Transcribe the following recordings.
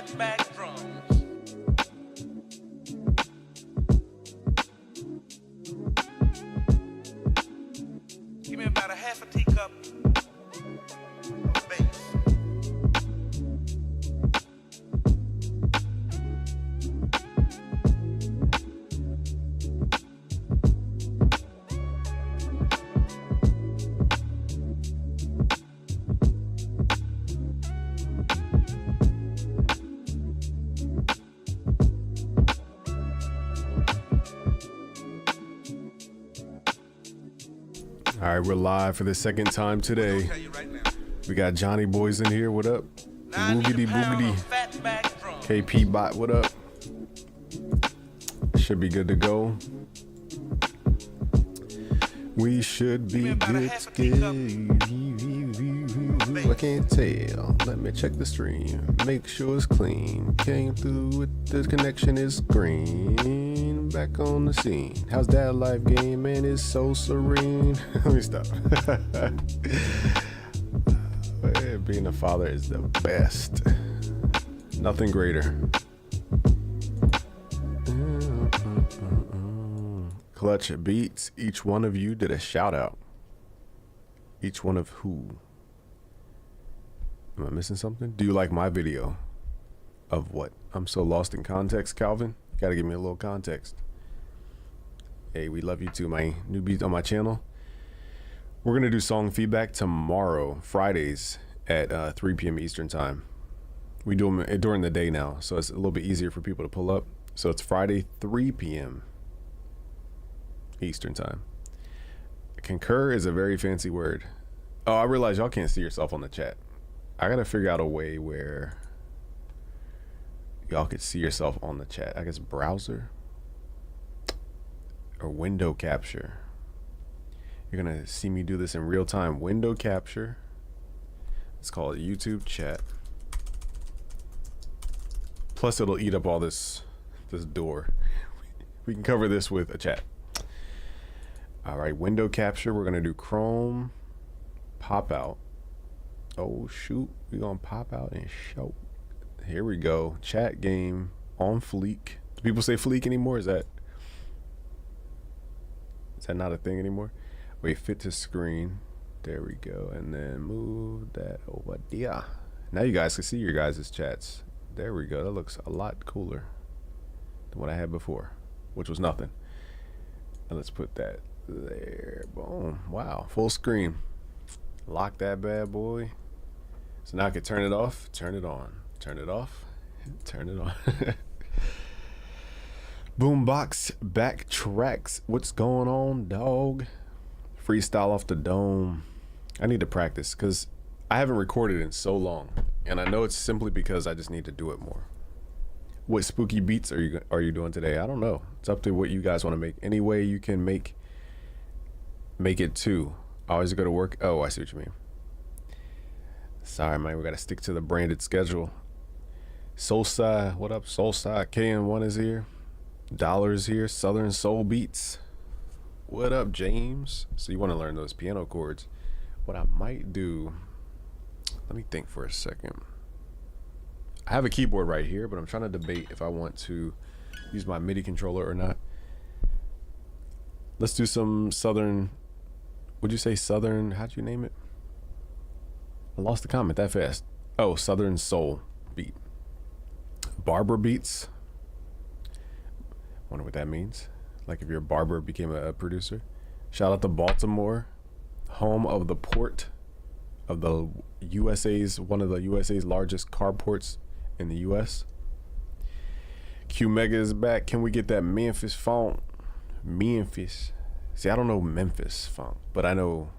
fatback drums. Give me about a half a teacup of bass. All right, we're live for the second time today. We got Johnny Boys in here. What up? Boogity boogity. KP Bot, what up? Should be good to go. We should be good to go. I can't tell. Let me check the stream. Make sure it's clean. Came through with the connection is green. Back on the scene. How's that live game? Man, it's so serene. Let me stop. Being a father is the best. Nothing greater. Clutch Beats. Each one of you did a shout out. Each one of who? Am I missing something? Do you like my video? Of what? I'm so lost in context, Calvin. You gotta give me a little context. Hey, we love you too, my newbies on my channel. We're gonna do song feedback tomorrow, Fridays at 3 p.m. Eastern time. We do them during the day now, so it's a little bit easier for people to pull up. So it's Friday, 3 p.m. Eastern time. Concur is a very fancy word. Oh, I realize y'all can't see yourself on the chat. I gotta figure out a way where y'all could see yourself on the chat. I guess browser or window capture. You're gonna see me do this in real time. Window capture. It's called YouTube chat. Plus it'll eat up all this door. We can cover this with a chat. All right, window capture. We're gonna do Chrome pop out. Oh shoot, we're gonna pop out and show. Here we go. Chat game on fleek. Do people say fleek anymore? Is that not a thing anymore? Wait, fit to screen. There we go. And then move that over there. Now you guys can see your guys' chats. There we go. That looks a lot cooler than what I had before, which was nothing. And let's put that there. Boom. Wow. Full screen. Lock that bad boy. So now I can turn it off, turn it on, turn it off, turn it on. Boombox backtracks. What's going on, dog? Freestyle off the dome. I need to practice because I haven't recorded in so long, and I know it's simply because I just need to do it more. What spooky beats are you doing today? I don't know. It's up to what you guys want to make. Any way you can make it too. Always go to work. Oh, I see what you mean. Sorry, man. We got to stick to the branded schedule. Soulside, what up, Soulside? KN1 is here. Dollars here. Southern Soul Beats. What up, James? So you want to learn those piano chords. What I might do, let me think for a second. I have a keyboard right here, but I'm trying to debate if I want to use my MIDI controller or not. Let's do some Southern, would you say Southern, how'd you name it? I lost the comment that fast. Oh, Southern Soul beat. Barber beats. Wonder what that means. Like if your barber became a producer. Shout out to Baltimore, home of the port of the USA's, one of the USA's largest car ports in the US. Q Mega is back. Can we get that Memphis funk? Memphis. See, I don't know Memphis funk, but I know,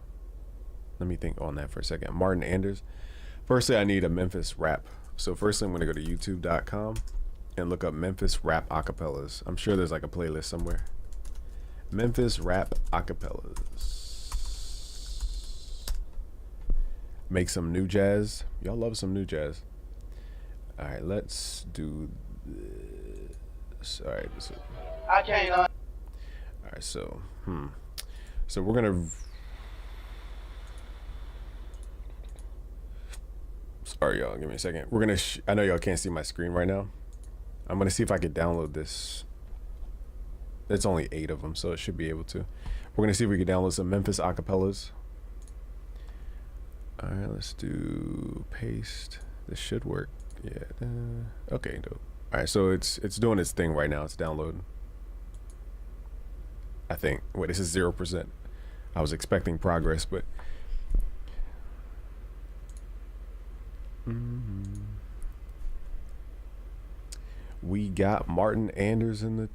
let me think on that for a second. Martin Anders. Firstly, I need a Memphis rap. So firstly, I'm gonna go to youtube.com and look up Memphis rap acapellas. I'm sure there's like a playlist somewhere. Memphis rap acapellas. Make some new jazz. Y'all love some new jazz. All right, let's do this. All right. I can't. All right, so so we're gonna All right, y'all, give me a second. We're gonna, I know y'all can't see my screen right now. I'm gonna see if I could download this. It's only 8 of them, so it should be able to. We're gonna see if we can download some Memphis acapellas. All right, let's do paste. This should work. Yeah. Okay, dope. All right, so it's doing its thing right now. It's downloading. I think. Wait, this is 0%. I was expecting progress, but. We got Martin Anders in the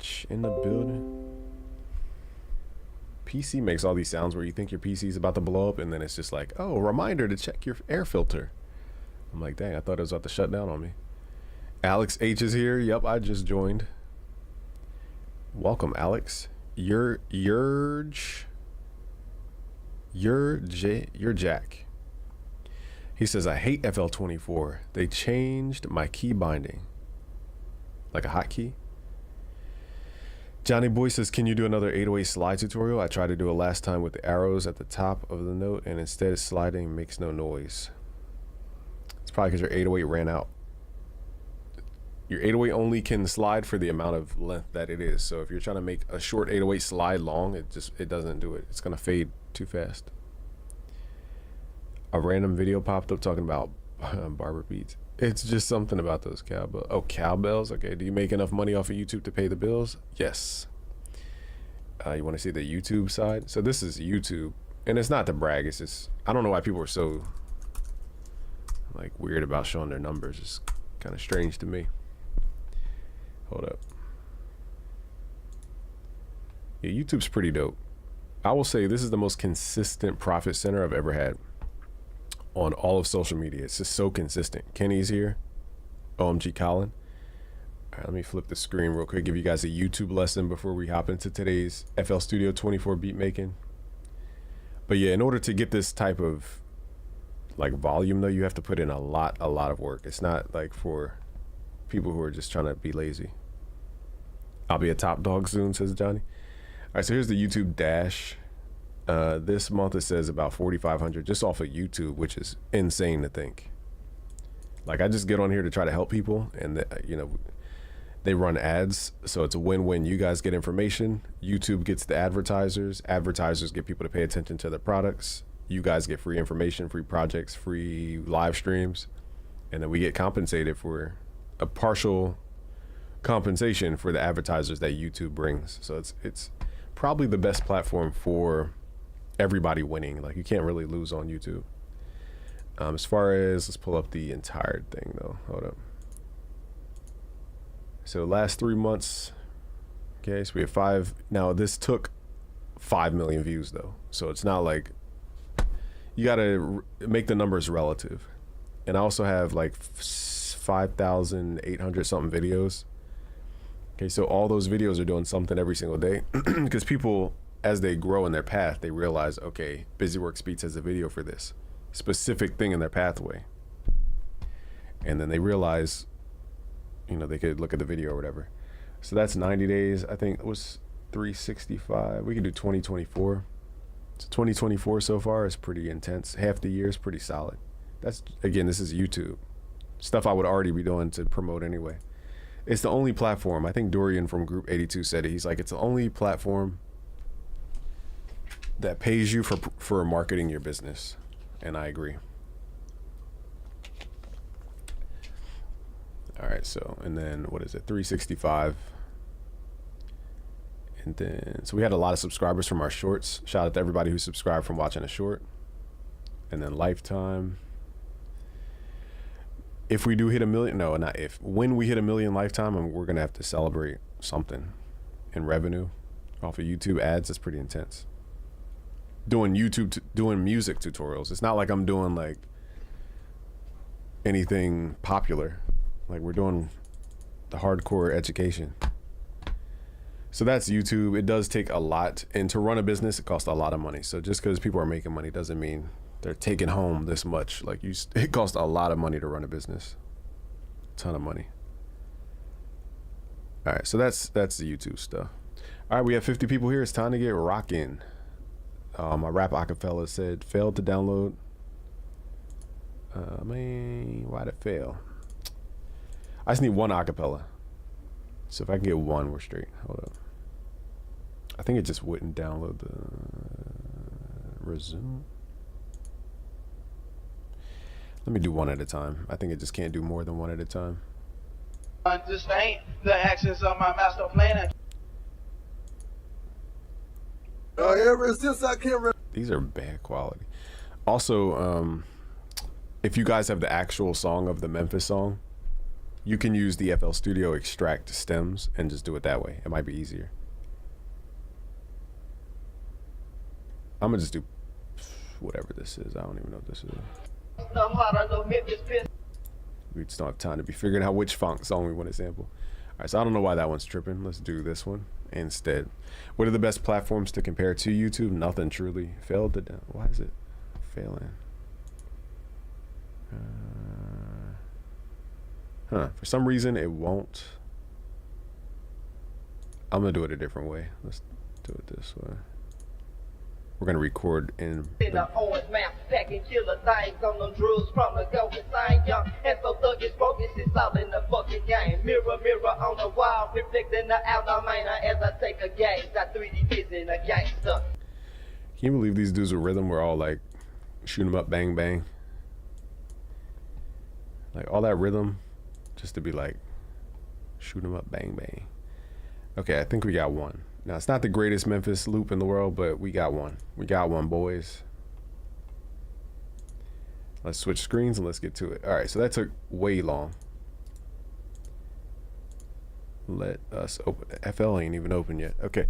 building. PC makes all these sounds where you think your PC is about to blow up, and then it's just like, oh, a reminder to check your air filter. I'm like, dang, I thought it was about to shut down on me. Alex H is here. Yep, I just joined. Welcome, Alex. You're Jack. He says, I hate FL24. They changed my key binding. Like a hotkey. Johnny Boy says, can you do another 808 slide tutorial? I tried to do it last time with the arrows at the top of the note, and instead sliding makes no noise. It's probably because your 808 ran out. Your 808 only can slide for the amount of length that it is. So if you're trying to make a short 808 slide long, it doesn't do it. It's gonna fade too fast. A random video popped up talking about barber beats. It's just something about those cowbells. Oh, cowbells. Okay. Do you make enough money off of YouTube to pay the bills? Yes. You want to see the YouTube side? So this is YouTube, and it's not to brag. It's just, I don't know why people are so like weird about showing their numbers. It's kind of strange to me. Hold up. Yeah, YouTube's pretty dope. I will say this is the most consistent profit center I've ever had on all of social media. It's just so consistent. Kenny's here. OMG Colin. All right, let me flip the screen real quick, give you guys a YouTube lesson before we hop into today's FL Studio 24 beat making. But yeah, in order to get this type of like volume though, you have to put in a lot of work. It's not like for people who are just trying to be lazy. I'll be a top dog soon, says Johnny. All right, so here's the YouTube dash. This month it says about 4,500 just off of YouTube, which is insane to think. Like, I just get on here to try to help people, and you know, they run ads, so it's a win-win. You guys get information, YouTube gets the advertisers get people to pay attention to their products, you guys get free information, free projects, free live streams, and then we get compensated for a partial compensation for the advertisers that YouTube brings. So it's probably the best platform for everybody winning. Like, you can't really lose on YouTube. As far as, let's pull up the entire thing though. Hold up. So last 3 months, okay, so we have 5. Now this took 5 million views though. So it's not like, you gotta make the numbers relative. And I also have like 5,800 something videos. Okay, so all those videos are doing something every single day because people, as they grow in their path, they realize, okay, BusyWorks Beats has a video for this specific thing in their pathway. And then they realize, you know, they could look at the video or whatever. So that's 90 days. I think it was 365. We could do 2024. So 2024 so far is pretty intense. Half the year is pretty solid. That's, again, this is YouTube. Stuff I would already be doing to promote anyway. It's the only platform. I think Dorian from Group 82 said it. He's like, it's the only platform that pays you for marketing your business. And I agree. All right, so, and then what is it? 365. And then, so we had a lot of subscribers from our shorts. Shout out to everybody who subscribed from watching a short. And then lifetime. If we do hit a million, no, not if, when we hit a million lifetime, we're gonna have to celebrate something in revenue off of YouTube ads. It's pretty intense. Doing doing music tutorials. It's not like I'm doing like anything popular. Like, we're doing the hardcore education. So that's YouTube. It does take a lot, and to run a business, it costs a lot of money. So just because people are making money doesn't mean they're taking home this much. Like, it costs a lot of money to run a business. A ton of money. All right, so that's the YouTube stuff. All right, we have 50 people here. It's time to get rocking. My rap acapella said failed to download. Man, why'd it fail? I just need one acapella. So if I can get one, we're straight. Hold up. I think it just wouldn't download the resume. Let me do one at a time. I think it just can't do more than one at a time. Understand the actions of my master plan. Ever since I can't remember. These are bad quality. Also, if you guys have the actual song of the Memphis song, you can use the FL Studio extract stems and just do it that way. It might be easier. I'm gonna just do whatever this is. I don't even know what this is. We just don't have time to be figuring out which funk song we want to sample. All right, so I don't know why that one's tripping. Let's do this one instead. What are the best platforms to compare to YouTube? Nothing truly. Failed to down. Why is it failing? For some reason it won't. I'm gonna do it a different way. Let's do it this way. We're gonna record in The orange map, packing killer things on them drugs from the going sign young. And so thuggish bogus is all in the fucking game. Mirror, mirror on the wall, reflecting the outer manor as I take a gaze. I 3D vision a gangster. Can you believe these dudes with rhythm were all like shoot 'em up, bang bang? Like all that rhythm just to be like shoot 'em up, bang bang. Okay, I think we got one. Now, it's not the greatest Memphis loop in the world, but we got one. We got one, boys. Let's switch screens and let's get to it. All right, so that took way long. Let us open it. FL ain't even open yet. Okay.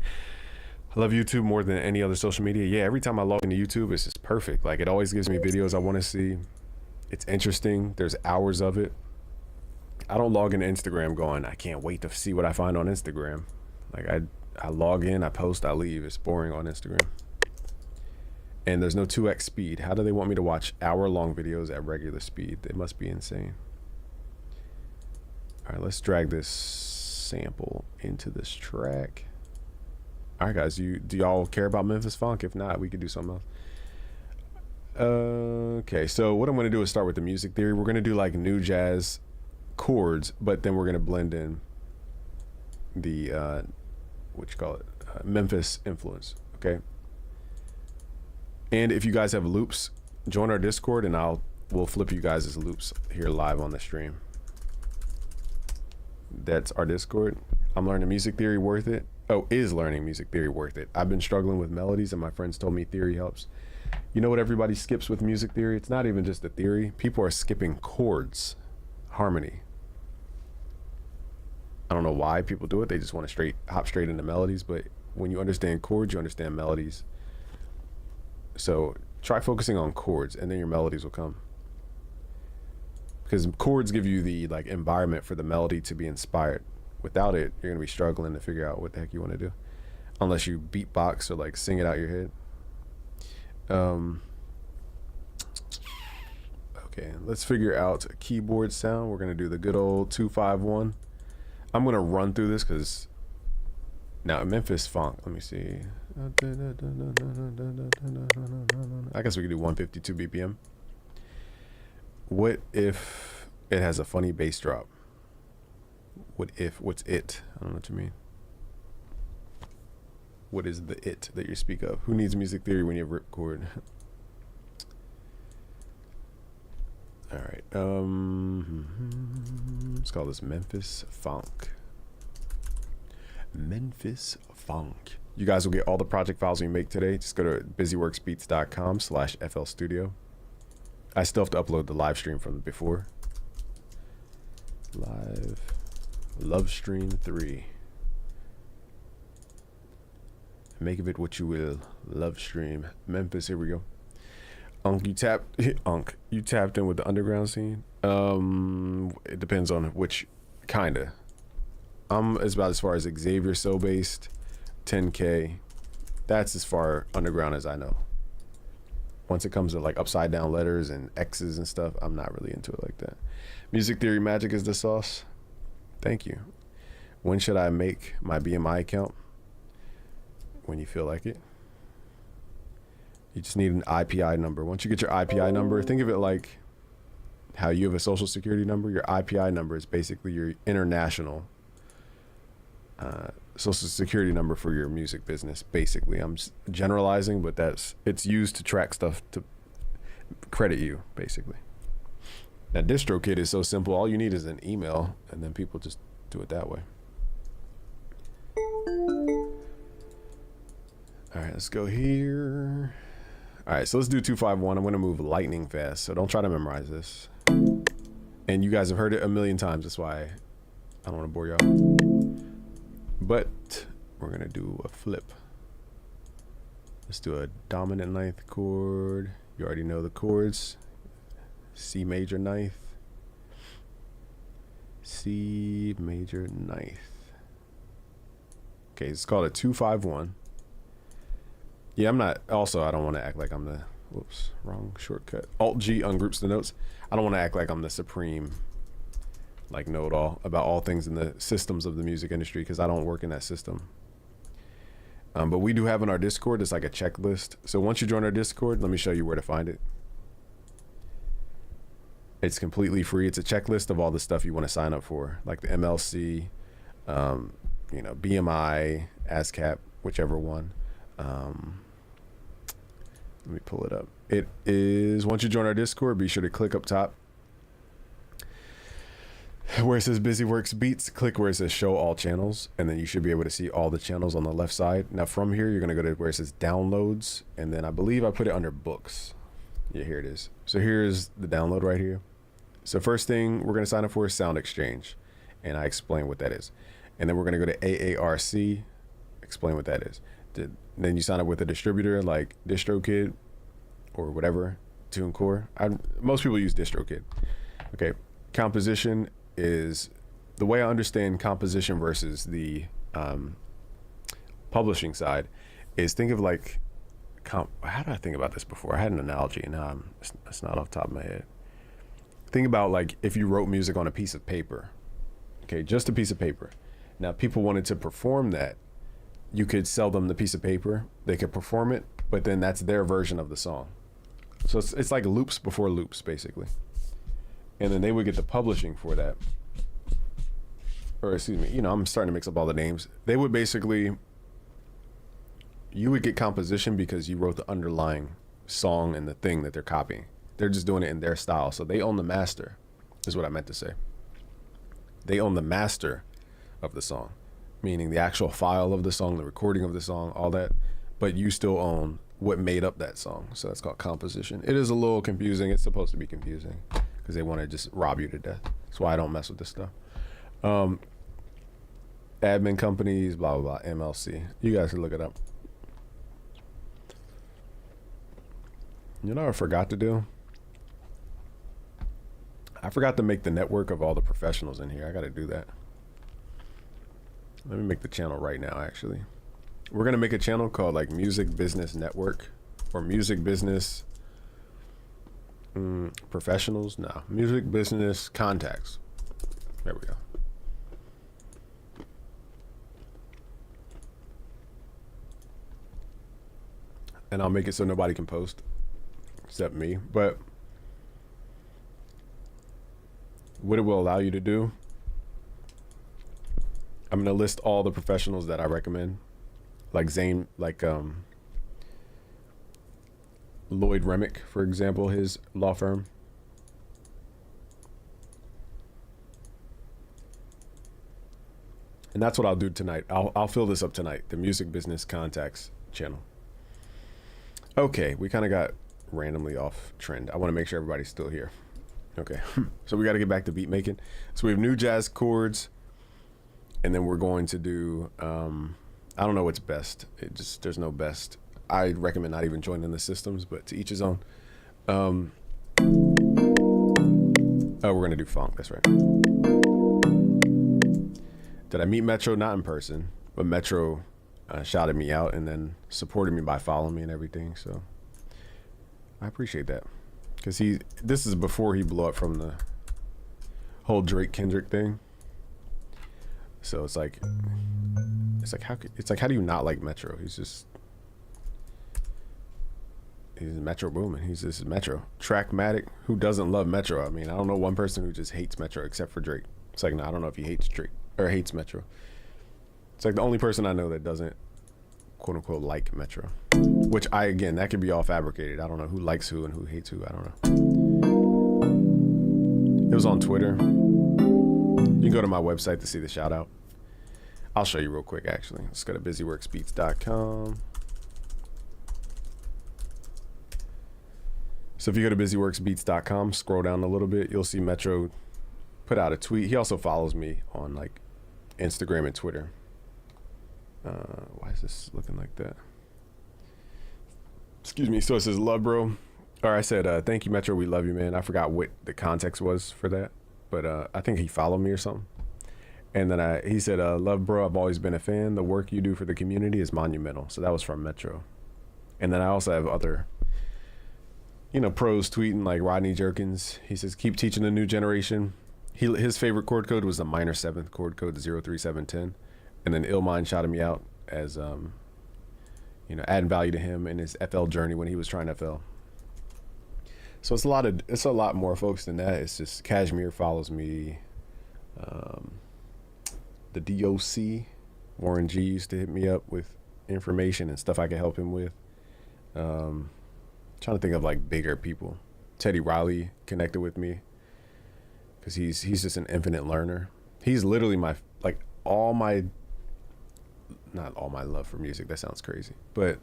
I love YouTube more than any other social media. Yeah, every time I log into YouTube, it's just perfect. Like, it always gives me videos I want to see. It's interesting. There's hours of it. I don't log into Instagram going, I can't wait to see what I find on Instagram. Like, I log in, I post, I leave. It's boring on Instagram. And there's no 2x speed. How do they want me to watch hour-long videos at regular speed? They must be insane. All right, let's drag this sample into this track. All right, guys, do y'all care about Memphis Funk? If not, we could do something else. Okay, so what I'm going to do is start with the music theory. We're going to do like new jazz chords, but then we're going to blend in the what you call it, Memphis influence. Okay, and if you guys have loops, join our Discord and we'll flip you guys as loops here live on the stream. That's our Discord. I'm learning music theory, worth it. Oh, is learning music theory worth it? I've been struggling with melodies and my friends told me theory helps. You know what everybody skips with music theory? It's not even just the theory. People are skipping chords, harmony. I don't know why people do it. They just want to hop straight into melodies. But when you understand chords, you understand melodies. So try focusing on chords and then your melodies will come. Because chords give you the like environment for the melody to be inspired. Without it, you're going to be struggling to figure out what the heck you want to do. Unless you beatbox or like sing it out your head. Okay, let's figure out a keyboard sound. We're going to do the good old 251. I'm going to run through this because now Memphis Funk, let me see. I guess we could do 152 BPM. What if it has a funny bass drop? What's it? I don't know what you mean. What is the it that you speak of? Who needs music theory when you have ripcord? All right. Let's call this Memphis Funk. Memphis Funk. You guys will get all the project files we make today. Just go to busyworksbeats.com/FL Studio. I still have to upload the live stream from before. Live Love Stream 3. Make of it what you will. Love Stream. Memphis, here we go. You tapped in with the underground scene. It depends on which kinda. It's about as far as Xavier So based, 10K. That's as far underground as I know. Once it comes to like upside down letters and X's and stuff, I'm not really into it like that. Music Theory Magic is the sauce. Thank you. When should I make my BMI account? When you feel like it. You just need an IPI number. Once you get your IPI number, think of it like how you have a social security number, your IPI number is basically your international social security number for your music business. Basically, I'm generalizing, but it's used to track stuff to credit you, basically. Now, DistroKid is so simple. All you need is an email, and then people just do it that way. All right, let's go here. All right, so let's do 251. I'm going to move lightning fast, so don't try to memorize this. And you guys have heard it a million times. That's why I don't want to bore y'all. But we're going to do a flip. Let's do a dominant ninth chord. You already know the chords. C major ninth. C major ninth. Okay, it's called a 251. Yeah, I don't want to act like I'm the, whoops, wrong shortcut. Alt-G ungroups the notes. I don't want to act like I'm the supreme, like, know-it-all about all things in the systems of the music industry, because I don't work in that system. But we do have in our Discord, it's like a checklist. So once you join our Discord, let me show you where to find it. It's completely free. It's a checklist of all the stuff you want to sign up for, like the MLC, BMI, ASCAP, whichever one. Let me pull it up. It is, once you join our Discord, be sure to click up top where it says Busy Works Beats. Click where it says Show All Channels, and then you should be able to see all the channels on the left side. Now from here, you're going to go to where it says Downloads, and then I believe I put it under Books. Yeah, here it is. So here's the download right here. So first thing we're going to sign up for is Sound Exchange, and I explain what that is. And then we're going to go to AARC, explain what that is. Then you sign up with a distributor like DistroKid or whatever, TuneCore. Most people use DistroKid. Okay, composition is, the way I understand composition versus the publishing side is, think of like, how did I think about this before? I had an analogy, and now it's not off the top of my head. Think about like if you wrote music on a piece of paper, okay, just a piece of paper. Now people wanted to perform that. You could sell them the piece of paper, they could perform it, but then that's their version of the song. So it's like loops before loops, basically. And then they would get the publishing for that. Or excuse me, I'm starting to mix up all the names. They would basically, you would get composition because you wrote the underlying song and the thing that they're copying. They're just doing it in their style. So they own the master, is what I meant to say. They own the master of the song, meaning the actual file of the song, the recording of the song, all that, but you still own what made up that song. So that's called composition. It is a little confusing. It's supposed to be confusing because they want to just rob you to death. That's why I don't mess with this stuff. Admin companies, blah, blah, blah, MLC. You guys can look it up. You know what I forgot to do? I forgot to make the network of all the professionals in here. I got to do that. Let me make the channel right now, actually. We're going to make a channel called like Music Business Network or Music Business Professionals. No, Music Business Contacts. There we go. And I'll make it so nobody can post except me. But what it will allow you to do, I'm going to list all the professionals that I recommend, like Zane, like Lloyd Remick, for example, his law firm. And that's what I'll do tonight. I'll fill this up tonight, the Music Business Contacts channel. Okay, we kind of got randomly off trend. I want to make sure everybody's still here. Okay, so we got to get back to beat making. So we have new jazz chords, and then we're going to do, I don't know what's best. There's no best. I recommend not even joining the systems, but to each his own. Oh, we're going to do funk, that's right. Did I meet Metro? Not in person, but Metro shouted me out and then supported me by following me and everything, so I appreciate that. Because this is before he blew up from the whole Drake Kendrick thing. So it's like how do you not like Metro? He's just, He's Metro Boomin. He's just Metro. Trackmatic. Who doesn't love Metro? I mean, I don't know one person who just hates Metro except for Drake. It's like, no, I don't know if he hates Drake or hates Metro. It's like the only person I know that doesn't, quote unquote, like Metro. Which that could be all fabricated. I don't know who likes who and who hates who. I don't know. It was on Twitter. You can go to my website to see the shout out. I'll show you real quick, actually. Let's go to busyworksbeats.com. So if you go to busyworksbeats.com, scroll down a little bit, you'll see Metro put out a tweet. He also follows me on like Instagram and Twitter. Why is this looking like that? Excuse me. So it says, love, bro. Or I said, thank you, Metro. We love you, man. I forgot what the context was for that, but I think he followed me or something. And then he said, love, bro. I've always been a fan. The work you do for the community is monumental. So that was from Metro. And then I also have other, pros tweeting like Rodney Jerkins. He says, keep teaching the new generation. His favorite chord code was the minor 7th chord code, 03710. And then Illmind shouted me out as, adding value to him in his FL journey when he was trying FL. So it's a lot more folks than that. It's just Cashmere follows me. The DOC, Warren G used to hit me up with information and stuff I could help him with. Trying to think of like bigger people. Teddy Riley connected with me because he's just an infinite learner. He's literally not all my love for music. That sounds crazy, but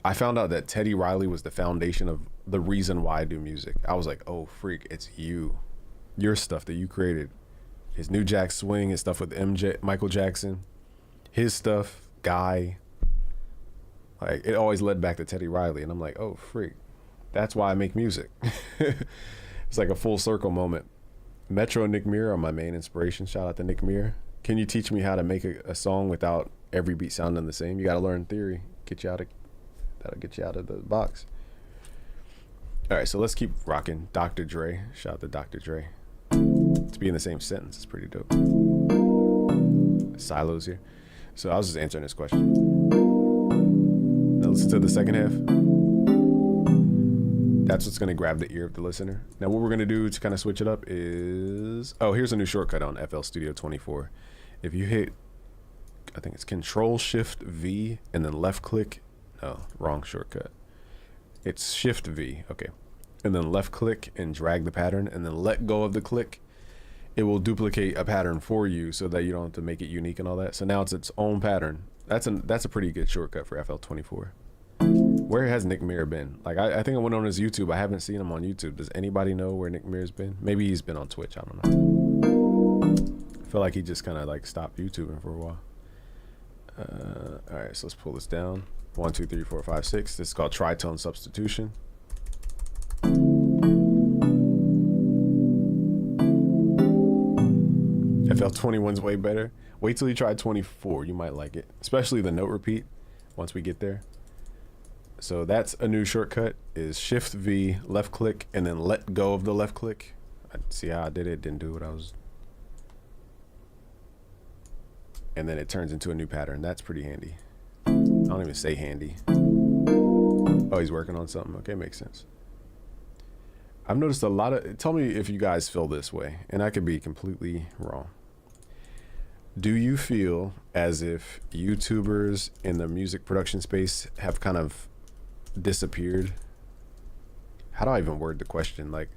I found out that Teddy Riley was the foundation of the reason why I do music. I was like, oh freak, it's your stuff that you created. His New Jack Swing, his stuff with Michael Jackson, his stuff, Guy. Like it always led back to Teddy Riley, and I'm like, oh freak, that's why I make music. It's like a full circle moment. Metro and Nick Muir are my main inspiration. Shout out to Nick Muir. Can you teach me how to make a song without every beat sounding the same? You got to learn theory. That'll get you out of the box. All right, so let's keep rocking. Dr. Dre. Shout out to Dr. Dre. To be in the same sentence is pretty dope. Silos here. So I was just answering this question. Now listen to the second half. That's what's going to grab the ear of the listener. Now what we're going to do to kind of switch it up is, here's a new shortcut on FL Studio 24. If you hit, I think it's Control-Shift-V and then left click. No, wrong shortcut. It's Shift-V, okay. And then left click and drag the pattern and then let go of the click. It will duplicate a pattern for you so that you don't have to make it unique and all that. So now it's its own pattern. That's a pretty good shortcut for FL24. Where has Nick Muir been? Like, I think I went on his YouTube. I haven't seen him on YouTube. Does anybody know where Nick Muir's been? Maybe he's been on Twitch. I don't know. I feel like he just kind of like stopped YouTubing for a while. All right, so let's pull this down. 1, 2, 3, 4, 5, 6. This is called tritone substitution. FL21's way better. Wait till you try 24. You might like it, especially the note repeat once we get there. So that's a new shortcut, is Shift V, left click, and then let go of the left click. See how I did it? Didn't do what I was. And then it turns into a new pattern. That's pretty handy. I don't even say handy. Oh, he's working on something. Okay, makes sense. I've noticed a lot of, tell me if you guys feel this way, and I could be completely wrong. Do you feel as if YouTubers in the music production space have kind of disappeared? How do I even word the question? Like,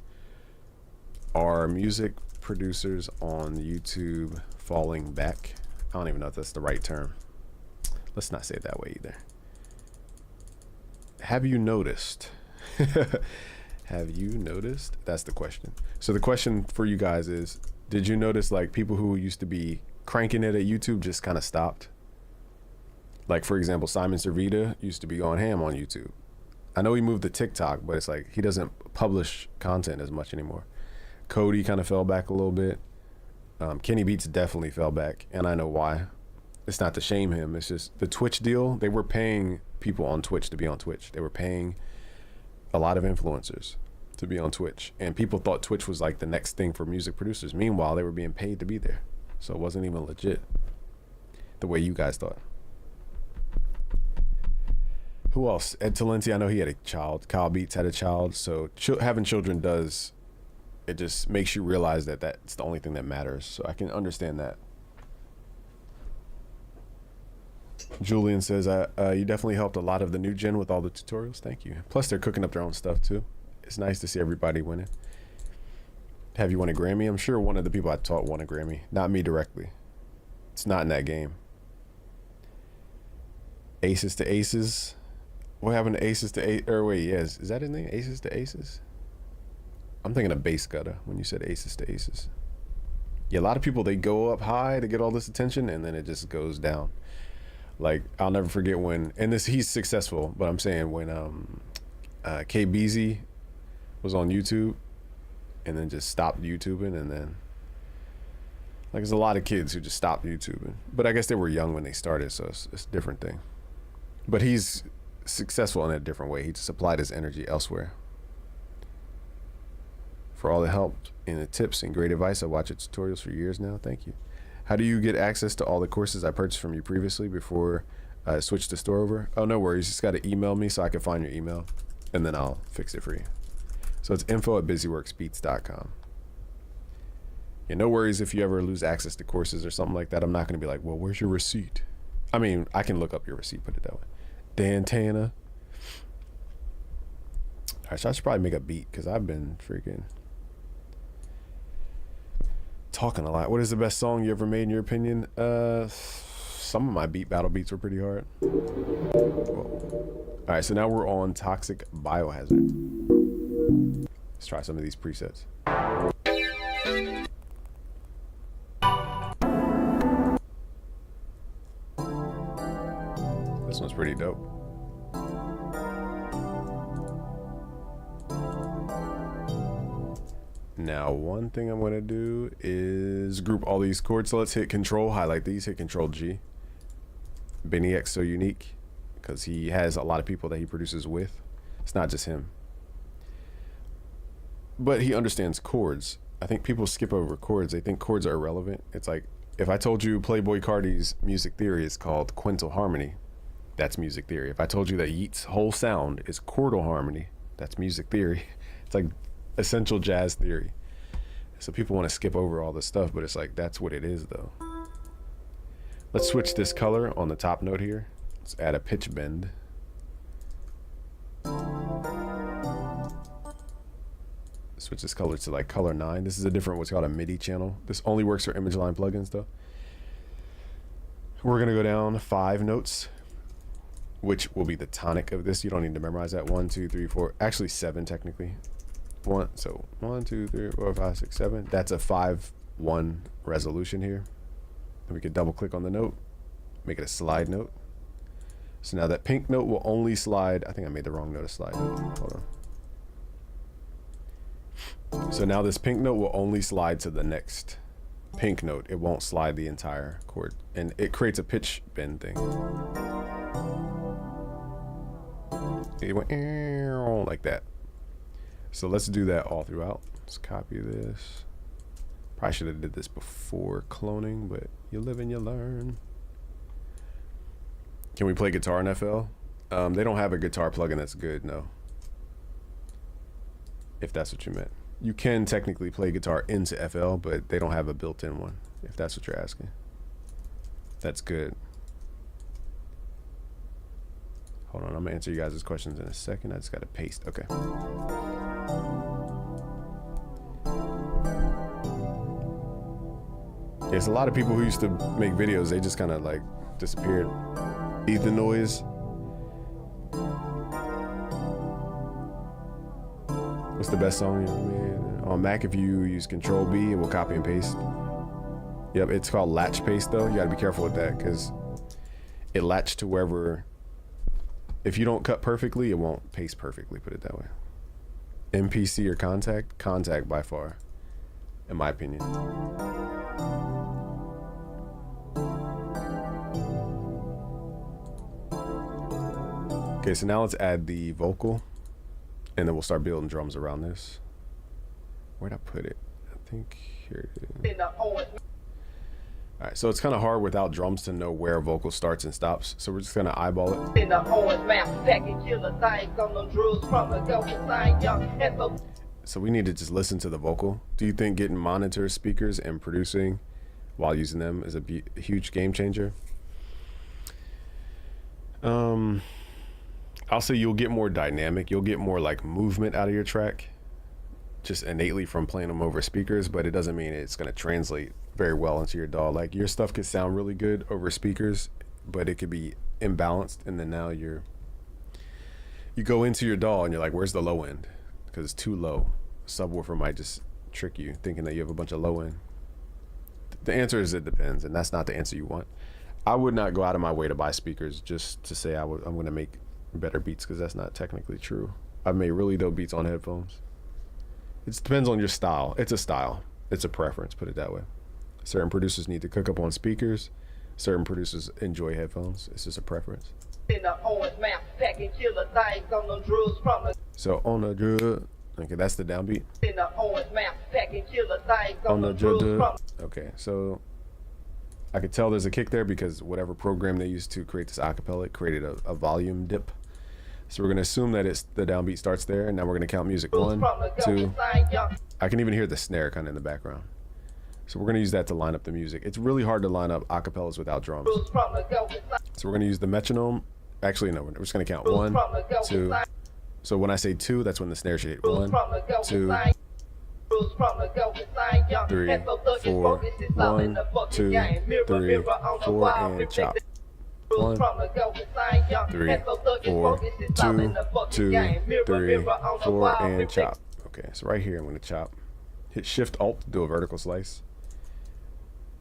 are music producers on YouTube falling back? I don't even know if that's the right term. Let's not say it that way either. Have you noticed? Have you noticed? That's the question. So the question for you guys is, did you notice like people who used to be cranking it at YouTube just kind of stopped? Like, for example, Simon Servita used to be going ham on YouTube. I know he moved to TikTok, but it's like he doesn't publish content as much anymore. Cody kind of fell back a little bit. Kenny Beats definitely fell back, and I know why. It's not to shame him. It's just the Twitch deal. They were paying people on Twitch to be on Twitch. They were paying a lot of influencers to be on Twitch, and people thought Twitch was like the next thing for music producers. Meanwhile, they were being paid to be there. So it wasn't even legit the way you guys thought. Who else? Ed Talenti, I know he had a child. Kyle Beats had a child. So having children does, it just makes you realize that that's the only thing that matters. So I can understand that. Julian says, you definitely helped a lot of the new gen with all the tutorials. Thank you. Plus, they're cooking up their own stuff, too. It's nice to see everybody winning. Have you won a Grammy? I'm sure one of the people I taught won a Grammy. Not me directly. It's not in that game. Aces to Aces. What happened to Aces to Aces? Or wait, yes. Is that his name? Aces to Aces? I'm thinking of Bass Gutter when you said Aces to Aces. Yeah, a lot of people, they go up high to get all this attention, and then it just goes down. Like, I'll never forget when, and he's successful, but I'm saying when KBZ was on YouTube and then just stopped YouTubing, and then, like, there's a lot of kids who just stopped YouTubing. But I guess they were young when they started, so it's a different thing. But he's successful in a different way. He just applied his energy elsewhere. For all the help and the tips and great advice, I watch your tutorials for years now. Thank you. How do you get access to all the courses I purchased from you previously before I switched the store over? Oh, no worries. You just got to email me so I can find your email, and then I'll fix it for you. So it's info@busyworksbeats.com. Yeah, no worries if you ever lose access to courses or something like that. I'm not going to be like, well, where's your receipt? I mean, I can look up your receipt, put it that way. Dan Tana. All right, so I should probably make a beat because I've been freaking talking a lot. What is the best song you ever made in your opinion? Some of my battle beats were pretty hard. Whoa. All right, so now we're on Toxic Biohazard. Let's try some of these presets. This one's pretty dope. Now, one thing I'm going to do is group all these chords. So let's hit Control, highlight these, hit Control G. Benny X so unique because he has a lot of people that he produces with. It's not just him. But he understands chords. I think people skip over chords. They think chords are irrelevant. It's like, if I told you Playboi Carti's music theory is called quintal harmony, that's music theory. If I told you that Yeat's whole sound is chordal harmony, that's music theory. It's like essential jazz theory. So people want to skip over all this stuff, but it's like, that's what it is though. Let's switch this color on the top note here. Let's add a pitch bend. Switch this color to like color 9. This is a different, what's called a MIDI channel. This only works for image line plugins though. We're gonna go down 5 notes, which will be the tonic of this. You don't need to memorize that. 1, 2, 3, 4, actually 7 technically. 1, 2, 3, 4, 5, 6, 7. That's a 5-1 resolution here. And we can double click on the note, make it a slide note. So now that pink note will only slide. I think I made the wrong note a slide note. Hold on. So now this pink note will only slide to the next pink note. It won't slide the entire chord. And it creates a pitch bend thing. It went like that. So let's do that all throughout. Let's copy this. Probably should have did this before cloning, but you live and you learn. Can we play guitar in FL? They don't have a guitar plugin that's good, no. If that's what you meant. You can technically play guitar into FL, but they don't have a built-in one, if that's what you're asking. That's good. Hold on, I'm gonna answer you guys' questions in a second. I just gotta paste, okay. There's a lot of people who used to make videos, they just kind of like disappeared. Ethan Noise. What's the best song you ever made? On Mac, if you use Control B, it will copy and paste. Yep, it's called latch paste though. You gotta be careful with that because it latched to wherever. If you don't cut perfectly, it won't paste perfectly, put it that way. MPC or Contact? Contact by far, in my opinion. Okay, so now let's add the vocal, and then we'll start building drums around this. Where'd I put it? I think here it is. All All right, so it's kind of hard without drums to know where a vocal starts and stops. So we're just gonna eyeball it. In the orange mouth, packing killer things on them drugs from the go sign young. And So we need to just listen to the vocal. Do you think getting monitor speakers and producing while using them is a huge game changer? I'll say you'll get more dynamic. You'll get more like movement out of your track just innately from playing them over speakers, but it doesn't mean it's going to translate very well into your DAW. Like your stuff could sound really good over speakers, but it could be imbalanced. And then now you go into your DAW and you're like, where's the low end? Because it's too low. Subwoofer might just trick you thinking that you have a bunch of low end. The answer is it depends, and that's not the answer you want. I would not go out of my way to buy speakers just to say I'm going to make better beats, because that's not technically true. I've made really dope beats on headphones. It depends on your style. It's a style. It's a preference, put it that way. Certain producers need to cook up on speakers. Certain producers enjoy headphones. It's just a preference. in the orange mouth, packing killer things on them drugs from the So on the drug. Okay, that's the downbeat. in the orange mouth, packing killer things On on the them drugs drug. from Okay, so I could tell there's a kick there because whatever program they used to create this acapella, it created a volume dip. So we're gonna assume that it's the downbeat starts there, and now we're gonna count music. One, from the go two. sign young. I can even hear the snare kind of in the background. So we're gonna use that to line up the music. It's really hard to line up acapellas without drums. Drugs from the go sign. So we're gonna use the metronome. Actually, no, we're just gonna count Drugs one, from the go two. sign. So when I say two, that's when the snare should hit. Drugs One, from the go two, sign. Drugs from the go sign young. three, And so thug is four, focused, it's all in one, the fucking two, game. Mirror, three, mirror on the four, wall, and reflect chop. the drugs One, from the go sign young. three, And so thug is four, focused, it's all in two, the fucking two, game. Mirror, three, mirror on the four, wall, and reflect chop. Okay, so right here I'm gonna chop. Hit Shift Alt to do a vertical slice.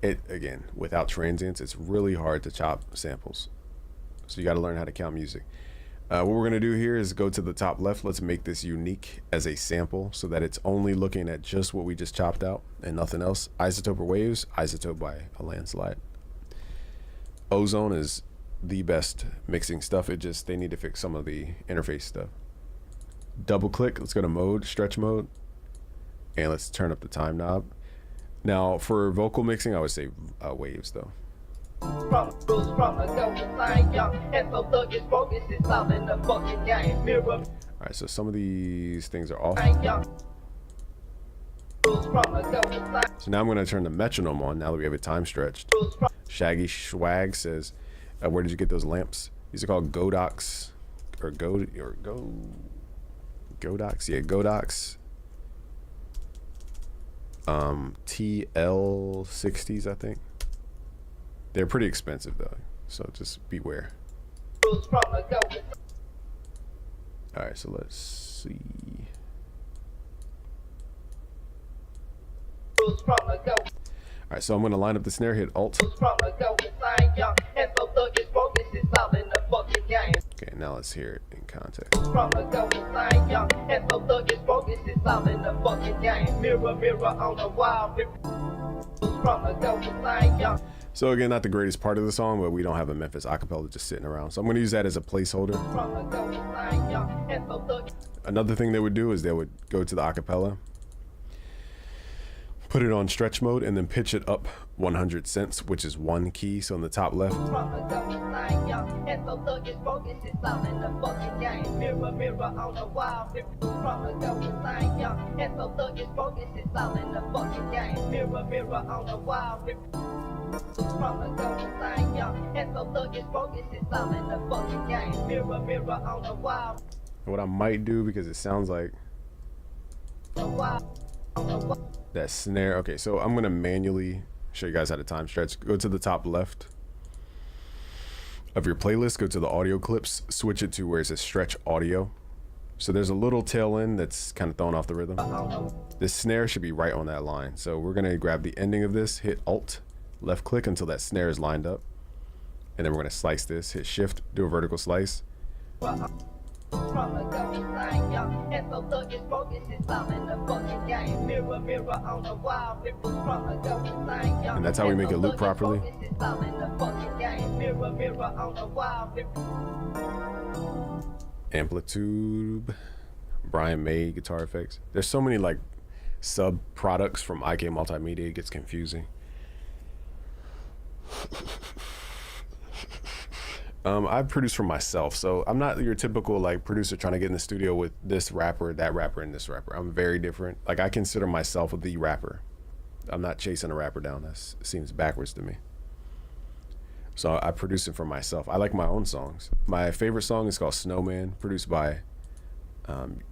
It again, without transients, it's really hard to chop samples. So you got to learn how to count music. What we're gonna do here is go to the top left. Let's make this unique as a sample so that it's only looking at just what we just chopped out and nothing else. Isotope or waves, isotope by a landslide. Ozone is the best mixing stuff. They need to fix some of the interface stuff. Double click, let's go to mode, stretch mode, and let's turn up the time knob. Now for vocal mixing, I would say waves though. from the go sign young. And so thug is focused, it's all in the fucking game. Mirror, All right, so some of these things are off. sign young. Drugs from the go sign. So now I'm gonna turn the metronome on now that we have it time stretched. Drugs from Shaggy Swag says, where did you get those lamps? These are called Godox, or Godox, yeah, Godox. TL60s, I think. They're pretty expensive though, so just beware. drugs from the go. All right, so let's see. Drugs from the go. All right, so I'm gonna line up the snare, hit Alt. Drugs from the go sign young. And so thug is focused, it's all in the fucking game. Okay, now let's hear it in context. Drugs from the go sign young. And so thug is focused, it's all in the fucking game. Mirror, mirror on the wall. Drugs from the go sign young. So again, not the greatest part of the song, but we don't have a Memphis acapella just sitting around. So I'm gonna use that as a placeholder. From the go sign young. And so thug Another thing they would do is they would go to the acapella, put it on stretch mode, and then pitch it up 100 cents, which is one key. So on the top left, from the go sign young. And so thug is focused, it's all in the fucking game. Mirror, mirror on the wall. From the go sign young. And so thug is focused, it's all in the fucking game. Mirror, mirror on the wall. From the go sign young. And so thug is focused, it's all in the fucking game. Mirror, mirror on the wall. what I might do, because it sounds like The wall. On the wall. that snare. Okay, so I'm gonna manually show you guys how to time stretch. Go to the top left of your playlist, go to the audio clips, switch it to where it says stretch audio. So there's a little tail end that's kind of throwing off the rhythm. This snare should be right on that line. So we're gonna grab the ending of this, hit Alt, left click until that snare is lined up. And then we're gonna slice this, hit Shift, do a vertical slice. From the go sign young. And so thug is focused, it's all in the fucking game. Mirror, mirror on the wall. From the go sign young. And that's how we make it loop properly. Focused, it's all in the fucking game. Mirror, mirror on the wall. Amplitude, Brian May guitar effects. There's so many like sub products from IK Multimedia, it gets confusing. I produce for myself, so I'm not your typical like producer trying to get in the studio with this rapper, that rapper, and this rapper. I'm very different. Like I consider myself the rapper. I'm not chasing a rapper down. That seems backwards to me. So I produce it for myself. I like my own songs. My favorite song is called Snowman, produced by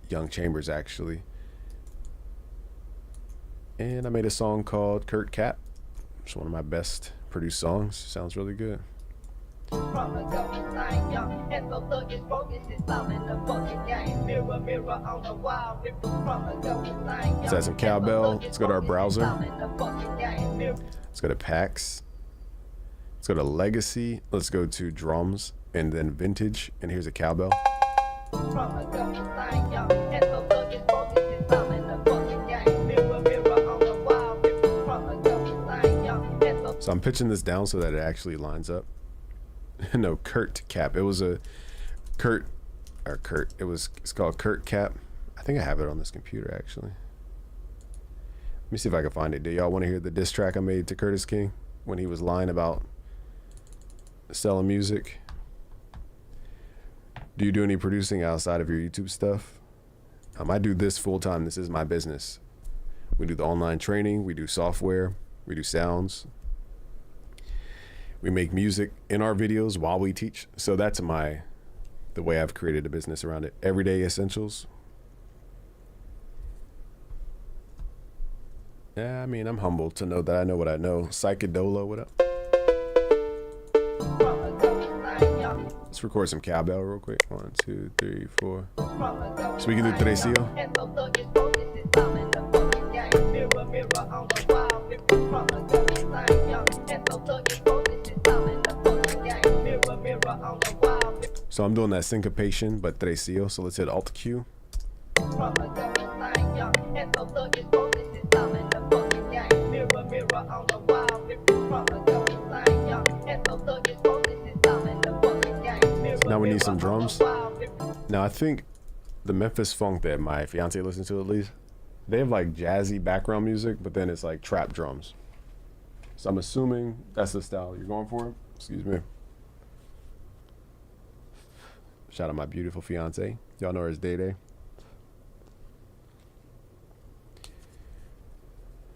Young Chambers actually. And I made a song called Kurt Cap. It's one of my best produced songs. Sounds really good. From the government sign young, and so thuggish focus is all in the fucking game. Mirror, mirror on the wall, ripples from the government sign young. Let's add some cowbell. Let's go to our browser. Let's Let's go to packs. Let's go to legacy. Let's go to drums and then vintage. And here's a cowbell. From the government sign young, and so thuggish focus is all in the fucking game. Mirror, mirror on the wall, ripples from the government sign young, and so. So I'm pitching this down so that it actually lines up. No, Kurt Cap. It was a Kurt. It's called Kurt Cap. I think I have it on this computer actually. Let me see if I can find it. Do y'all want to hear the diss track I made to Curtis King when he was lying about selling music? Do you do any producing outside of your YouTube stuff? I do this full time. This is my business. We do the online training. We do software. We do sounds. We make music in our videos while we teach. So that's the way I've created a business around it. Everyday essentials. Yeah, I mean, I'm humbled to know that I know what I know. Psychedola, what up? Let's record some cowbell real quick. 1, 2, 3, 4. So we can do Trecio. So I'm doing that syncopation, but Trecio. So let's hit Alt Q. Now we need some drums. Now I think the Memphis funk that my fiance listens to at least, they have like jazzy background music, but then it's like trap drums. So I'm assuming that's the style you're going for. Excuse me. Shout out my beautiful fiance. Y'all know her as Day Day.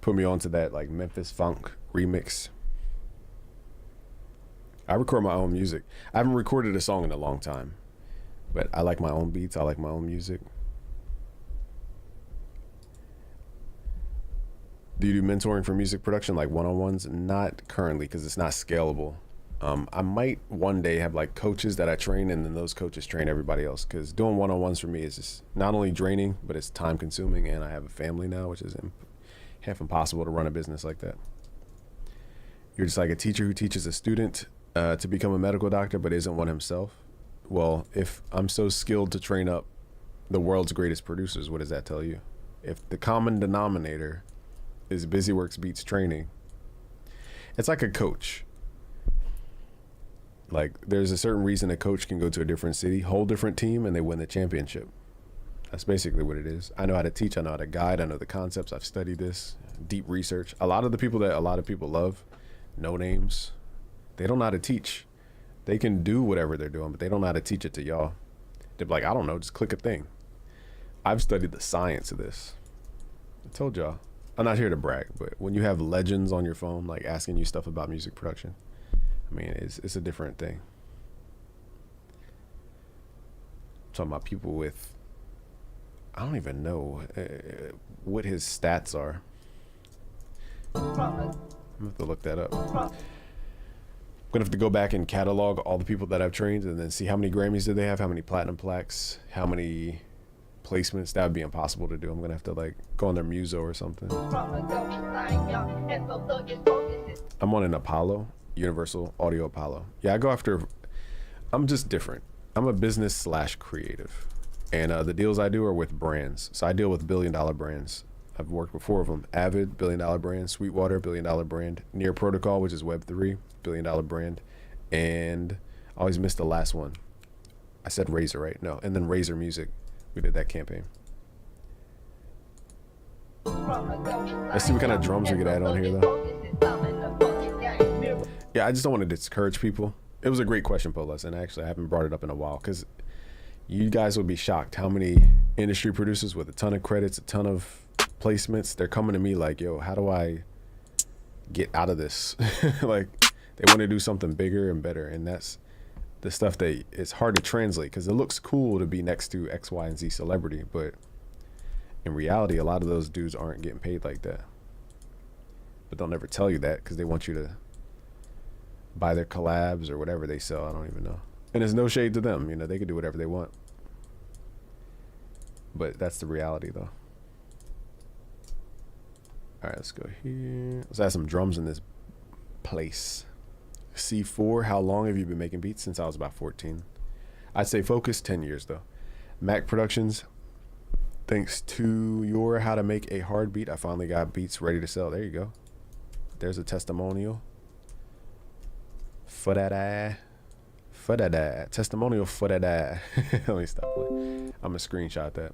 Put me onto that like Memphis funk remix. I record my own music. I haven't recorded a song in a long time, but I like my own beats. I like my own music. Do you do mentoring for music production, like one-on-ones? Not currently, because it's not scalable. I might one day have like coaches that I train, and then those coaches train everybody else, because doing one-on-ones for me is just not only draining, but it's time consuming, and I have a family now, which is half impossible to run a business like that. You're just like a teacher who teaches a student to become a medical doctor, but isn't one himself. Well, if I'm so skilled to train up the world's greatest producers, what does that tell you? If the common denominator is BusyWorks Beats training, it's like a coach. Like there's a certain reason a coach can go to a different city, whole different team, and they win the championship. That's basically what it is. I know how to teach, I know how to guide, I know the concepts, I've studied this, deep research. A lot of the people that a lot of people love, no names, they don't know how to teach. They can do whatever they're doing, but they don't know how to teach it to y'all. They're like, I don't know, just click a thing. I've studied the science of this. I told y'all. I'm not here to brag, but when you have legends on your phone, like asking you stuff about music production, I mean, it's a different thing. I'm talking about people with, I don't even know what his stats are. I'm gonna have to look that up. I'm gonna have to go back and catalog all the people that I've trained and then see how many Grammys did they have, how many platinum plaques, how many placements. That would be impossible to do. I'm gonna have to like go on their Muso or something. I'm on an Apollo, Universal Audio Apollo. Yeah, I go after, I'm just different. I'm a business / creative. And the deals I do are with brands. So I deal with billion-dollar brands. I've worked with 4 of them. Avid, billion-dollar brand. Sweetwater, billion-dollar brand. Near Protocol, which is Web3, billion-dollar brand. And I always missed the last one. I said Razer, right? No. And then Razer Music. We did that campaign. Let's see what kind of drums we could add on here, though. Yeah, I just don't want to discourage people. It was a great question, Polis, and actually I haven't brought it up in a while because you guys would be shocked how many industry producers with a ton of credits, a ton of placements, they're coming to me like, yo, how do I get out of this? Like, they want to do something bigger and better, and that's the stuff that it's hard to translate because it looks cool to be next to X, Y, and Z celebrity, but in reality, a lot of those dudes aren't getting paid like that. But they'll never tell you that because they want you to buy their collabs or whatever they sell. I don't even know. And there's no shade to them. You know, they can do whatever they want. But that's the reality, though. All right, let's go here. Let's add some drums in this place. C4, how long have you been making beats? Since I was about 14. I'd say Focus, 10 years, though. Mac Productions, thanks to your how to make a hard beat, I finally got beats ready to sell. There you go. There's a testimonial. For that eye. For that eye. Testimonial for that eye. Let me stop playing. I'm going to screenshot that.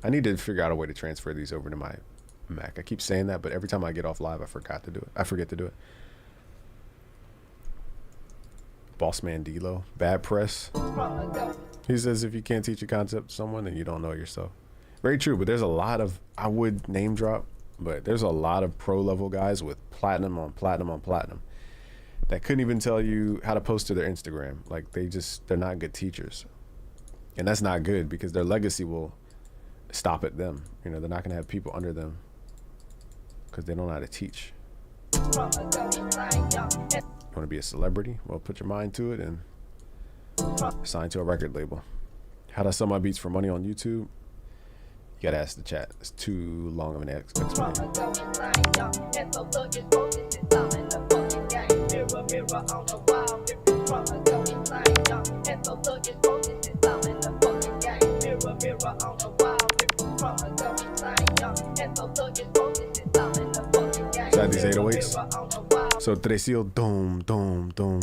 I need to figure out a way to transfer these over to my Mac. I keep saying that, but every time I get off live, I forget to do it. Boss Man D-Lo. Bad press. He says if you can't teach a concept to someone, then you don't know it yourself. Very true, but there's a lot of, I would name drop, but there's a lot of pro level guys with platinum on platinum on platinum that couldn't even tell you how to post to their Instagram. Like they're not good teachers. And that's not good because their legacy will stop at them. You know, they're not gonna have people under them because they don't know how to teach. You wanna be a celebrity? Well, put your mind to it and sign to a record label. How do I sell my beats for money on YouTube? You gotta ask the chat. It's too long of an explanation. Got these 808s. So Tresil, doom, doom, doom.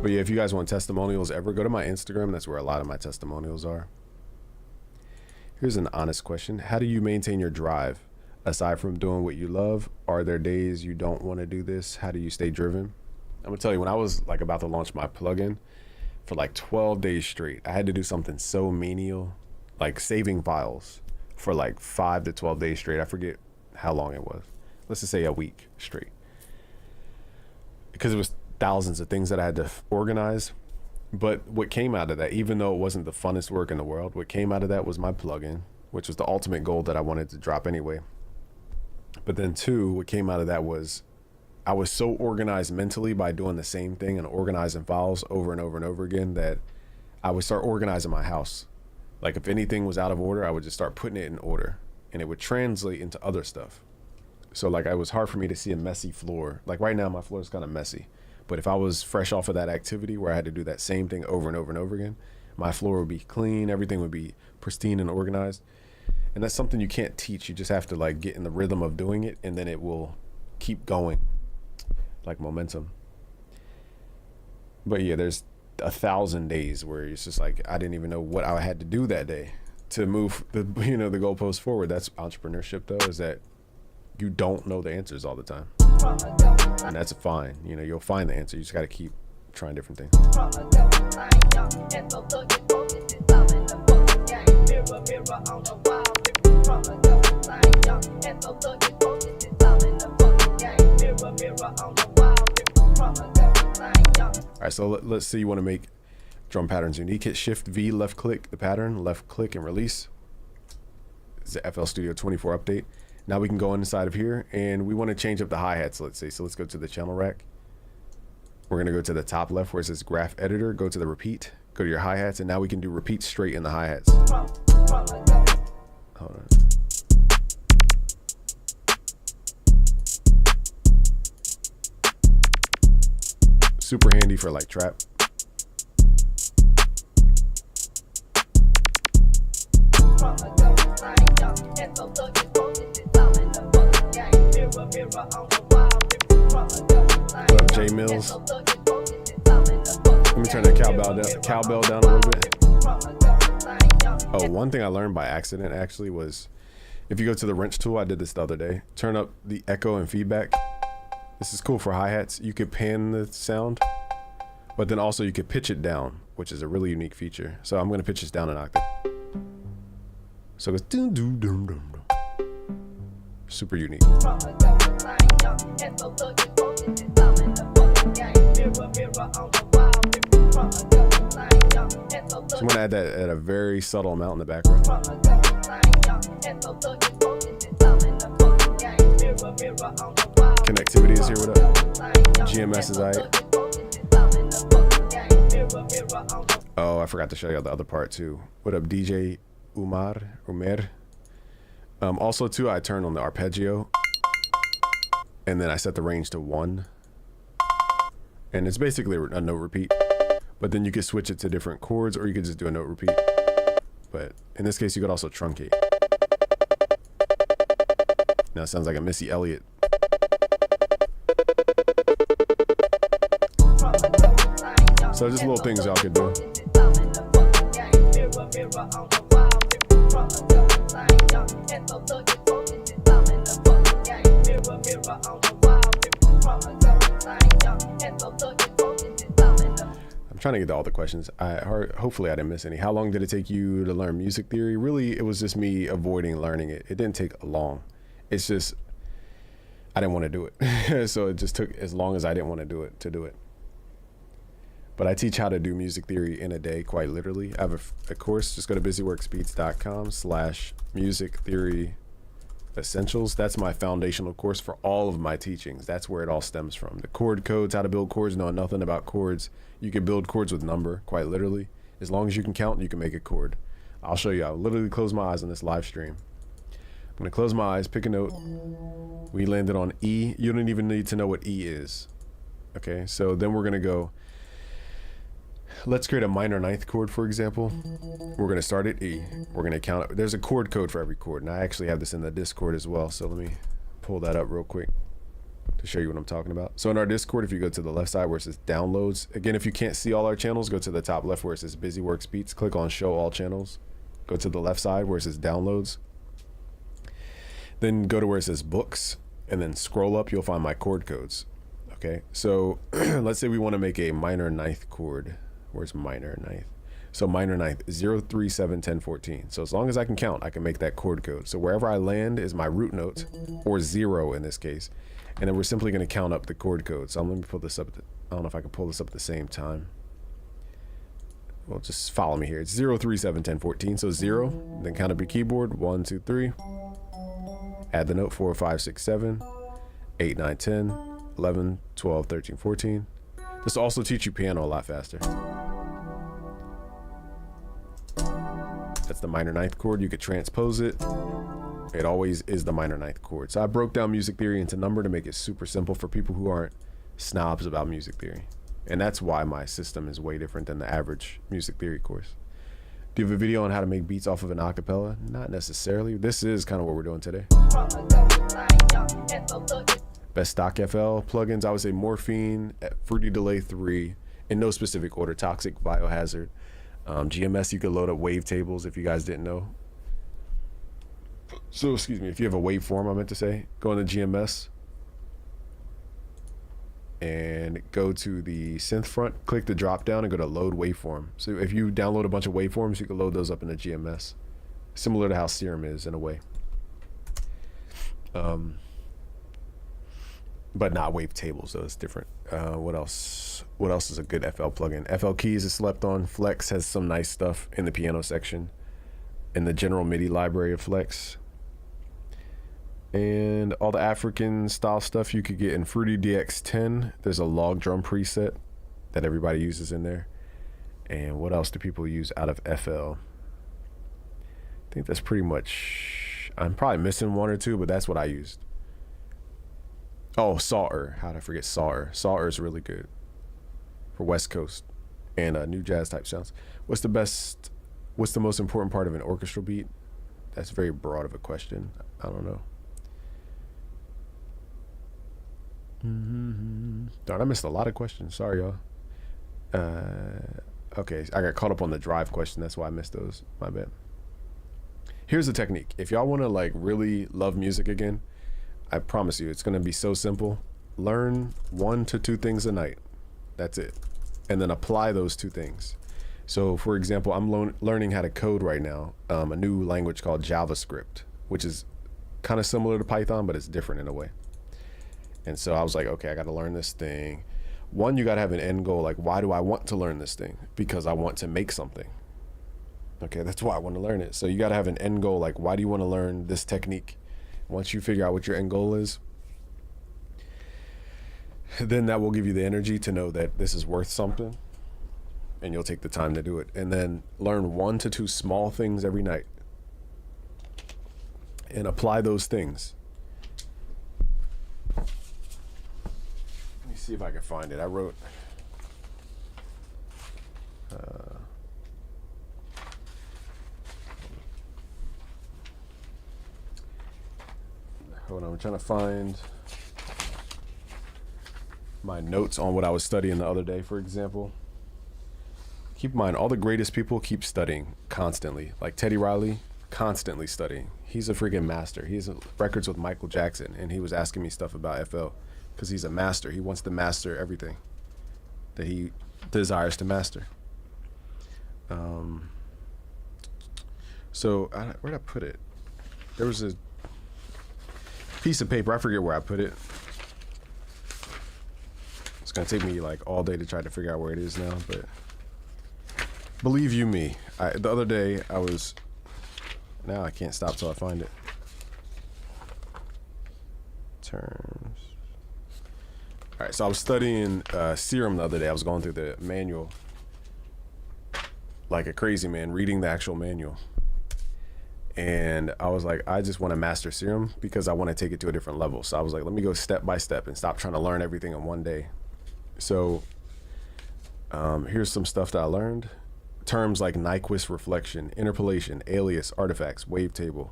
But yeah, if you guys want testimonials ever, go to my Instagram. That's where a lot of my testimonials are. Here's an honest question. How do you maintain your drive? Aside from doing what you love, are there days you don't want to do this? How do you stay driven? I'm gonna tell you, when I was like about to launch my plugin, for like 12 days straight, I had to do something so menial, like saving files for like 5 to 12 days straight. I forget how long it was. Let's just say a week straight. Because it was thousands of things that I had to organize. But what came out of that, even though it wasn't the funnest work in the world, what came out of that was my plugin, which was the ultimate goal that I wanted to drop anyway. But then two, what came out of that was I was so organized mentally by doing the same thing and organizing files over and over and over again that I would start organizing my house. Like if anything was out of order, I would just start putting it in order and it would translate into other stuff. So like it was hard for me to see a messy floor. Like right now my floor is kind of messy, but if I was fresh off of that activity where I had to do that same thing over and over and over again, my floor would be clean, everything would be pristine and organized. And that's something you can't teach. You just have to like get in the rhythm of doing it and then it will keep going. Like momentum. But yeah, there's 1,000 days where it's just like I didn't even know what I had to do that day to move the the goalpost forward. That's entrepreneurship though, is that you don't know the answers all the time. And that's fine. You'll find the answer. You just got to keep trying different things. All right, so let's say you want to make drum patterns unique. Hit Shift V, left click the pattern, left click and release. It's the FL Studio 24 update. Now we can go inside of here and we want to change up the hi-hats, let's say. So let's go to the channel rack. We're going to go to the top left where it says graph editor, go to the repeat, go to your hi-hats, and now we can do repeat straight in the hi-hats. Hold on. Super handy for like trap. What up, J Mills? Let me turn that cowbell down a little bit. Oh, one thing I learned by accident actually was if you go to the wrench tool, I did this the other day, turn up the echo and feedback. This is cool for hi-hats. You could pan the sound, but then also you could pitch it down, which is a really unique feature. So I'm gonna pitch this down an octave. So it goes doo doo doo doo doo. Super unique. So I'm gonna add that at a very subtle amount in the background. Connectivity is here, what up? GMS is aight. Oh, I forgot to show you the other part too. What up, DJ Umer? Also too, I turn on the arpeggio and then I set the range to 1. And it's basically a note repeat, but then you could switch it to different chords or you could just do a note repeat. But in this case, you could also truncate. Now it sounds like a Missy Elliott. So just little things y'all could do. I'm trying to get to all the questions. Hopefully I didn't miss any. How long did it take you to learn music theory? Really, it was just me avoiding learning it. It didn't take long. It's just I didn't want to do it. So it just took as long as I didn't want to do it. But I teach how to do music theory in a day, quite literally. I have a course. Just go to busyworksbeats.com/music theory essentials. That's my foundational course for all of my teachings. That's where it all stems from. The chord codes, how to build chords, knowing nothing about chords. You can build chords with number, quite literally. As long as you can count, you can make a chord. I'll show you. I'll literally close my eyes on this live stream. I'm gonna close my eyes, pick a note. We landed on E. You don't even need to know what E is. Okay, so then we're gonna go, let's create a minor ninth chord, for example. We're gonna start at E. We're gonna count it. There's a chord code for every chord, and I actually have this in the Discord as well. So let me pull that up real quick to show you what I'm talking about. So in our Discord, if you go to the left side where it says downloads, again, if you can't see all our channels, go to the top left where it says Busy Works Beats, click on show all channels. Go to the left side where it says downloads. Then go to where it says books, and then scroll up, you'll find my chord codes. Okay, so let's say we want to make a minor ninth chord. Where's minor ninth? So minor ninth, 0, 3, 7, 10, 14. So as long as I can count, I can make that chord code. So wherever I land is my root note, or 0 in this case. And then we're simply going to count up the chord code. So let me pull this up. I don't know if I can pull this up at the same time. Well, just follow me here. It's 0, 3, 7, 10, 14. So 0, then count up your keyboard. 1, 2, 3. Add the note 4, 5, 6, 7, 8, 9, 10, 11, 12, 13, 14. This will also teach you piano a lot faster. That's the minor ninth chord. You could transpose it. It always is the minor ninth chord. So I broke down music theory into number to make it super simple for people who aren't snobs about music theory. And that's why my system is way different than the average music theory course. Do you have a video on how to make beats off of an acapella? Not necessarily. This is kind of what we're doing today. Best stock FL plugins, I would say Morphine, Fruity Delay 3, in no specific order. Toxic, Biohazard. GMS, you could load up wavetables if you guys didn't know. So, excuse me, if you have a waveform, I meant to say, go into GMS and go to the synth front, click the drop down and go to load waveform. So if you download a bunch of waveforms, you can load those up in the GMS. Similar to how Serum is in a way. But not wavetables, so it's different. What else? What else is a good FL plugin? FL Keys is slept on. Flex has some nice stuff in the piano section. In the general MIDI library of Flex. And all the African style stuff you could get in Fruity DX10. There's a log drum preset that everybody uses in there. And what else do people use out of FL? I think that's pretty much, I'm probably missing one or two, but that's what I used. Oh, Sawer. How did I forget Sawer? Sawer is really good for West Coast and new jazz type sounds. What's the most important part of an orchestral beat? That's very broad of a question. I don't know. Darn, I missed a lot of questions. Sorry, y'all. Okay, I got caught up on the drive question. That's why I missed those. My bad. Here's the technique. If y'all want to like really love music again, I promise you, it's going to be so simple. Learn 1 to 2 things a night. That's it. And then apply those 2 things. So for example, I'm learning how to code right now, a new language called JavaScript, which is kind of similar to Python, but it's different in a way. And so I was like, okay, I got to learn this thing. One, you got to have an end goal. Like, why do I want to learn this thing? Because I want to make something. Okay, that's why I want to learn it. So you got to have an end goal. Like, why do you want to learn this technique? Once you figure out what your end goal is, then that will give you the energy to know that this is worth something, and you'll take the time to do it. And then learn 1 to 2 small things every night and apply those things. Let me see if I can find it. I wrote hold on, I'm trying to find my notes on what I was studying the other day, for example. Keep in mind, all the greatest people keep studying constantly. Like Teddy Riley, constantly studying. He's a freaking master. He has records with Michael Jackson, and he was asking me stuff about FL because he's a master. He wants to master everything that he desires to master. So where'd I put it? There was a piece of paper. I forget where I put it. It's gonna take me like all day to try to figure out where it is now, but believe you me, the other day now I can't stop till I find it. Terms. All right, so I was studying Serum the other day. I was going through the manual like a crazy man, reading the actual manual. And I was like, I just want to master Serum because I want to take it to a different level. So I was like, let me go step by step and stop trying to learn everything in one day. So here's some stuff that I learned. Terms like Nyquist reflection, interpolation, alias, artifacts, wavetable,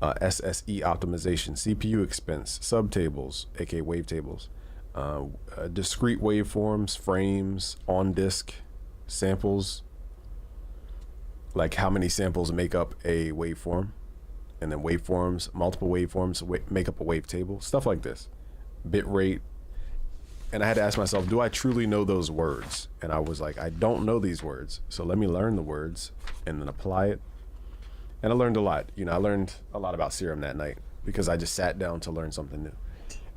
SSE optimization, CPU expense, subtables, aka wavetables, discrete waveforms, frames, on disk, samples, like how many samples make up a waveform, and then waveforms, multiple waveforms make up a wavetable, stuff like this, bit rate. And I had to ask myself, do I truly know those words? And I was like, I don't know these words. So let me learn the words and then apply it. And I learned a lot. You know, I learned a lot about Serum that night because I just sat down to learn something new.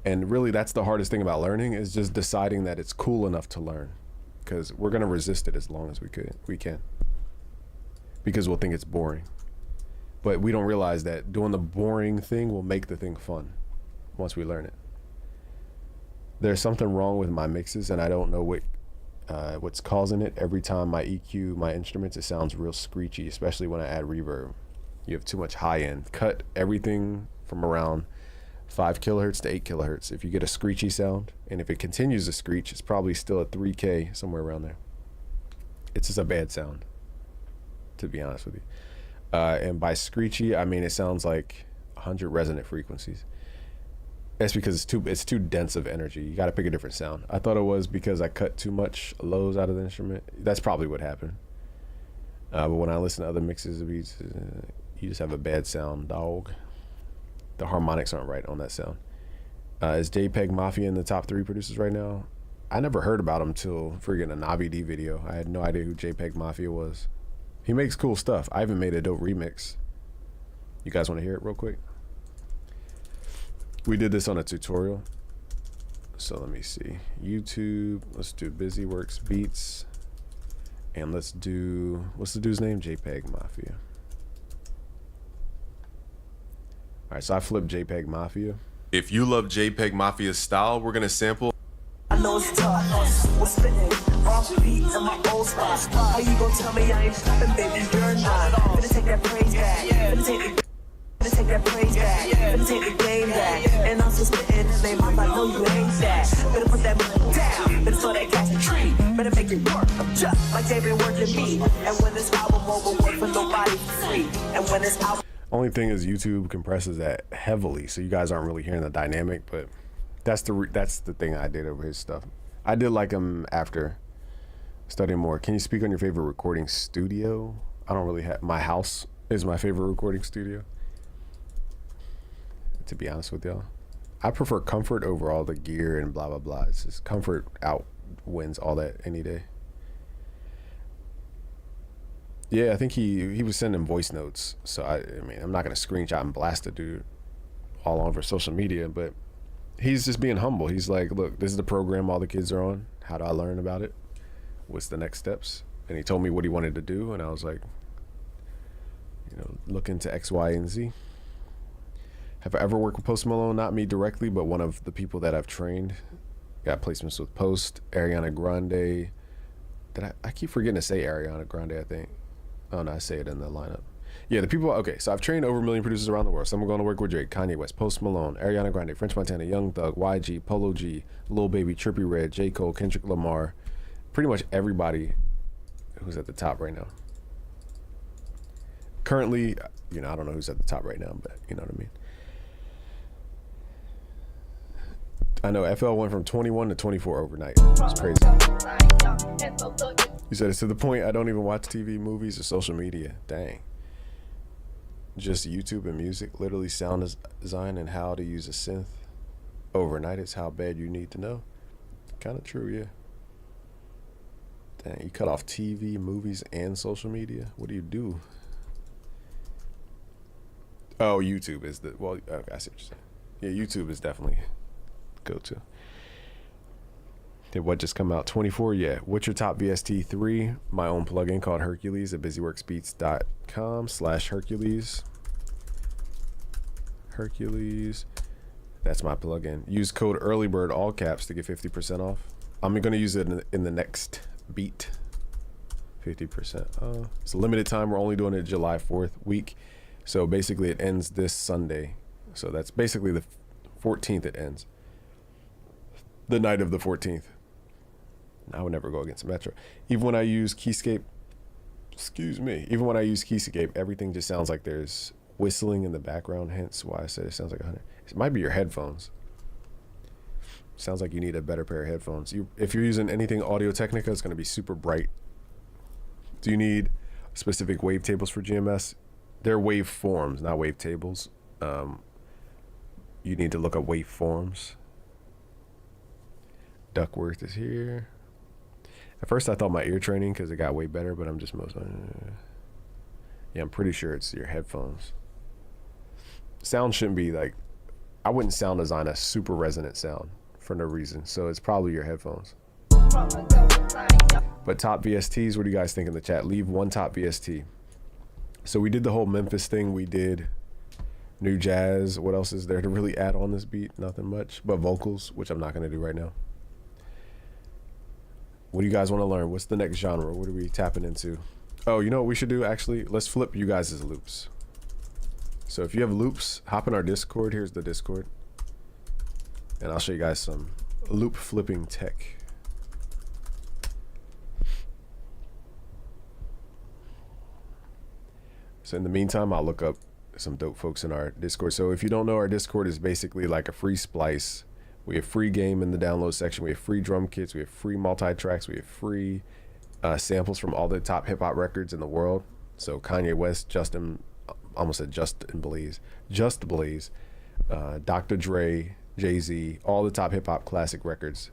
And really, that's the hardest thing about learning, is just deciding that it's cool enough to learn, because we're going to resist it as long as we can. Because we'll think it's boring. But we don't realize that doing the boring thing will make the thing fun once we learn it. There's something wrong with my mixes, and I don't know what's causing it. Every time I EQ my instruments, it sounds real screechy, especially when I add reverb. You have too much high end. Cut everything from around 5 kilohertz to 8 kilohertz. If you get a screechy sound, and if it continues to screech, it's probably still at 3K, somewhere around there. It's just a bad sound, to be honest with you. And by screechy, I mean it sounds like 100 resonant frequencies. That's because it's too dense of energy. You got to pick a different sound. I thought it was because I cut too much lows out of the instrument. That's probably what happened. But when I listen to other mixes of beats, you just have a bad sound, dog. The harmonics aren't right on that sound. Is JPEG Mafia in the top 3 producers right now? I never heard about him till friggin' a Navi D video. I had no idea who JPEG Mafia was. He makes cool stuff. I even made a dope remix. You guys want to hear it real quick? We did this on a tutorial. So let me see. YouTube, let's do Busy Works Beats. And let's do, what's the dude's name? JPEG Mafia. All right, so I flipped JPEG Mafia. If you love JPEG Mafia's style, we're gonna sample. I know it's tough. We're spitting off beat in my old spots. How you gonna tell me I ain't stopping, baby? You're not. Gonna take that praise back. Gonna take that praise back. Gonna take the game back. And I'm still spitting the name. I'm like, no, you ain't that. Better put that money down. Better throw that gas in the tree. Better make it work. I'm just like they've been working me. And when this album over, work for nobody for free. And when this album. Only thing is YouTube compresses that heavily, so you guys aren't really hearing the dynamic, but that's the thing I did over his stuff. I did like him after Studying more. Can you speak on your favorite recording studio? I don't really have. My house is my favorite recording studio. To be honest with y'all, I prefer comfort over all the gear and blah blah blah. It's just comfort outwins all that any day. Yeah, I think he was sending voice notes. So I mean, I'm not gonna screenshot and blast the dude all over social media, but he's just being humble. He's like, look, this is the program all the kids are on. How do I learn about it? What's the next steps? And he told me what he wanted to do, and I was like, you know, look into X, Y, and Z. Have I ever worked with Post Malone? Not me directly, but one of the people that I've trained. Got placements with Post, Ariana Grande. I keep forgetting to say Ariana Grande, I think. Oh no, I say it in the lineup. Yeah, the people, okay, so I've trained over 1 million producers around the world. So I'm going to work with Drake, Kanye West, Post Malone, Ariana Grande, French Montana, Young Thug, YG, Polo G, Lil Baby, Trippie Redd, J. Cole, Kendrick Lamar. Pretty much everybody who's at the top right now. Currently, you know, I don't know who's at the top right now, but you know what I mean. I know FL went from 21 to 24 overnight. It's crazy. You said it's to the point I don't even watch TV, movies, or social media. Dang. Just YouTube and music, literally sound design and how to use a synth. Overnight is how bad you need to know. Kind of true, yeah. Dang, you cut off TV, movies, and social media? What do you do? Oh, YouTube is the, well, okay, I see what you're saying. Yeah, YouTube is definitely go-to. Did what just come out? 24? Yeah. What's your top VST3? My own plugin called Hercules at busyworksbeats.com/Hercules. Hercules. That's my plugin. Use code EARLYBIRD, all caps, to get 50% off. I'm going to use it in the next beat. 50%. It's a limited time. We're only doing it July 4th week. So basically it ends this Sunday. So that's basically the 14th it ends. The night of the 14th. I would never go against Metro. Even when I use Keyscape, even when I use Keyscape, everything just sounds like there's whistling in the background, hence why I said it sounds like 100. It might be your headphones. Sounds like you need a better pair of headphones. If you're using anything Audio-Technica, it's going to be super bright. Do you need specific wavetables for GMS? They're waveforms, not wavetables. You need to look up waveforms. Duckworth is here. At first I thought my ear training because it got way better, but I'm just yeah, I'm pretty sure it's your headphones. Sound shouldn't be like, I wouldn't sound design a super resonant sound for no reason, so it's probably your headphones. But top VSTs, what do you guys think in the chat? Leave one top VST. So we did the whole Memphis thing. We did new jazz. What else is there to really add on this beat? Nothing much, but vocals, which I'm not going to do right now. What do you guys want to learn? What's the next genre? What are we tapping into? Oh, you know what we should do? Actually, let's flip you guys' loops. So if you have loops, hop in our Discord. Here's the Discord. And I'll show you guys some loop flipping tech. So in the meantime, I'll look up some dope folks in our Discord. So if you don't know, our Discord is basically like a free splice. We have free game in the download section. We have free drum kits. We have free multi-tracks. We have free samples from all the top hip hop records in the world. So Kanye West, Just Blaze, Dr. Dre, Jay-Z, all the top hip hop classic records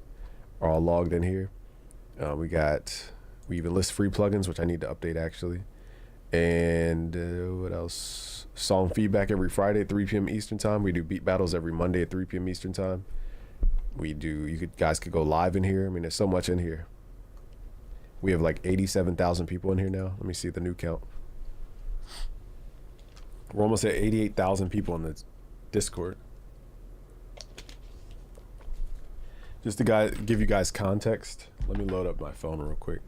are all logged in here. We even list free plugins, which I need to update actually. And what else? Song feedback every Friday at 3 p.m. Eastern time. We do beat battles every Monday at 3 p.m. Eastern time. Guys could go live in here. I mean, there's so much in here. We have like 87,000 people in here now. Let me see the new count. We're almost at 88,000 people in the Discord. Just to give you guys context, let me load up my phone real quick.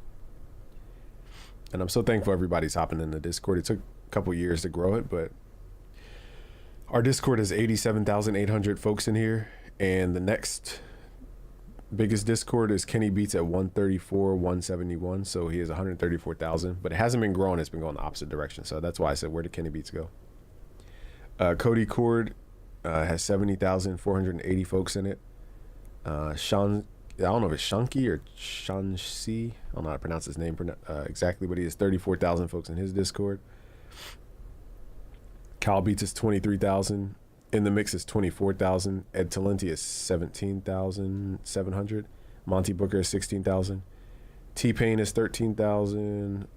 And I'm so thankful everybody's hopping in the Discord. It took a couple years to grow it, but our Discord has 87,800 folks in here. And the next biggest Discord is Kenny Beats at 134,171. So he has 134,000, but it hasn't been growing. It's been going the opposite direction. So that's why I said, where did Kenny Beats go? Cody Cord has 70,480 folks in it. Sean I don't know if it's Shunky or Shanxi. I don't know how to pronounce his name exactly, but he has 34,000 folks in his Discord. Kyle Beats is 23,000. In the Mix is 24,000. Ed Talenti is 17,700. Monty Booker is 16,000. T-Pain is 13,000.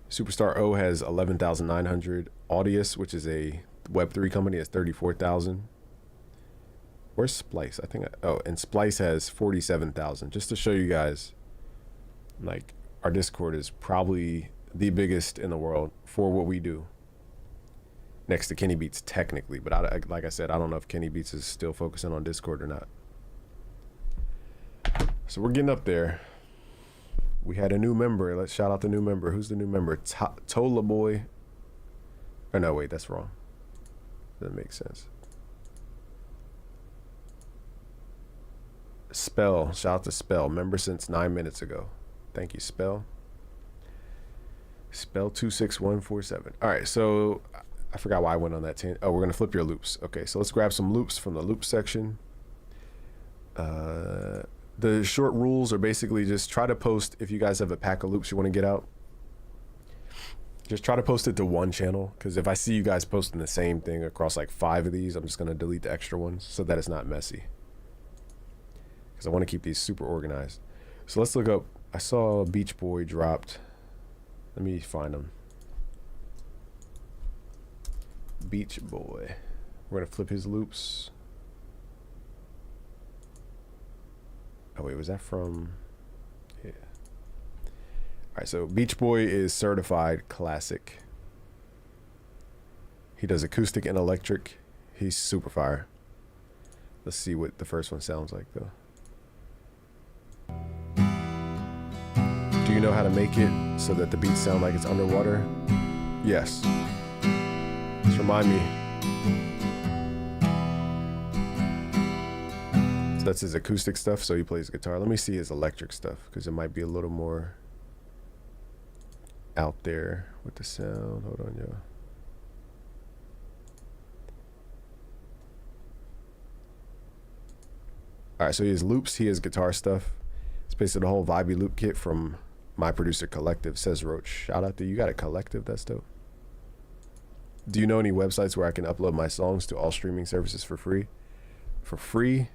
Superstar O has 11,900. Audius, which is a Web3 company, has 34,000. Where's Splice? I think, and Splice has 47,000. Just to show you guys, like, our Discord is probably the biggest in the world for what we do. Next to Kenny Beats, technically. But like I said, I don't know if Kenny Beats is still focusing on Discord or not. So we're getting up there. We had a new member. Let's shout out the new member. Who's the new member? Tola Boy. Oh, no, wait, that's wrong. Doesn't make sense. Spell. Shout out to Spell. Member since 9 minutes ago. Thank you, Spell. Spell 26147. All right, so I forgot why I went on that tangent. Oh, we're going to flip your loops. Okay, so let's grab some loops from the loop section. The short rules are basically just try to post, if you guys have a pack of loops you want to get out, just try to post it to one channel, because if I see you guys posting the same thing across like 5 of these, I'm just going to delete the extra ones so that it's not messy, because I want to keep these super organized. So let's look up, I saw Beach Boy dropped. Let me find him. Beach Boy. We're going to flip his loops. Oh wait, was that from? Yeah. All right, so Beach Boy is certified classic. He does acoustic and electric. He's super fire. Let's see what the first one sounds like though. Do you know how to make it so that the beats sound like it's underwater? Yes. Just remind me. That's his acoustic stuff, so he plays guitar. Let me see his electric stuff, because it might be a little more out there with the sound. Hold on, yo. All right, so he has loops, he has guitar stuff. It's basically the whole vibey loop kit from My Producer Collective, says Roach. Shout out to you. Got a collective? That's dope. Do you know any websites where I can upload my songs to all streaming services for free? For free?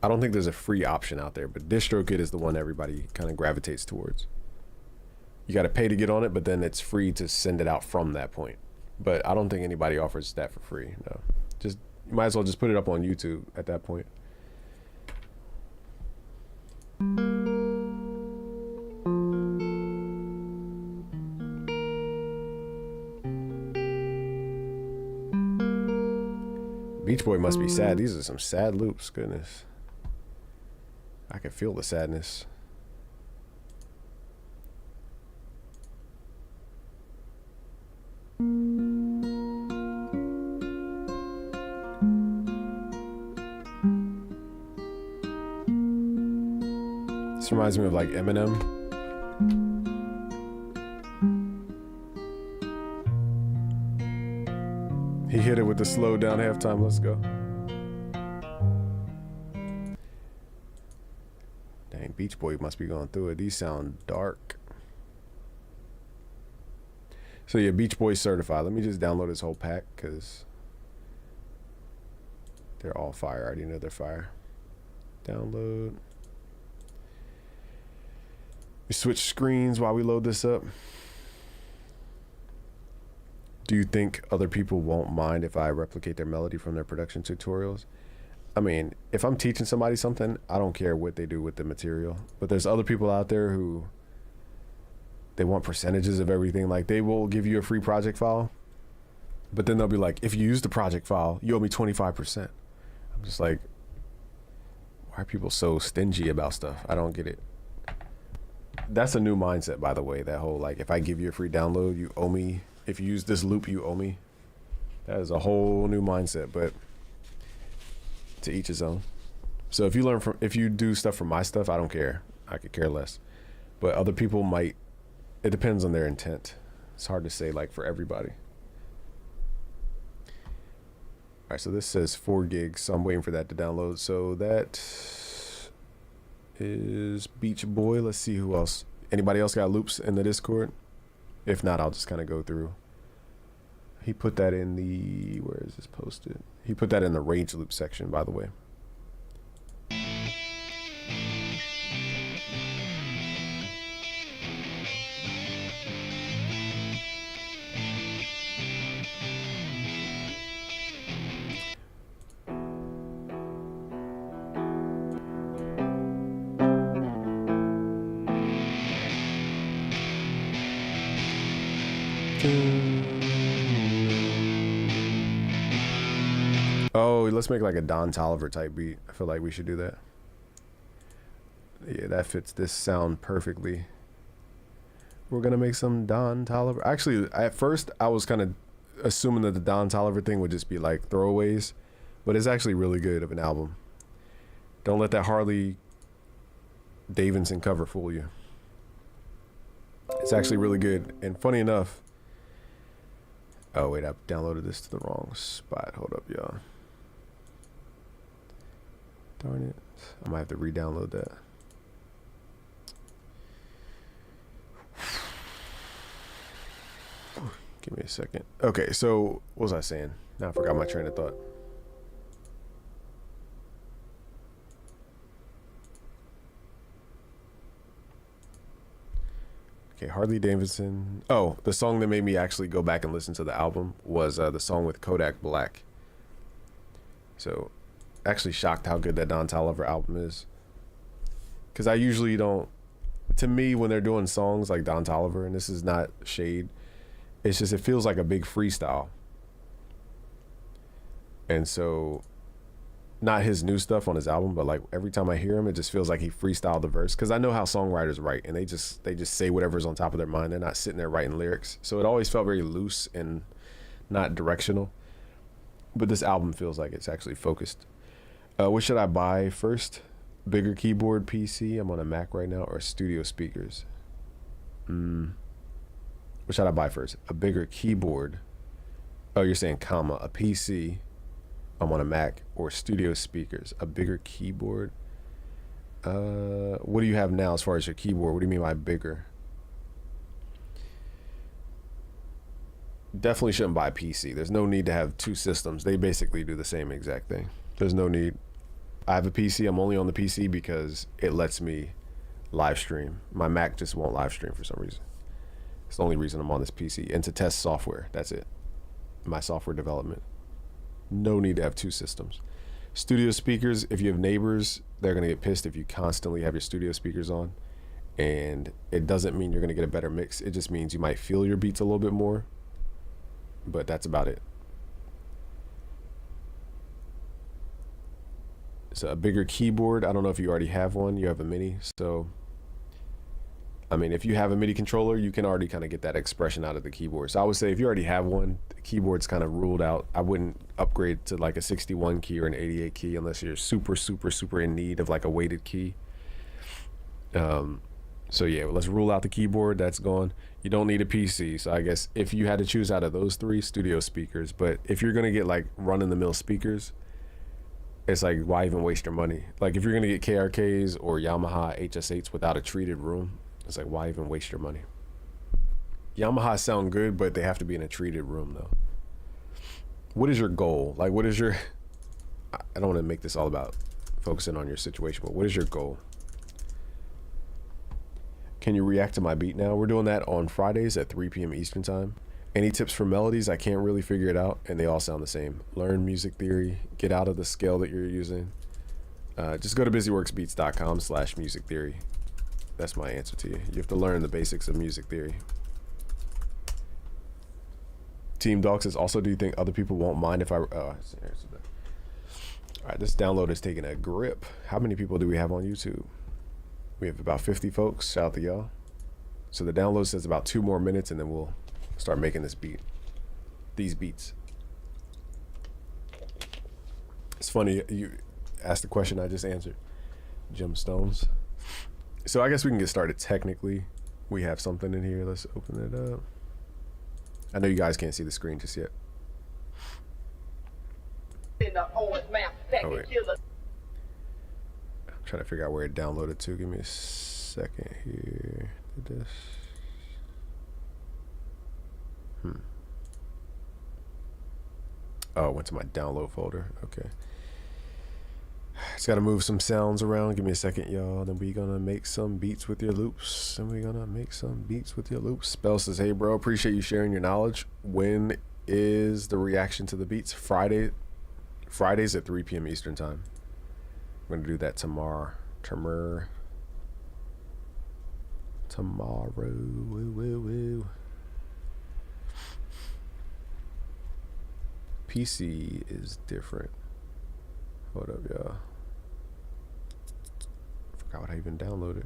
I don't think there's a free option out there, but DistroKid is the one everybody kind of gravitates towards. You got to pay to get on it, but then it's free to send it out from that point. But I don't think anybody offers that for free. No, just you might as well just put it up on YouTube at that point. Beach Boy must be sad. These are some sad loops. Goodness. I can feel the sadness. This reminds me of like Eminem. He hit it with the slow down halftime. Let's go. Dang, Beach Boy must be going through it. These sound dark. So yeah, Beach Boy certified. Let me just download this whole pack because they're all fire. I already know they're fire. Download. We switch screens while we load this up. Do you think other people won't mind if I replicate their melody from their production tutorials? I mean, if I'm teaching somebody something, I don't care what they do with the material. But there's other people out there who, they want percentages of everything. Like, they will give you a free project file, but then they'll be like, if you use the project file, you owe me 25%. I'm just like, why are people so stingy about stuff? I don't get it. That's a new mindset, by the way. That whole, like, if I give you a free download, you owe me. If you use this loop, you owe me. That is a whole new mindset, but to each his own. So if you do stuff from my stuff, I don't care. I could care less. But other people might, it depends on their intent. It's hard to say like for everybody. right, so this says 4 gigs, so I'm waiting for that to download. So that is Beach Boy. Let's see who else. Anybody else got loops in the Discord? If not, I'll just kind of go through. He put that in the, where is this posted? He put that in the Rage Loop section, by the way. Oh, let's make like a Don Toliver type beat. I feel like we should do that. Yeah, that fits this sound perfectly. We're gonna make some Don Toliver. Actually, at first I was kind of assuming that the Don Toliver thing would just be like throwaways, but it's actually really good of an album. Don't let that Harley Davidson cover fool you. It's actually really good. And funny enough, oh wait, I downloaded this to the wrong spot. Hold up, y'all. Darn it. I might have to re-download that. Give me a second. Okay, so what was I saying? Now I forgot my train of thought. Okay, Harley Davidson. Oh, the song that made me actually go back and listen to the album was the song with Kodak Black. So, actually shocked how good that Don Toliver album is. Because I usually don't, to me, when they're doing songs like Don Toliver, and this is not shade, it's just, it feels like a big freestyle. And so, not his new stuff on his album, but like every time I hear him, it just feels like he freestyled the verse. Because I know how songwriters write, and they just say whatever's on top of their mind. They're not sitting there writing lyrics. So it always felt very loose and not directional. But this album feels like it's actually focused. What should I buy first? Bigger keyboard, PC. I'm on a Mac right now, or studio speakers. What should I buy first? A bigger keyboard. Oh, you're saying comma, a PC. I'm on a Mac, or studio speakers. A bigger keyboard. What do you have now as far as your keyboard? What do you mean by bigger? Definitely shouldn't buy a PC. There's no need to have two systems. They basically do the same exact thing. There's no need. I have a PC. I'm only on the PC because it lets me live stream. My Mac just won't live stream for some reason. It's the only reason I'm on this PC. And to test software. That's it. My software development. No need to have two systems. Studio speakers, if you have neighbors, they're going to get pissed if you constantly have your studio speakers on. And it doesn't mean you're going to get a better mix. It just means you might feel your beats a little bit more. But that's about it. So a bigger keyboard. I don't know if you already have one. You have a mini. So, I mean, if you have a MIDI controller, you can already kind of get that expression out of the keyboard. So I would say if you already have one, the keyboard's kind of ruled out. I wouldn't upgrade to like a 61 key or an 88 key unless you're super, super, super in need of like a weighted key. So yeah, let's rule out the keyboard. That's gone. You don't need a PC. So I guess if you had to choose out of those three, studio speakers. But if you're going to get like run-in-the-mill speakers, it's like, why even waste your money? Like if you're going to get KRKs or Yamaha HS8s without a treated room, it's like, why even waste your money? Yamaha sound good, but they have to be in a treated room though. What is your goal? Like what is your, I don't want to make this all about focusing on your situation, but what is your goal? Can you react to my beat now? We're doing that on Fridays at 3 p.m. Eastern time. Any tips for melodies? I can't really figure it out, and they all sound the same. Learn music theory. Get out of the scale that you're using. Just go to busyworksbeats.com/music theory. That's my answer to you. You have to learn the basics of music theory. Team Dog says, also, do you think other people won't mind if I... all right, this download is taking a grip. How many people do we have on YouTube? We have about 50 folks. Shout out to y'all. So the download says about 2 more minutes, and then we'll start making this beat. These beats. It's funny, you asked the question I just answered. Gemstones. So I guess we can get started technically. We have something in here. Let's open it up. I know you guys can't see the screen just yet. in the orange mouth, pack Oh, and wait. killer. I'm trying to figure out where it downloaded to. Give me a second here. Did this? Oh, it went to my download folder. Okay. Just gotta move some sounds around. Give me a second, y'all. Then we gonna make some beats with your loops. Spell says, hey, bro, appreciate you sharing your knowledge. When is the reaction to the beats? Fridays at 3 p.m. Eastern time. I'm gonna do that tomorrow. Woo. PC is different. Hold up, y'all. Forgot what I even downloaded.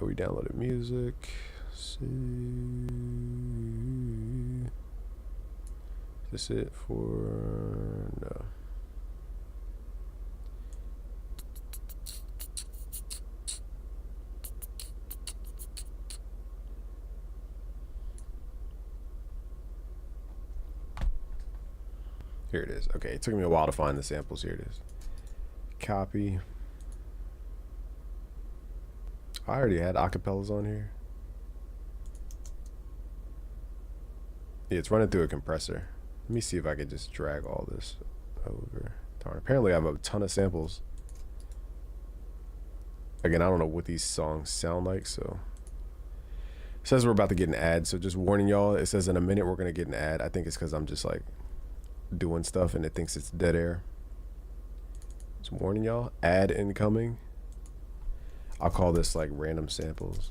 Oh, we downloaded music. See. Is this it for no? Here it is. Okay, it took me a while to find the samples. Here it is. Copy. I already had acapellas on here. Yeah, it's running through a compressor. Let me see if I could just drag all this over. Darn, apparently I have a ton of samples. Again, I don't know what these songs sound like, so. It says we're about to get an ad, so just warning y'all. It says in a minute we're gonna get an ad. I think it's because I'm just like doing stuff and it thinks it's dead air. Just warning y'all, ad incoming. I'll call this like random samples.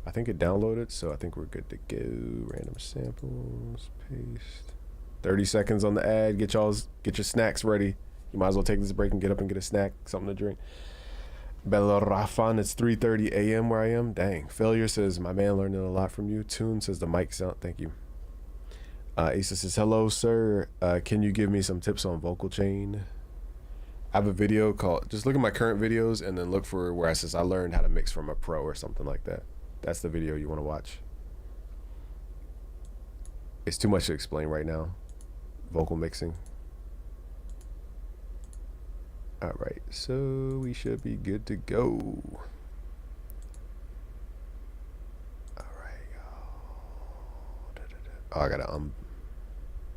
I think it downloaded, so I think we're good to go. Random samples, paste. 30 seconds on the ad. Get your snacks ready. You might as well take this break and get up and get a snack, something to drink. Belrafan, it's 3:30 a.m. where I am. Dang. Failure says, my man learning a lot from you. Tune says the mic sound. Thank you. Asa says, hello, sir. Can you give me some tips on vocal chain? I have a video called, just look at my current videos and then look for where it says I learned how to mix from a pro or something like that. That's the video you want to watch. It's too much to explain right now. Vocal mixing. All right, so we should be good to go. All right, oh, I gotta I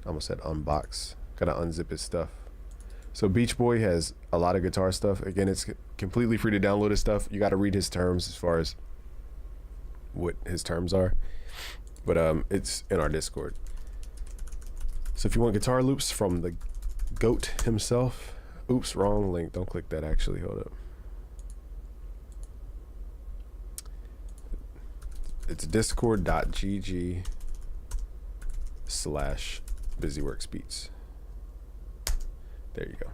almost said unbox. Gotta unzip his stuff. So Beach Boy has a lot of guitar stuff. Again, it's completely free to download his stuff. You gotta read his terms as far as what his terms are, but it's in our Discord. So if you want guitar loops from the GOAT himself. Oops, wrong link. Don't click that actually. Hold up. It's discord.gg/busyworksbeats. There you go.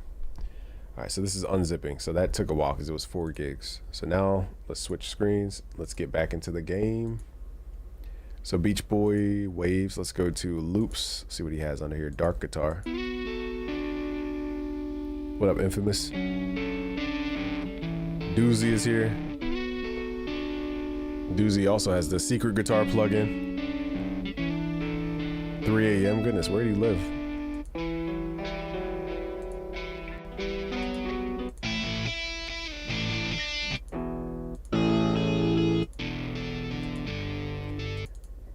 All right, so this is unzipping. So that took a while because it was 4 gigs. So now let's switch screens. Let's get back into the game. So Beach Boy, Waves. Let's go to loops. See what he has under here. Dark guitar. What up, Infamous? Doozy is here. Doozy also has the secret guitar plugin. 3 a.m. Goodness, where do you live?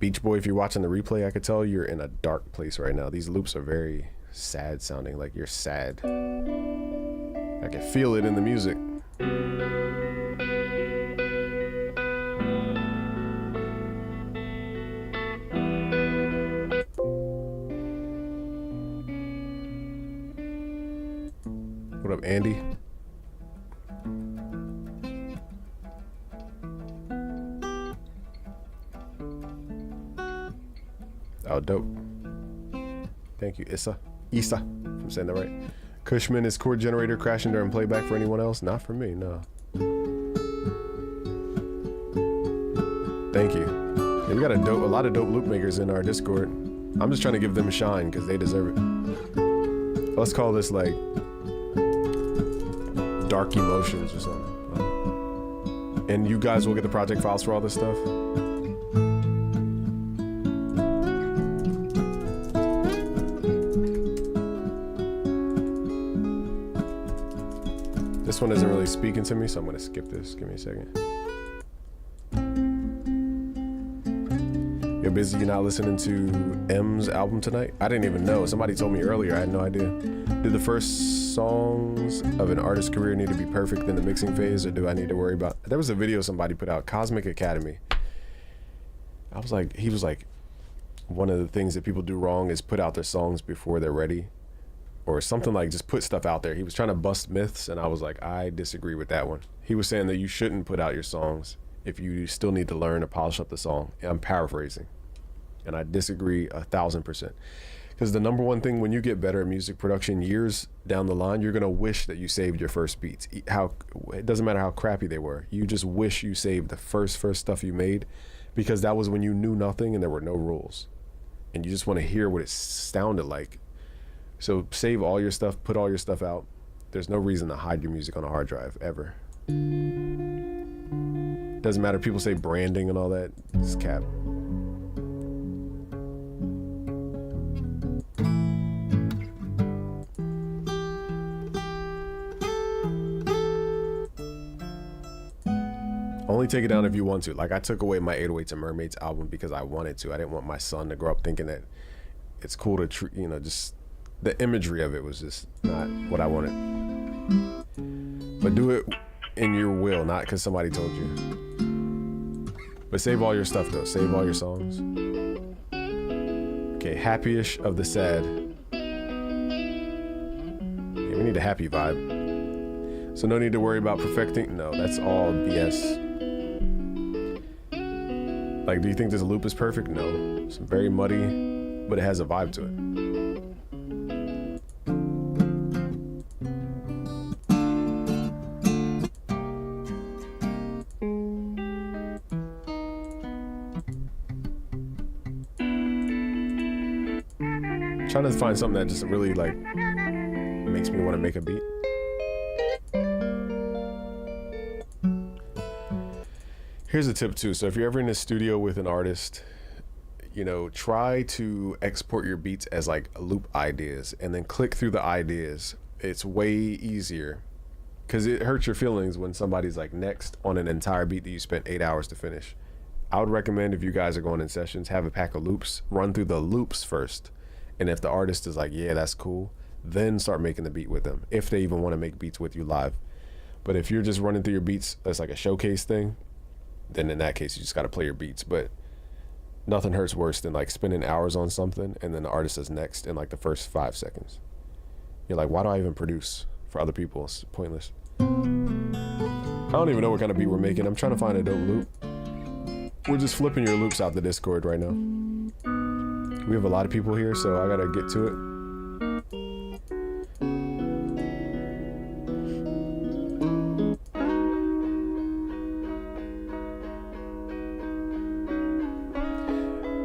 Beach Boy, if you're watching the replay, I could tell you're in a dark place right now. These loops are very sad sounding, like you're sad. I can feel it in the music. What up, Andy? Oh, dope. Thank you, Issa. If I'm saying that right. Cushman, is chord generator crashing during playback for anyone else? Not for me, no. Thank you. Yeah, we got a lot of dope loop makers in our Discord. I'm just trying to give them a shine because they deserve it. Let's call this like Dark Emotions or something. And you guys will get the project files for all this stuff. This one isn't really speaking to me, so I'm gonna skip this. Give me a second. You're busy, you're not listening to M's album tonight? I didn't even know. Somebody told me earlier, I had no idea. Do the first songs of an artist's career need to be perfect in the mixing phase, or do I need to worry about... There was a video somebody put out, Cosmic Academy. I was like, he was like, one of the things that people do wrong is put out their songs before they're ready. Or something like just put stuff out there. He was trying to bust myths, and I was like, I disagree with that one. He was saying that you shouldn't put out your songs if you still need to learn or polish up the song. I'm paraphrasing, and I disagree 1,000%. Because the number one thing when you get better at music production years down the line, you're gonna wish that you saved your first beats. It doesn't matter how crappy they were. You just wish you saved the first stuff you made, because that was when you knew nothing and there were no rules, and you just want to hear what it sounded like. So save all your stuff, put all your stuff out. There's no reason to hide your music on a hard drive, ever. Doesn't matter, people say branding and all that, it's cap. Only take it down if you want to. Like, I took away my 808s and Mermaids album because I wanted to. I didn't want my son to grow up thinking that it's cool to treat, you know, just... The imagery of it was just not what I wanted. But do it in your will, not because somebody told you. But save all your stuff though. Save all your songs. Okay, Happy-ish of the Sad. Okay, we need a happy vibe. So no need to worry about perfecting. No, that's all BS. Like, do you think this loop is perfect? No. It's very muddy, but it has a vibe to it. Trying to find something that just really like makes me want to make a beat. Here's a tip too. So if you're ever in a studio with an artist, you know, try to export your beats as like loop ideas and then click through the ideas. It's way easier, because it hurts your feelings when somebody's like next on an entire beat that you spent 8 hours to finish. I would recommend, if you guys are going in sessions, have a pack of loops, run through the loops first. And if the artist is like, yeah, that's cool, then start making the beat with them, if they even want to make beats with you live. But if you're just running through your beats as like a showcase thing, then in that case, you just got to play your beats. But nothing hurts worse than like spending hours on something and then the artist is next in like the first 5 seconds. You're like, why do I even produce for other people? It's pointless. I don't even know what kind of beat we're making. I'm trying to find a dope loop. We're just flipping your loops out the Discord right now. We have a lot of people here, so I gotta get to it.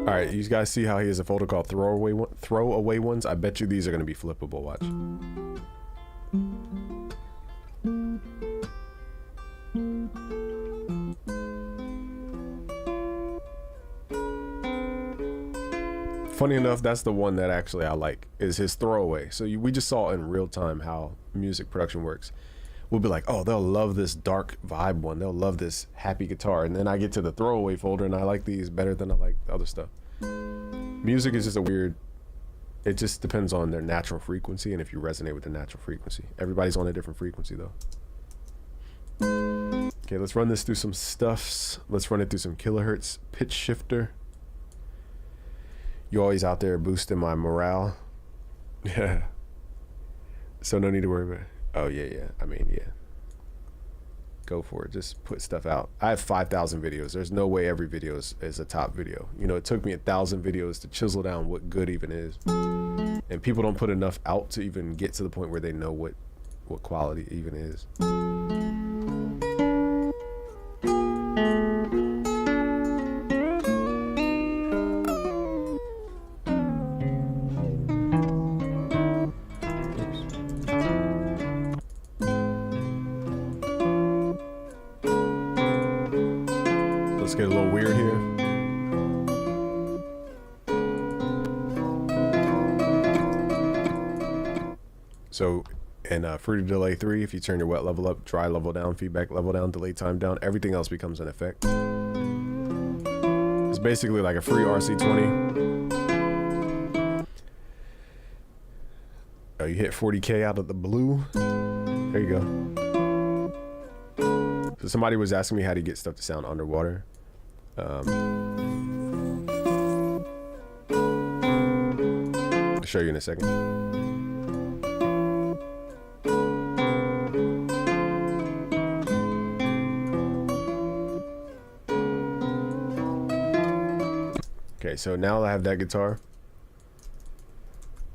All right, you guys see how he has a folder called throwaway ones? I bet you these are gonna be flippable, watch. Funny enough, that's the one that actually I like, is his throwaway. So we just saw in real time how music production works. We'll be like, oh, they'll love this dark vibe one. They'll love this happy guitar. And then I get to the throwaway folder and I like these better than I like the other stuff. Music is just a weird, it just depends on their natural frequency and if you resonate with the natural frequency. Everybody's on a different frequency though. Okay, let's run this through some stuffs. Let's run it through some kilohertz pitch shifter. You always out there boosting my morale. Yeah. So no need to worry about it. Oh, yeah. I mean, yeah. Go for it. Just put stuff out. I have 5,000 videos. There's no way every video is a top video. You know, it took me 1,000 videos to chisel down what good even is. And people don't put enough out to even get to the point where they know what quality even is. Let's get a little weird here. So And Fruity Delay 3, if you turn your wet level up, dry level down, feedback level down, delay time down, everything else becomes an effect. It's basically like a free RC20. Oh, you hit 40K out of the blue. There you go. So somebody was asking me how to get stuff to sound underwater. I'll show you in a second. Okay, so now that I have that guitar,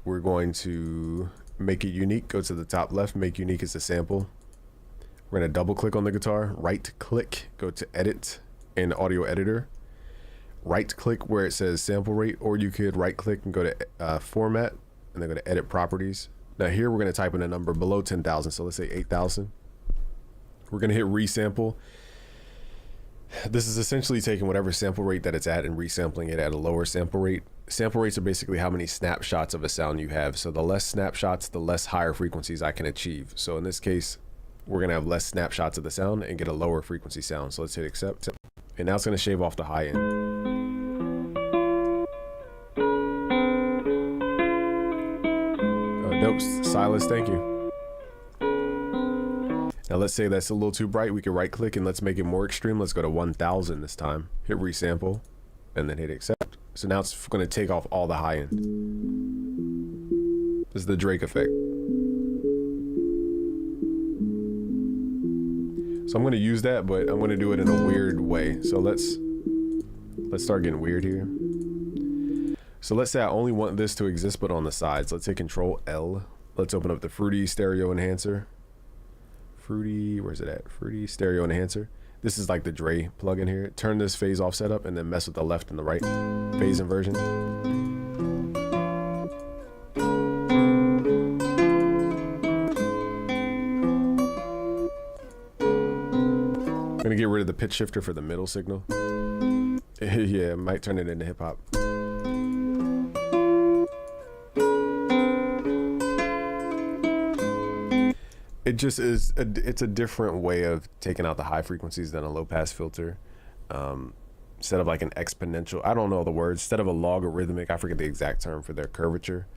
we're going to make it unique. Go to the top left, make unique as a sample. We're gonna double click on the guitar, right click, go to edit in audio editor, right click where it says sample rate, or you could right click and go to format and then go to edit properties. Now here we're gonna type in a number below 10,000, so let's say 8,000. We're gonna hit resample. This is essentially taking whatever sample rate that it's at and resampling it at a lower sample rate. Sample rates are basically how many snapshots of a sound you have. So the less snapshots, the less higher frequencies I can achieve. So in this case, we're gonna have less snapshots of the sound and get a lower frequency sound. So let's hit accept. And now it's gonna shave off the high end. Oh, dope, Silas, thank you. Now let's say that's a little too bright. We can right click and let's make it more extreme. Let's go to 1000 this time. Hit resample and then hit accept. So now it's going to take off all the high end. This is the Drake effect. So I'm going to use that, but I'm going to do it in a weird way. So let's start getting weird here. So let's say I only want this to exist, but on the sides. Let's hit Control L. Let's open up the Fruity Stereo Enhancer. Fruity, where's it at? Fruity Stereo Enhancer. This is like the Dre plugin here. Turn this phase offset up and then mess with the left and the right phase inversion. I'm gonna get rid of the pitch shifter for the middle signal. Yeah, might turn it into hip hop. It just is, it's a different way of taking out the high frequencies than a low pass filter. Instead of like an exponential, I don't know the words, instead of a logarithmic, I forget the exact term for their curvature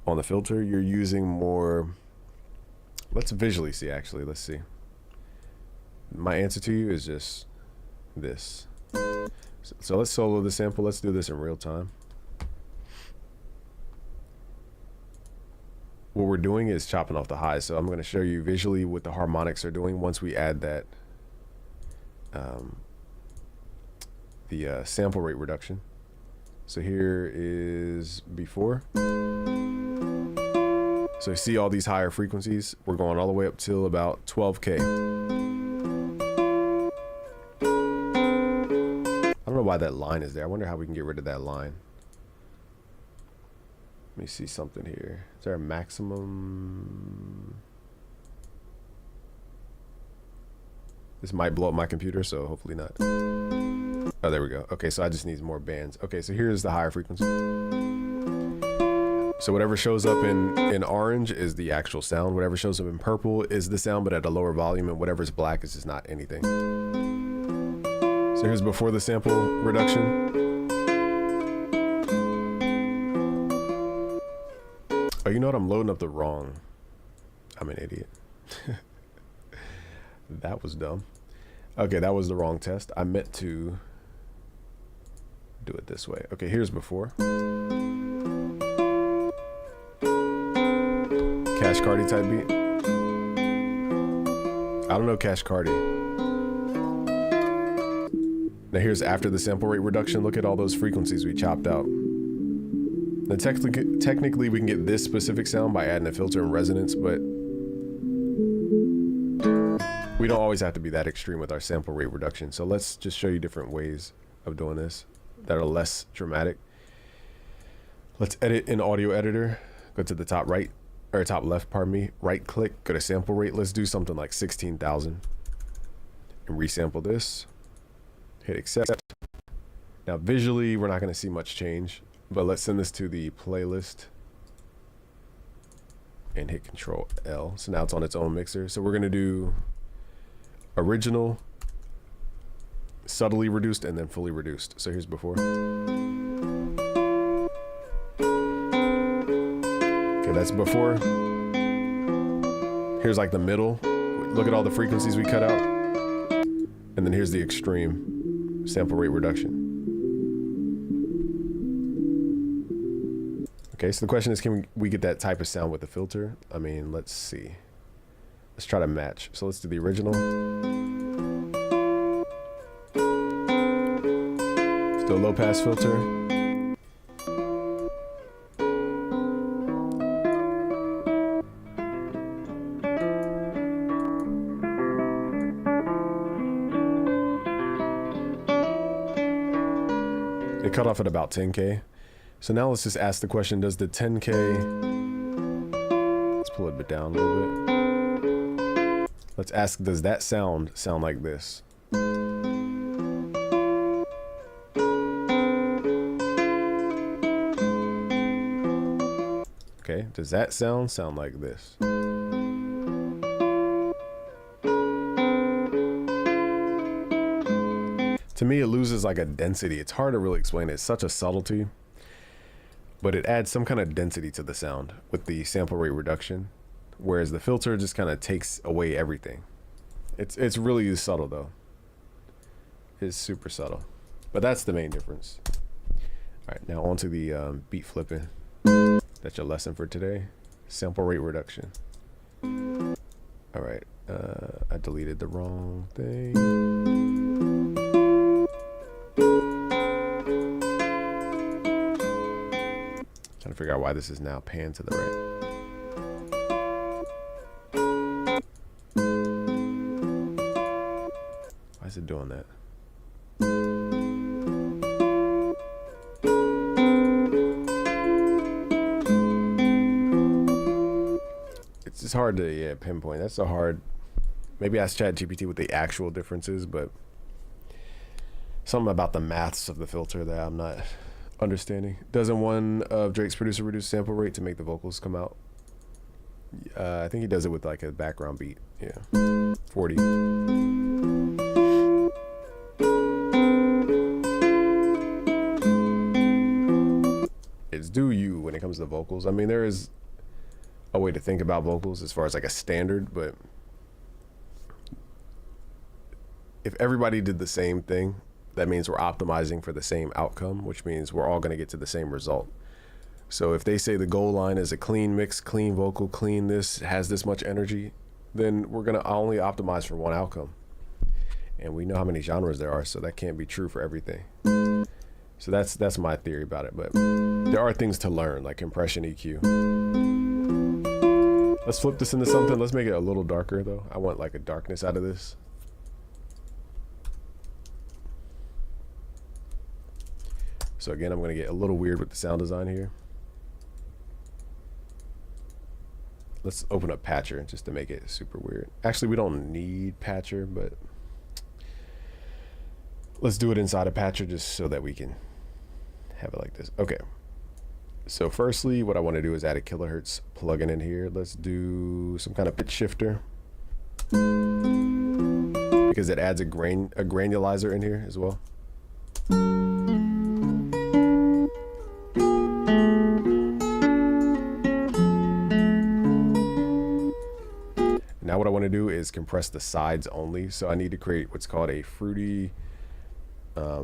on the filter, you're using more, let's visually see actually, let's see. My answer to you is just this. So let's solo the sample, let's do this in real time. What we're doing is chopping off the highs. So I'm going to show you visually what the harmonics are doing once we add that the sample rate reduction. So here is before. So you see all these higher frequencies. We're going all the way up till about 12K. I don't know why that line is there. I wonder how we can get rid of that line. Let me see something here. Is there a maximum? This might blow up my computer, so hopefully not. Oh, there we go. Okay, so I just need more bands. Okay, so here's the higher frequency. So whatever shows up in orange is the actual sound. Whatever shows up in purple is the sound, but at a lower volume, and whatever's black is just not anything. So here's before the sample reduction. Oh, you know what? I'm loading up the wrong. I'm an idiot. That was dumb. Okay, that was the wrong test. I meant to do it this way. Okay, here's before. Cash Cardi type beat. I don't know Cash Cardi. Now here's after the sample rate reduction. Look at all those frequencies we chopped out. Now technically we can get this specific sound by adding a filter and resonance, but we don't always have to be that extreme with our sample rate reduction. So let's just show you different ways of doing this that are less dramatic. Let's edit in audio editor. Go to the top right, or top left, pardon me. Right click, go to sample rate. Let's do something like 16,000 and resample this. Hit accept. Now visually, we're not gonna see much change, but let's send this to the playlist and hit Control L. So now it's on its own mixer. So we're gonna do original, subtly reduced, and then fully reduced. So here's before. Okay, that's before. Here's like the middle. Look at all the frequencies we cut out. And then here's the extreme sample rate reduction. Okay, so the question is, can we get that type of sound with the filter? I mean, let's see. Let's try to match. So let's do the original. Let's do a low pass filter. It cut off at about 10K. So now let's just ask the question, does the 10K, let's pull it a bit down a little bit. Let's ask, does that sound like this? Okay, does that sound like this? To me, it loses like a density. It's hard to really explain it. It's such a subtlety, but it adds some kind of density to the sound with the sample rate reduction, whereas the filter just kind of takes away everything. It's really subtle though. It's super subtle, but that's the main difference. All right, now onto the beat flipping. That's your lesson for today. Sample rate reduction. All right, I deleted the wrong thing. Trying to figure out why this is now panned to the right. Why is it doing that? It's just hard to pinpoint. That's so hard. Maybe ask ChatGPT what the actual difference is, but something about the maths of the filter that I'm not understanding. Doesn't one of Drake's producer reduce sample rate to make the vocals come out? I think he does it with like a background beat. Yeah, 40. It's do you when it comes to vocals. I mean, there is a way to think about vocals as far as like a standard, but if everybody did the same thing, that means we're optimizing for the same outcome, which means we're all going to get to the same result. So if they say the goal line is a clean mix, clean vocal, clean this, has this much energy, then we're going to only optimize for one outcome. And we know how many genres there are, so that can't be true for everything. So that's my theory about it. But there are things to learn, like compression, EQ. Let's flip this into something. Let's make it a little darker, though. I want like a darkness out of this. So again, I'm going to get a little weird with the sound design here. Let's open up Patcher just to make it super weird. Actually, we don't need Patcher, but let's do it inside of Patcher just so that we can have it like this. Okay. So firstly, what I want to do is add a kilohertz plugin in here. Let's do some kind of pitch shifter because it adds a granulizer in here as well. Now what I want to do is compress the sides only. So I need to create what's called a fruity, I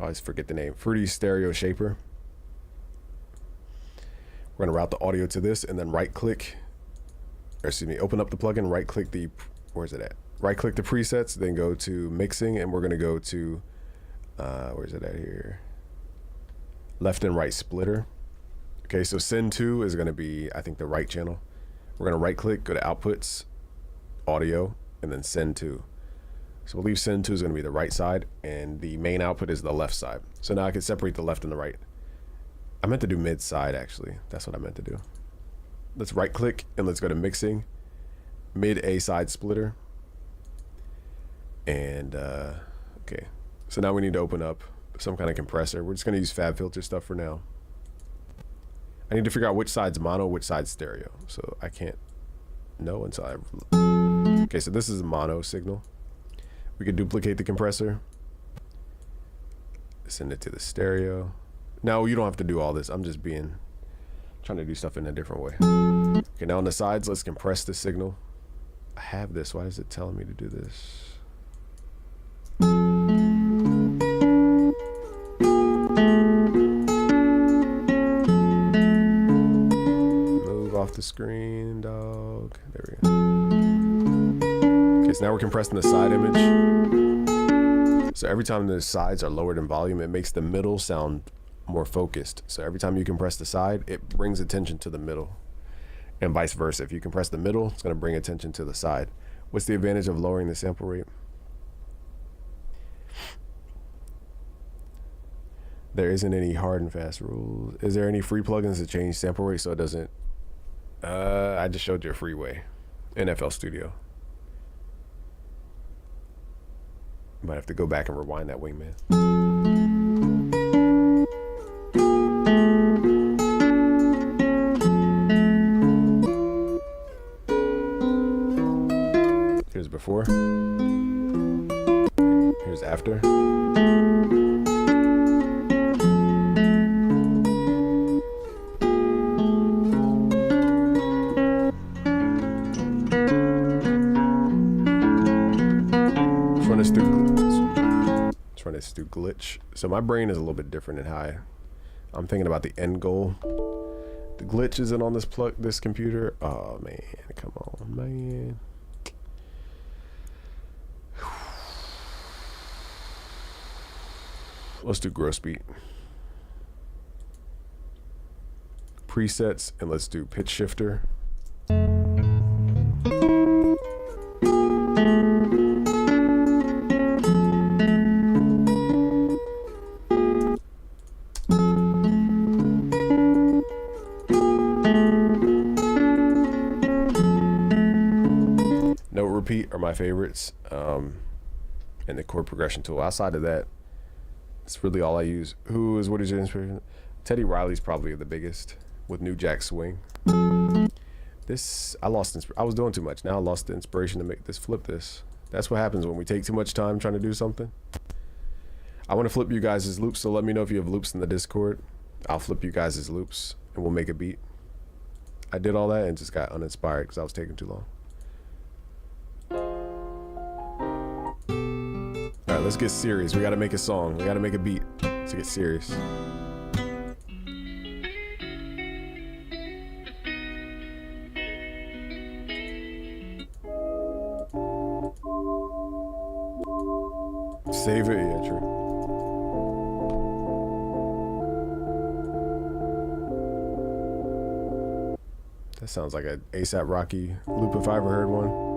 always forget the name, fruity stereo shaper. We're gonna route the audio to this and then open up the plugin, right click the, where's it at? Right click the presets, then go to mixing, and we're gonna go to, where's it at here? Left and right splitter. Okay, so send to is gonna be, I think, the right channel. We're gonna right click, go to outputs, audio, and then send to. So we'll leave send to is gonna be the right side, and the main output is the left side. So now I can separate the left and the right. I meant to do mid side actually. That's what I meant to do. Let's right click and let's go to mixing, mid A side splitter. And okay, so now we need to open up some kind of compressor. We're just gonna use FabFilter stuff for now. I need to figure out which side's mono, which side's stereo. So I can't know until I... Okay, so this is a mono signal. We could duplicate the compressor. Send it to the stereo. Now you don't have to do all this. I'm just trying to do stuff in a different way. Okay, now on the sides, let's compress the signal. I have this. Why is it telling me to do this? Move off the screen, dog. There we go. Okay, so now we're compressing the side image. So every time the sides are lowered in volume, it makes the middle sound more focused. So every time you compress the side, it brings attention to the middle, and vice versa. If you compress the middle, it's going to bring attention to the side. What's the advantage of lowering the sample rate? There isn't any hard and fast rules. Is there any free plugins to change sample rate so it doesn't? I just showed you a free way. FL Studio. Might have to go back and rewind that, Wingman. Here's before. Here's after. Trying to do glitch. So my brain is a little bit different in how I'm thinking about the end goal. The glitch isn't on this computer. Oh man, come on, man. Let's do gross beat. Presets, and let's do pitch shifter. Note repeat are my favorites, and the chord progression tool. Outside of that, it's really all I use. What is your inspiration? Teddy Riley's probably the biggest with New Jack Swing. I was doing too much. Now I lost the inspiration to flip this. That's what happens when we take too much time trying to do something. I want to flip you guys' loops, so let me know if you have loops in the Discord. I'll flip you guys' loops and we'll make a beat. I did all that and just got uninspired because I was taking too long. All right, let's get serious. We got to make a song. We got to make a beat to get serious. Save it, yeah, true. That sounds like an A$AP Rocky loop if I ever heard one.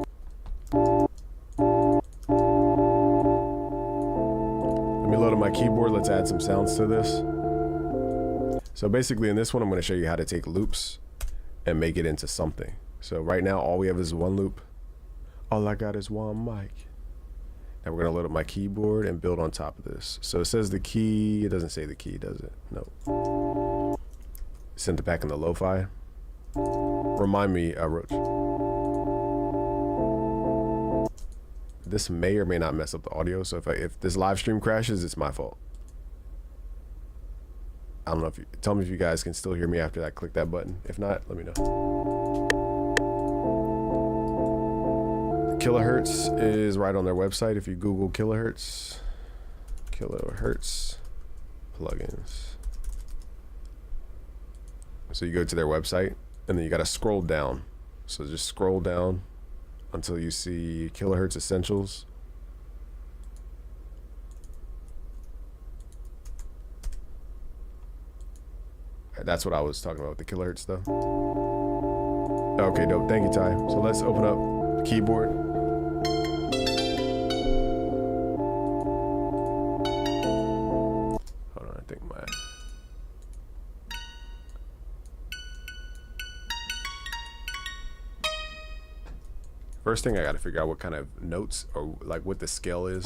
Let me load up my keyboard. Let's add some sounds to this. So basically in this one, I'm going to show you how to take loops and make it into something. So right now, all we have is one loop. All I got is one mic. Now we're going to load up my keyboard and build on top of this. So it says the key. It doesn't say the key, does it? No. Send it back in the lo-fi. Remind me, Roach. This may or may not mess up the audio. So if this live stream crashes, it's my fault. I don't know if tell me if you guys can still hear me after I click that button. If not, let me know. Kilohertz is right on their website. If you Google Kilohertz plugins. So you go to their website and then you got to scroll down. So just scroll down until you see Kilohertz Essentials. That's what I was talking about with the Kilohertz stuff. Okay, dope. Thank you, Ty. So let's open up the keyboard. Hold on, I think my... First thing, I got to figure out what kind of notes or like what the scale is.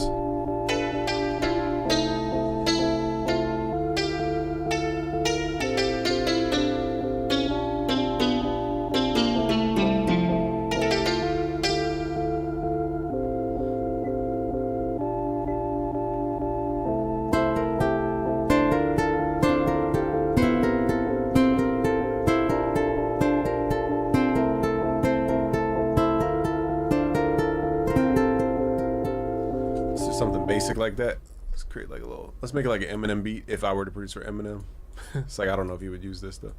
something basic like that. Let's create like a little. Let's make it like an Eminem beat. If I were to produce for Eminem, it's like I don't know if he would use this though.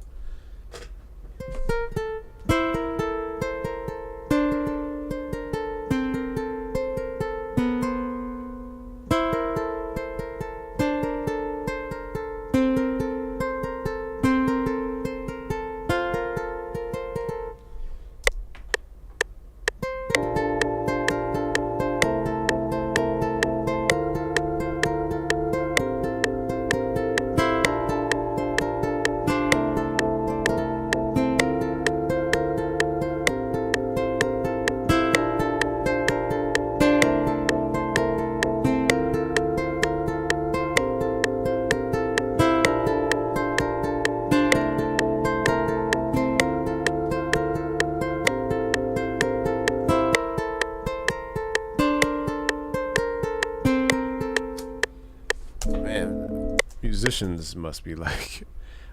Man, musicians must be like,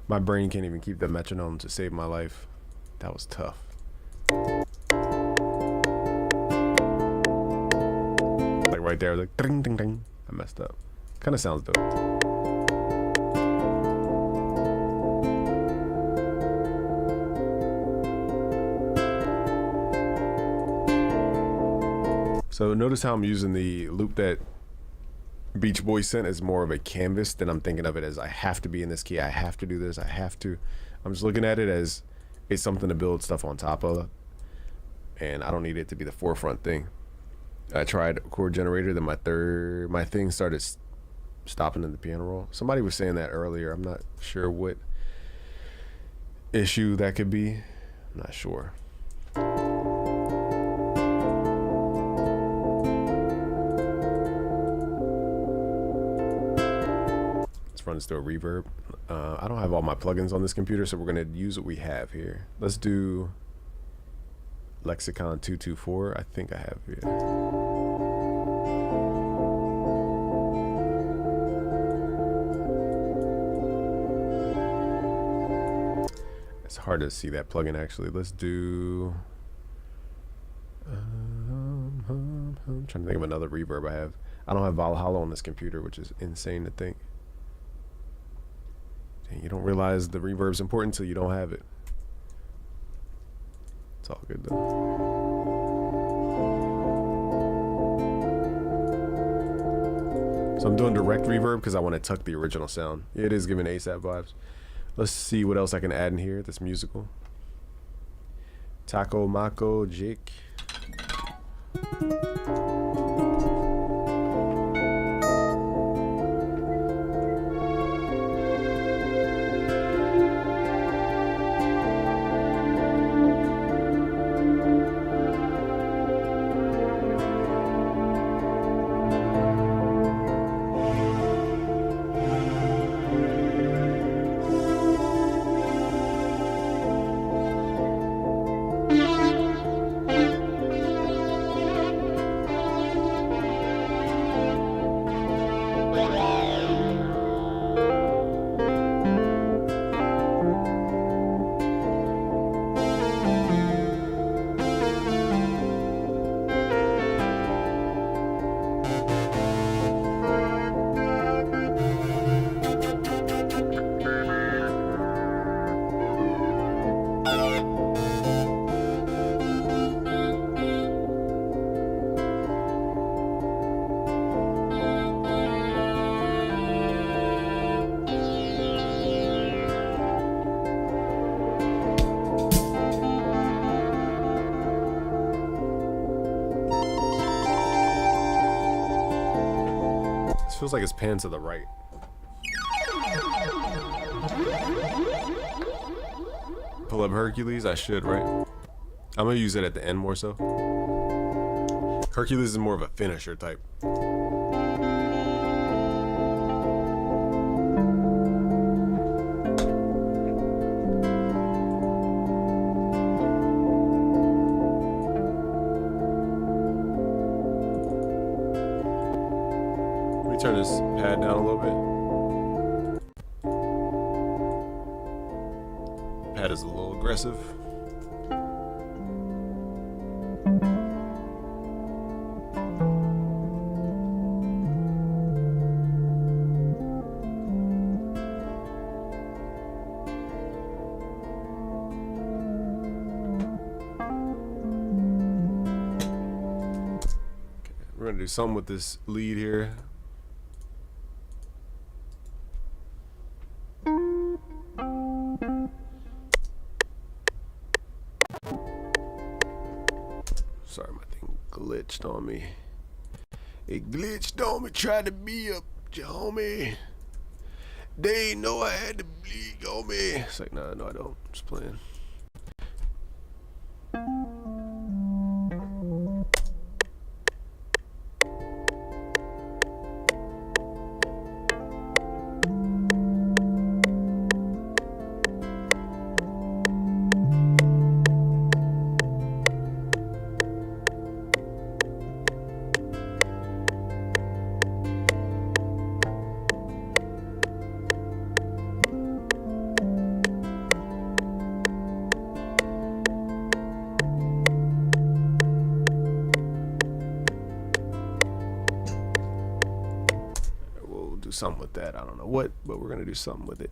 my brain can't even keep the metronome to save my life. That was tough. Like right there, like ding ding ding. I messed up. Kind of sounds dope. So notice how I'm using the loop that Beach Boy sent as more of a canvas than I'm thinking of it as I have to be in this key, I have to do this, I have to. I'm just looking at it as it's something to build stuff on top of, and I don't need it to be the forefront thing. I tried a chord generator, then my thing started stopping in the piano roll. Somebody was saying that earlier. I'm not sure what issue that could be. I'm not sure. Run this through a reverb. I don't have all my plugins on this computer, so we're going to use what we have here. Let's do Lexicon 224. I think I have here. It's hard to see that plugin actually. Let's do I'm trying to think of another reverb I have. I don't have Valhalla on this computer, which is insane to think. You don't realize the reverb's important until you don't have it. It's all good though. So I'm doing direct reverb because I want to tuck the original sound. Yeah, it is giving ASAP vibes. Let's see what else I can add in here that's musical. Taco Mako Jake. Feels like it's panned to the right. Pull up Hercules, I should, right? I'm gonna use it at the end more so. Hercules is more of a finisher type. Turn this pad down a little bit. Pad is a little aggressive. gonna do something with this lead here. Sorry, my thing glitched on me. It glitched on me, tried to be up, homie. They know I had to bleed on me. It's like, nah, no, I don't. I'm just playing. Something with that. I don't know what, but we're gonna do something with it.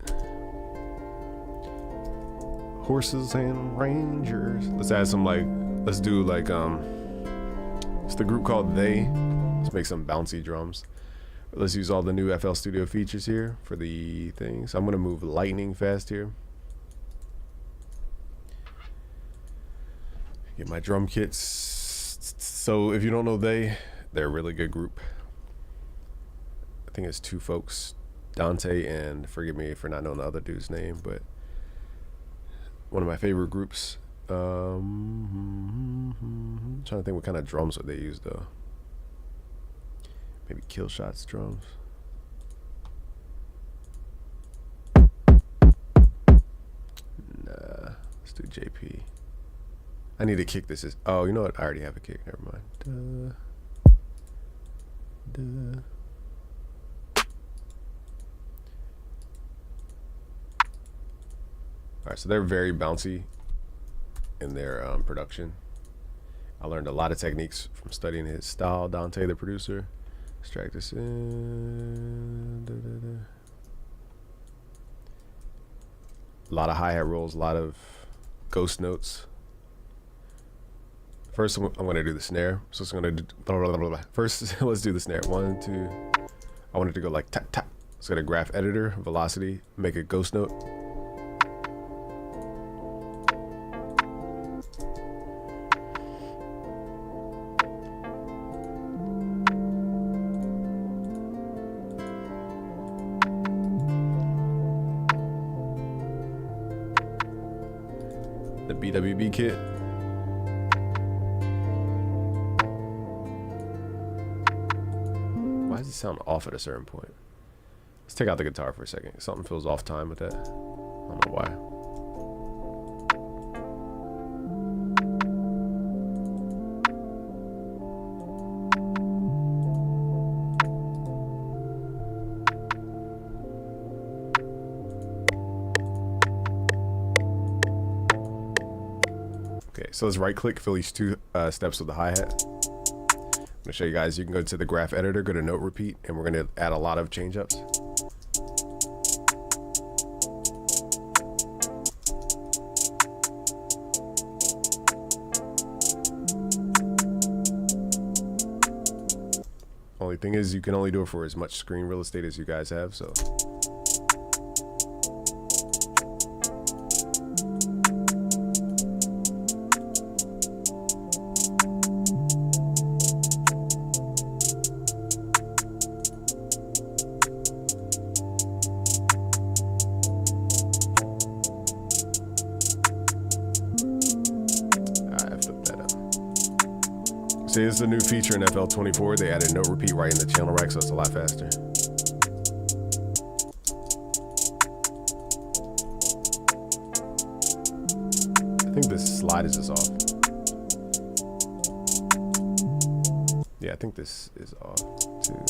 Horses and Rangers. Let's add some let's do it's the group called They. Let's make some bouncy drums. Let's use all the new FL Studio features here for the things. I'm gonna move lightning fast here. Get my drum kits. So if you don't know they're a really good group. I think it's two folks, Dante and forgive me for not knowing the other dude's name, but one of my favorite groups. I'm trying to think what kind of drums would they use though. Maybe Killshot's drums. Nah, let's do JP. I need to kick this. Oh, you know what? I already have a kick. Never mind. Alright, so they're very bouncy in their production. I learned a lot of techniques from studying his style, Dante, the producer. Let's drag this in. A lot of hi-hat rolls, a lot of ghost notes. First, I'm going to do the snare. So it's going to do... First, let's do the snare. 1, 2... I want it to go like tap, tap. Let's go to graph editor, velocity, make a ghost note. The BWB kit. Why does it sound off at a certain point? Let's take out the guitar for a second. Something feels off time with that. I don't know why. Okay, so let's right click, fill these two steps with the hi-hat. I'm gonna show you guys, you can go to the graph editor, go to note repeat, and we're gonna add a lot of change ups. Only thing is you can only do it for as much screen real estate as you guys have, so. Is a new feature in FL24. They added note repeat right in the channel rack, so it's a lot faster. I think this slide is just off. Yeah, I think this is off too.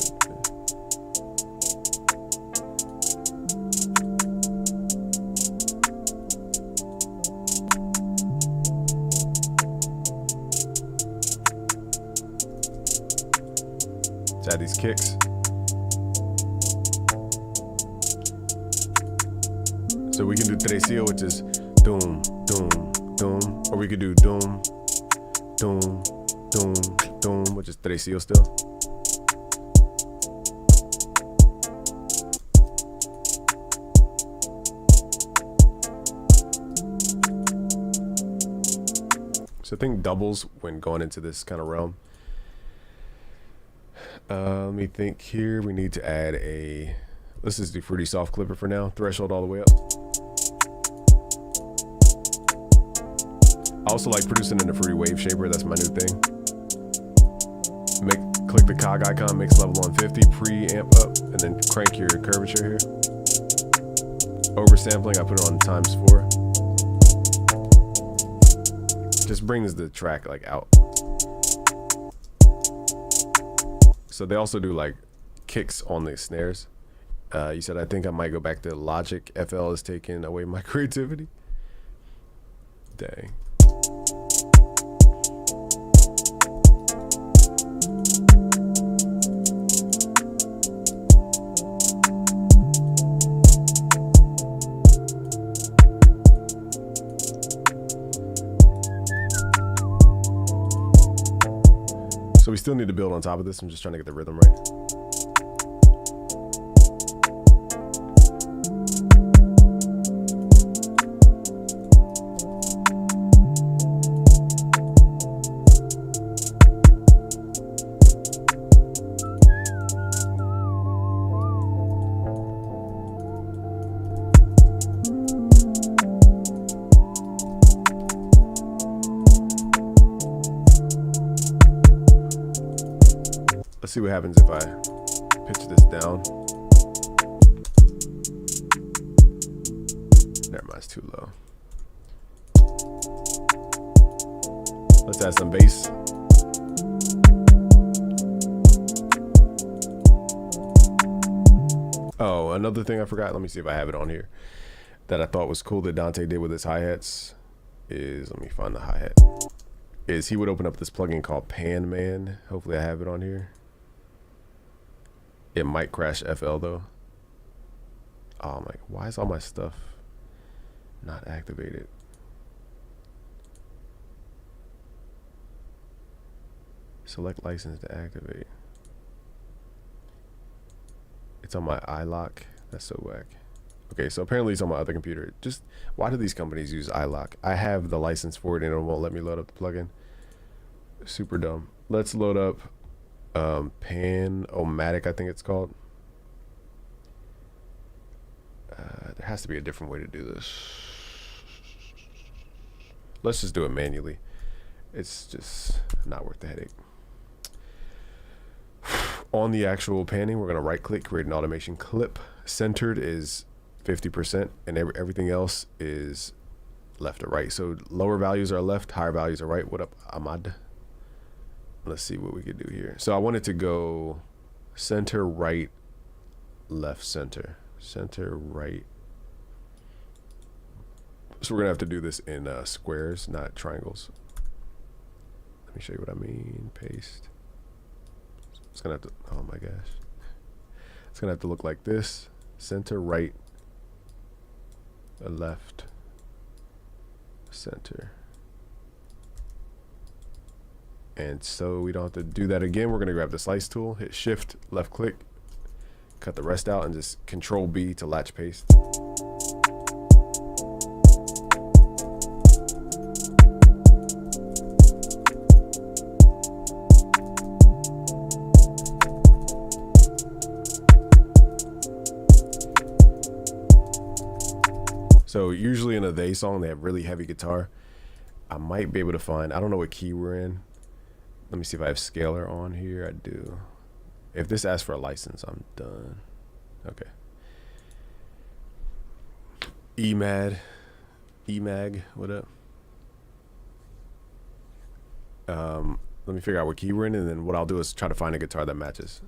Add these kicks. So we can do tresillo, which is doom, doom, doom, or we could do doom, doom, doom, doom, which is tresillo still. So I think doubles when going into this kind of realm. Let me think here. We need to add a, let's just do Fruity Soft Clipper for now. Threshold all the way up. I also like producing in the Fruity Wave Shaper. That's my new thing. Click the cog icon, mix level on 50, pre-amp up, and then crank your curvature here. Oversampling, I put it on ×4. Just brings the track like out. So they also do like kicks on the snares. You said I think I might go back to Logic. FL is taking away my creativity. Dang. So we still need to build on top of this. I'm just trying to get the rhythm right. Let's see what happens if I pitch this down. Never mind, it's too low. Let's add some bass. Oh, another thing I forgot. Let me see if I have it on here. That I thought was cool that Dante did with his hi-hats is, let me find the hi-hat. Is he would open up this plugin called Pan Man. Hopefully I have it on here. It might crash FL though. Oh my, why is all my stuff not activated? Select license to activate. It's on my iLock. That's so whack. Okay, so apparently it's on my other computer. Just why do these companies use iLock? I have the license for it and it won't let me load up the plugin. Super dumb. Let's load up Pan-O-Matic, I think it's called. There has to be a different way to do this. Let's just do it manually. It's just not worth the headache. On the actual panning, we're gonna right click, create an automation clip. Centered is 50% and everything else is left or right. So lower values are left, higher values are right. What up, Ahmad? Let's see what we could do here. So I wanted to go center, right, left, center, center, right. So we're gonna have to do this in squares, not triangles. Let me show you what I mean. Paste. It's gonna have to, oh my gosh. It's gonna have to look like this. Center, right, left, center. And so we don't have to do that again. We're gonna grab the slice tool, hit shift, left click, cut the rest out and just control B to latch paste. So usually in a They song, they have really heavy guitar. I might be able to find, I don't know what key we're in. Let me see if I have scalar on here. I do. If this asks for a license, I'm done. Okay. EMAG, what up? Let me figure out what key we're in, and then what I'll do is try to find a guitar that matches.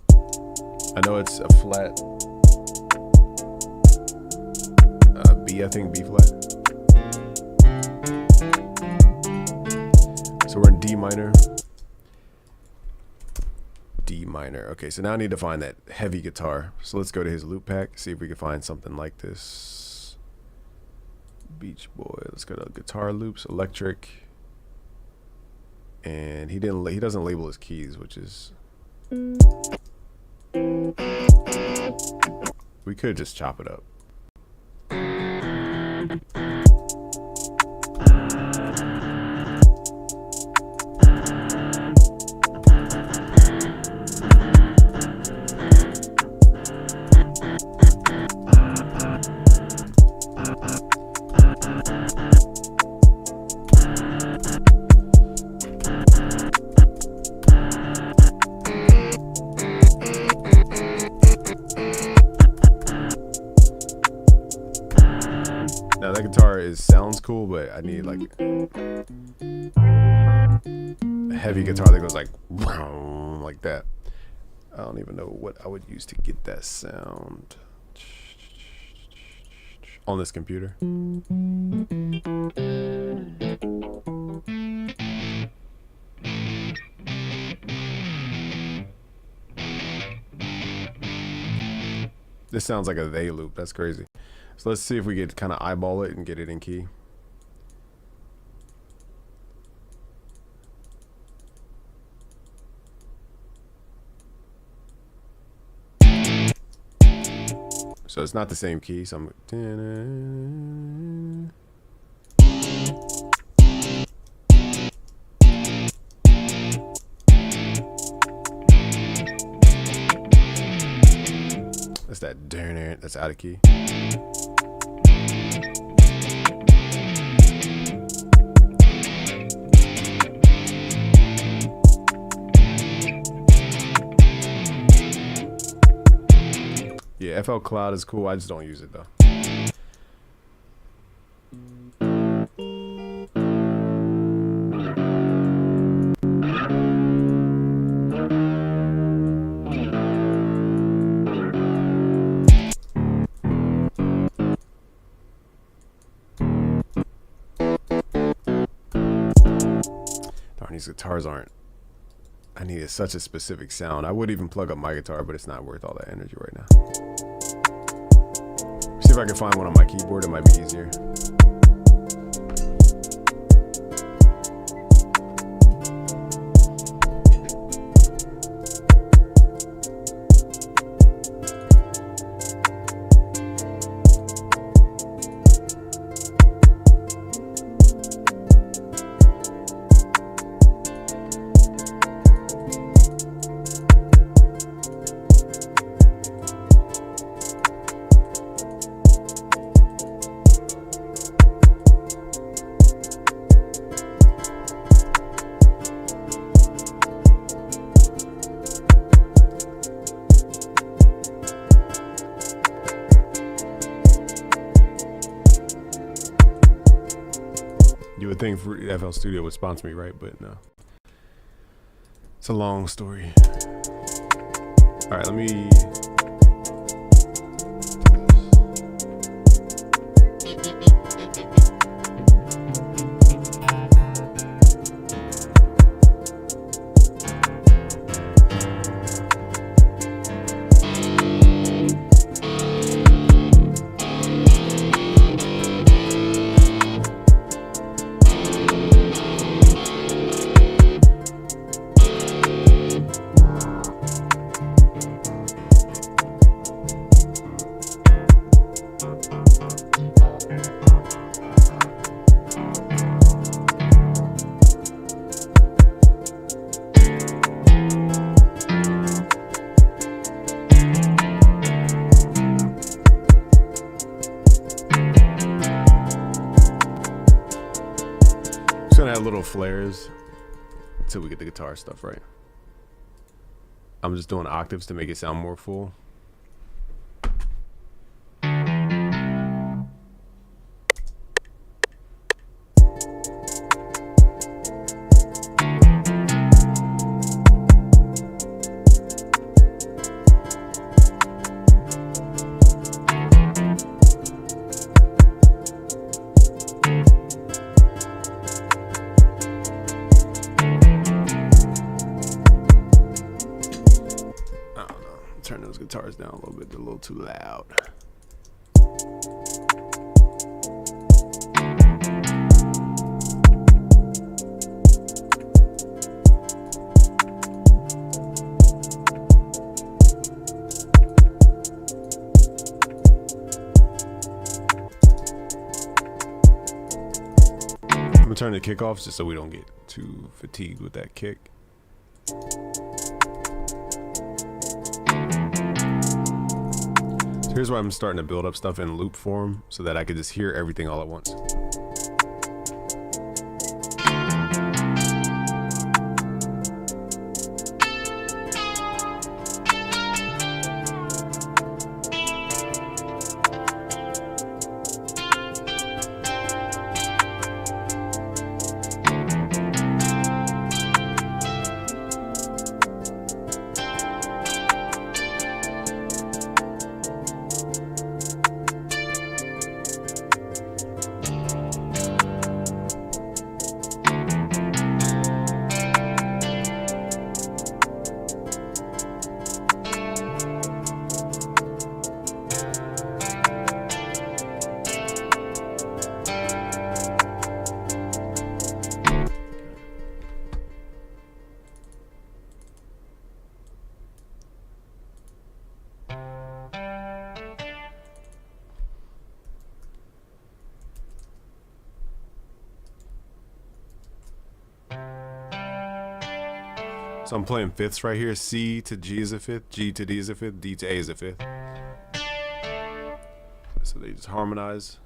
I know it's a flat. B, I think B flat. So we're in D minor. D minor. Okay, so now I need to find that heavy guitar. So let's go to his loop pack, see if we can find something like this. Beach Boy. Let's go to guitar loops, electric. And he doesn't label his keys, which is, we could just chop it up. it sounds cool, but I need like a heavy guitar that goes like that. I don't even know what I would use to get that sound on this computer. This sounds like a they loop. That's crazy. So let's see if we could kind of eyeball it and get it in key. So it's not the same key, so I'm that's that darn, that's out of key. Yeah, FL Cloud is cool. I just don't use it though. Darn, these guitars aren't. I needed such a specific sound. I would even plug up my guitar, but it's not worth all that energy right now. See if I can find one on my keyboard. It might be easier. You would think FL Studio would sponsor me, right? But no. It's a long story. All right, let me. Gonna add little flares until we get the guitar stuff right. I'm just doing octaves to make it sound more full. Turn those guitars down a little bit, they're a little too loud. I'm gonna turn the kick off just so we don't get too fatigued with that kick. Here's where I'm starting to build up stuff in loop form so that I could just hear everything all at once. So I'm playing fifths right here. C to G is a fifth, G to D is a fifth, D to A is a fifth. So they just harmonize.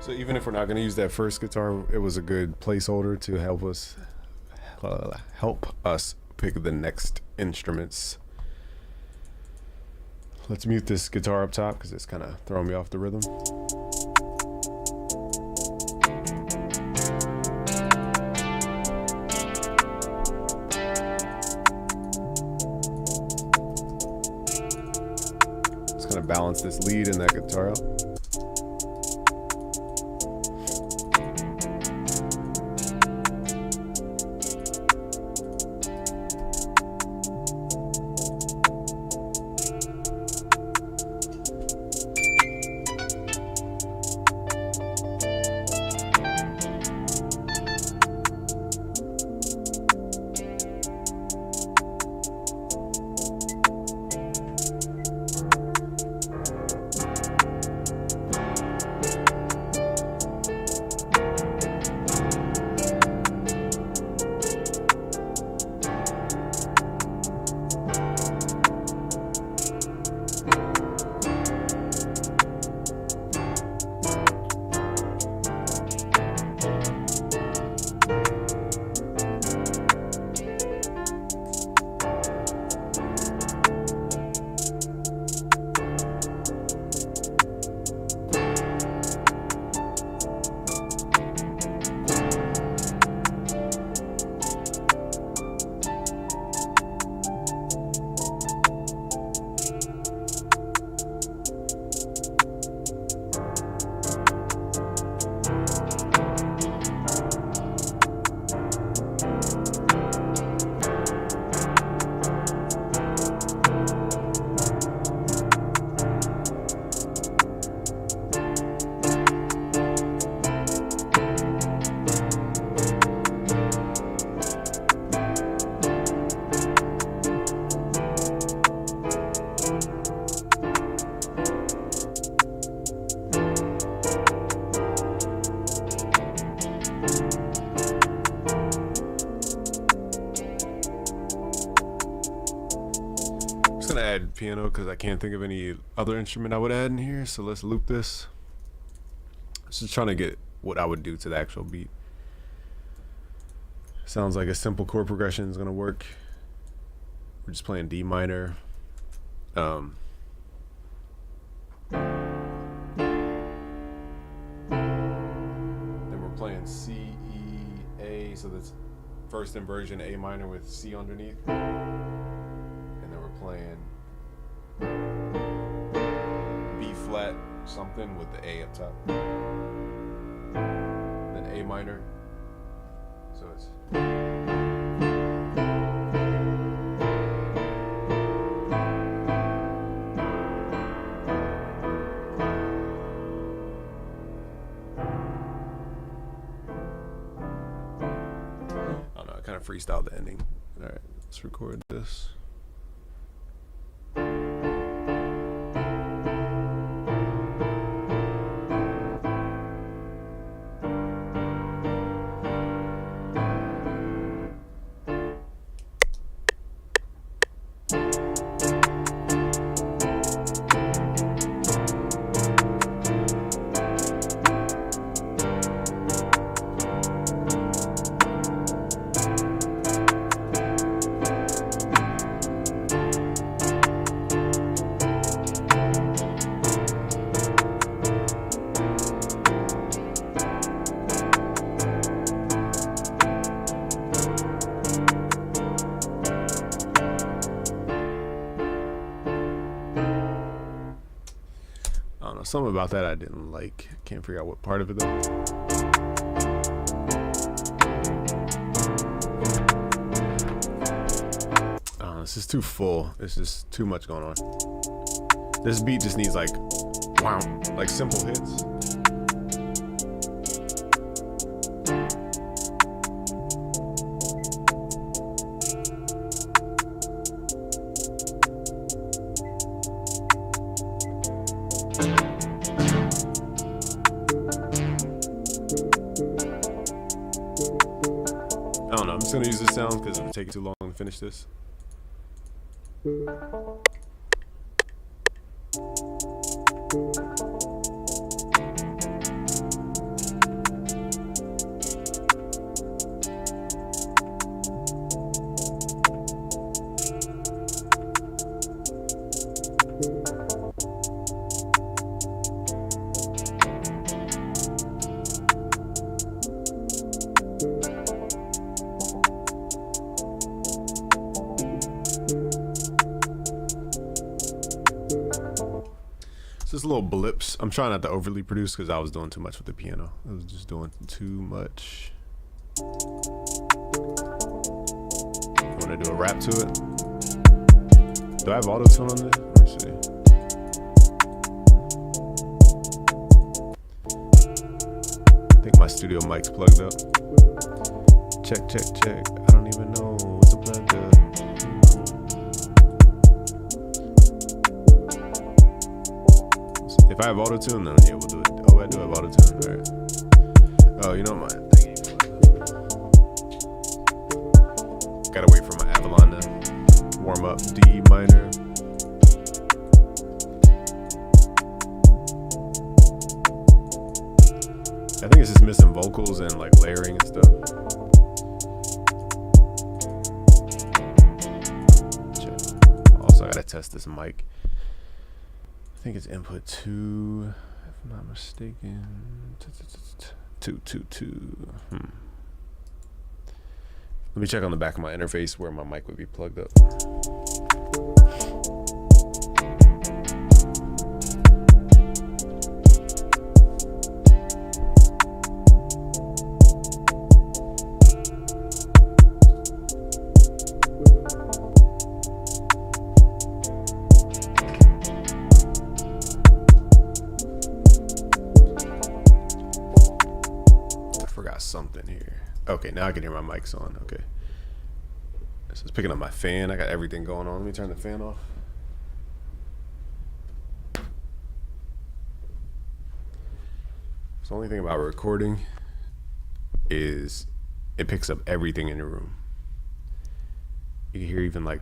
So even if we're not going to use that first guitar, it was a good placeholder to help us pick the next instruments. Let's mute this guitar up top because it's kind of throwing me off the rhythm. Just gonna balance this lead and that guitar out. Add piano because I can't think of any other instrument I would add in here, so let's loop this. Just trying to get what I would do to the actual beat. Sounds like a simple chord progression is gonna work. We're just playing D minor. Then we're playing C, E, A, so that's first inversion A minor with C underneath. And then we're playing B flat something with the A up top. Then A minor. So it's I don't know, I kind of freestyled the ending. Alright, let's record this. Something about that I didn't like. Can't figure out what part of it though. This is too full. It's just too much going on. This beat just needs like, wow, like simple hits. I don't know, I'm just gonna use this sound because it'll take too long to finish this. Just little blips. I'm trying not to overly produce because I was doing too much with the piano. I was just doing too much. I want to do a rap to it. Do I have auto tune on this? Let me see. I think my studio mic's plugged up. Check, check, check. I don't even know what's it plugged up. If I have auto tune, then yeah, we'll do it. Oh, I do have auto tune. All right. Oh, you know my thing. Gotta wait for my Avalon to warm up. D minor. I think it's just missing vocals and like layering and stuff. Check. Also, I gotta test this mic. I think it's input 2, if I'm not mistaken. 2. Let me check on the back of my interface where my mic would be plugged up. Something here. Okay, now I can hear my mic's on. Okay, so it's picking up my fan. I got everything going on. Let me turn the fan off. So the only thing about recording is it picks up everything in your room. You can hear even like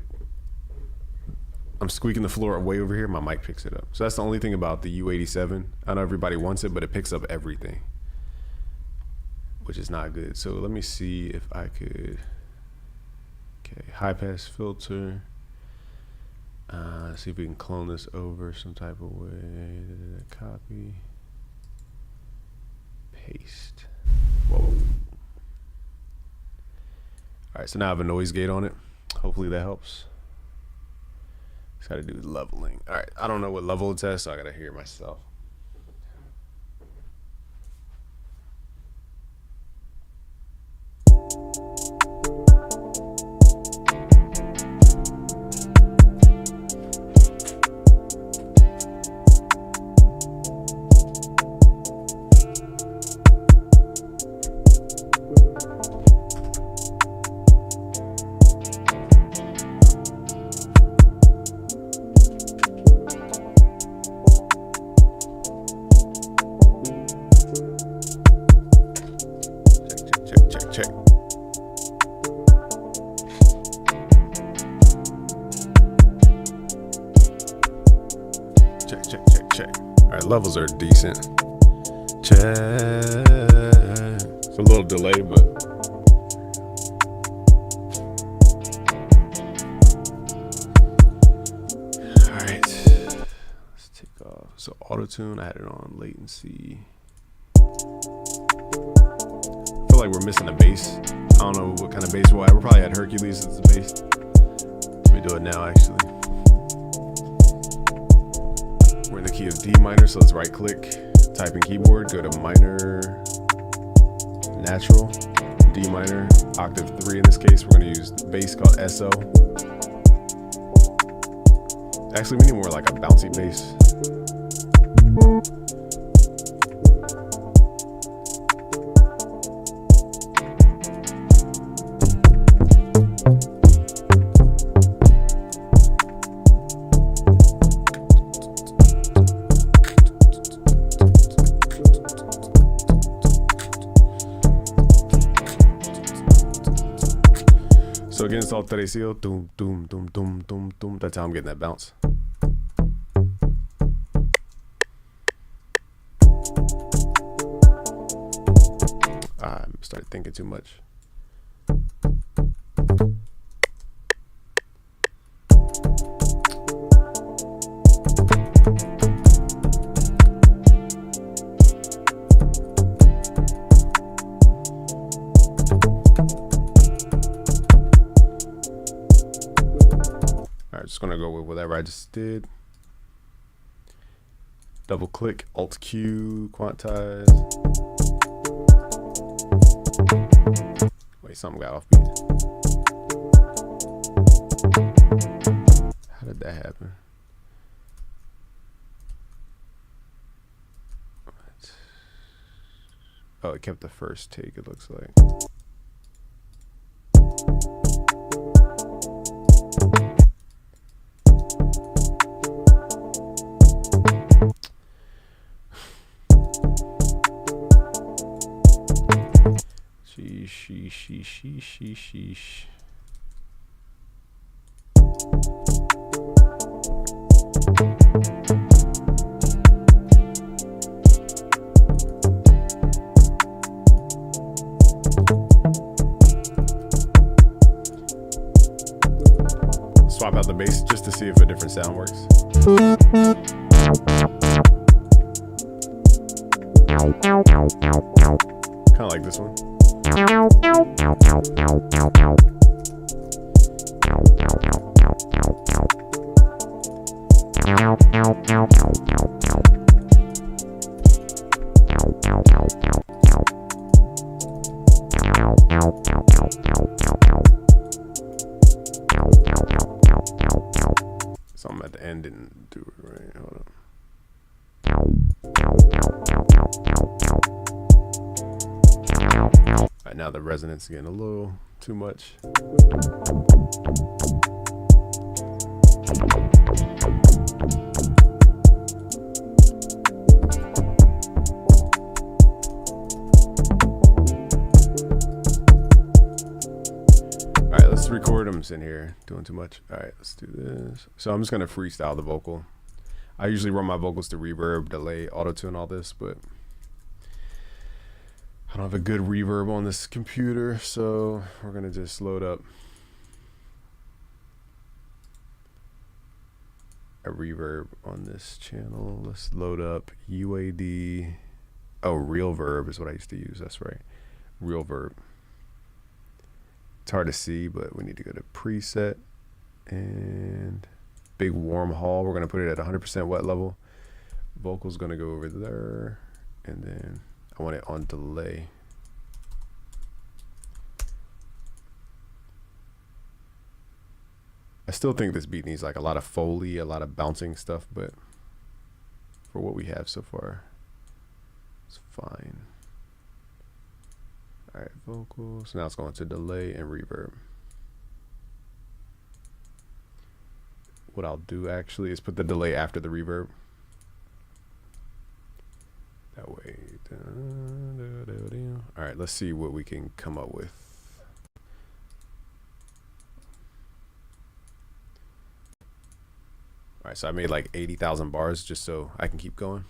I'm squeaking the floor way over here. My mic picks it up. So that's the only thing about the U87. I know everybody wants it, but it picks up everything, which is not good. So let me see if I could, okay, high pass filter. See if we can clone this over some type of way. Copy, paste. Whoa. All right, so now I have a noise gate on it. Hopefully that helps. Just gotta do leveling. All right, I don't know what level it's at, so I gotta hear myself. Check. Check. All right, levels are decent. Check. It's a little delay, but all right. Let's take off. So auto tune, I had it on latency. I feel like we're missing a bass. I don't know what kind of bass we'll have. We're probably at Hercules as the bass. Let me do it now, actually. We're in the key of D minor, so let's right click, type in keyboard, go to minor, natural, D minor, octave 3 in this case. We're going to use the bass called SO. Actually, we need more like a bouncy bass. So again, it's all Teresio. Doom, doom, doom, doom, doom, doom. That's how I'm getting that bounce. I started thinking too much. Alright, just gonna go with whatever I just did. Double click, Alt Q, quantize. Wait, something got off beat. How did that happen? Oh, it kept the first take, it looks like. Sheesh. Swap out the bass just to see if a different sound works. Kind of like this one. Something at the end didn't do it right. Hold up. Alright, now the resonance is getting a little too much. Alright, let's record them in here. Doing too much. Alright, let's do this. So I'm just gonna freestyle the vocal. I usually run my vocals to reverb, delay, auto-tune, all this, but I don't have a good reverb on this computer, so we're gonna just load up a reverb on this channel. Let's load up UAD. Oh, RealVerb is what I used to use. That's right, RealVerb. It's hard to see, but we need to go to preset and big warm hall. We're gonna put it at 100% wet level. Vocal's gonna go over there, and then I want it on delay. I still think this beat needs like a lot of Foley, a lot of bouncing stuff, but for what we have so far, it's fine. All right, vocals. So now it's going to delay and reverb. What I'll do actually is put the delay after the reverb. That way. All right, let's see what we can come up with. All right, so I made like 80,000 bars just so I can keep going.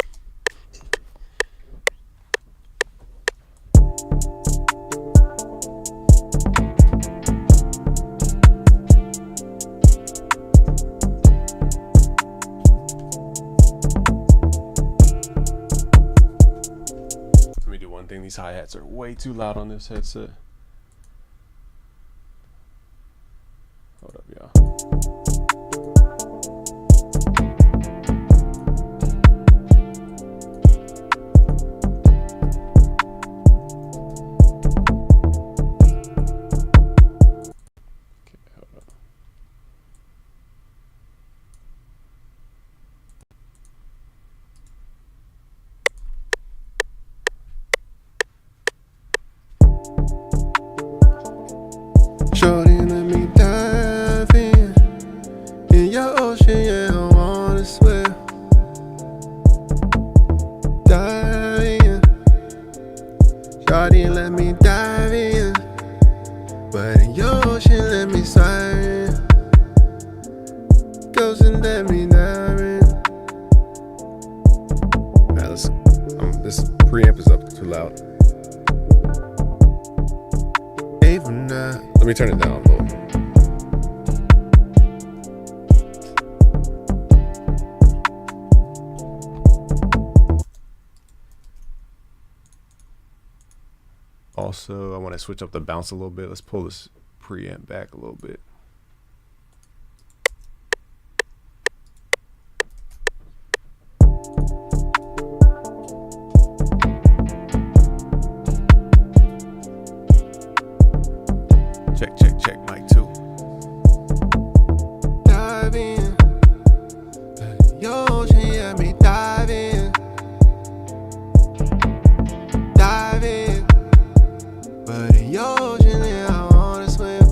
These hi-hats are way too loud on this headset. Hold up, y'all. Okay, hold up. me swimming. Ghost and let me diving. Alright, let's. This preamp is up too loud. Even now. Let me turn it down a little. Also, I want to switch up the bounce a little bit. Let's pull this preamp back a little bit. Check, check, check, mic 2. Dive in. Your ocean, yeah, me dive in. Dive in. But in your ocean, yeah, I wanna swim.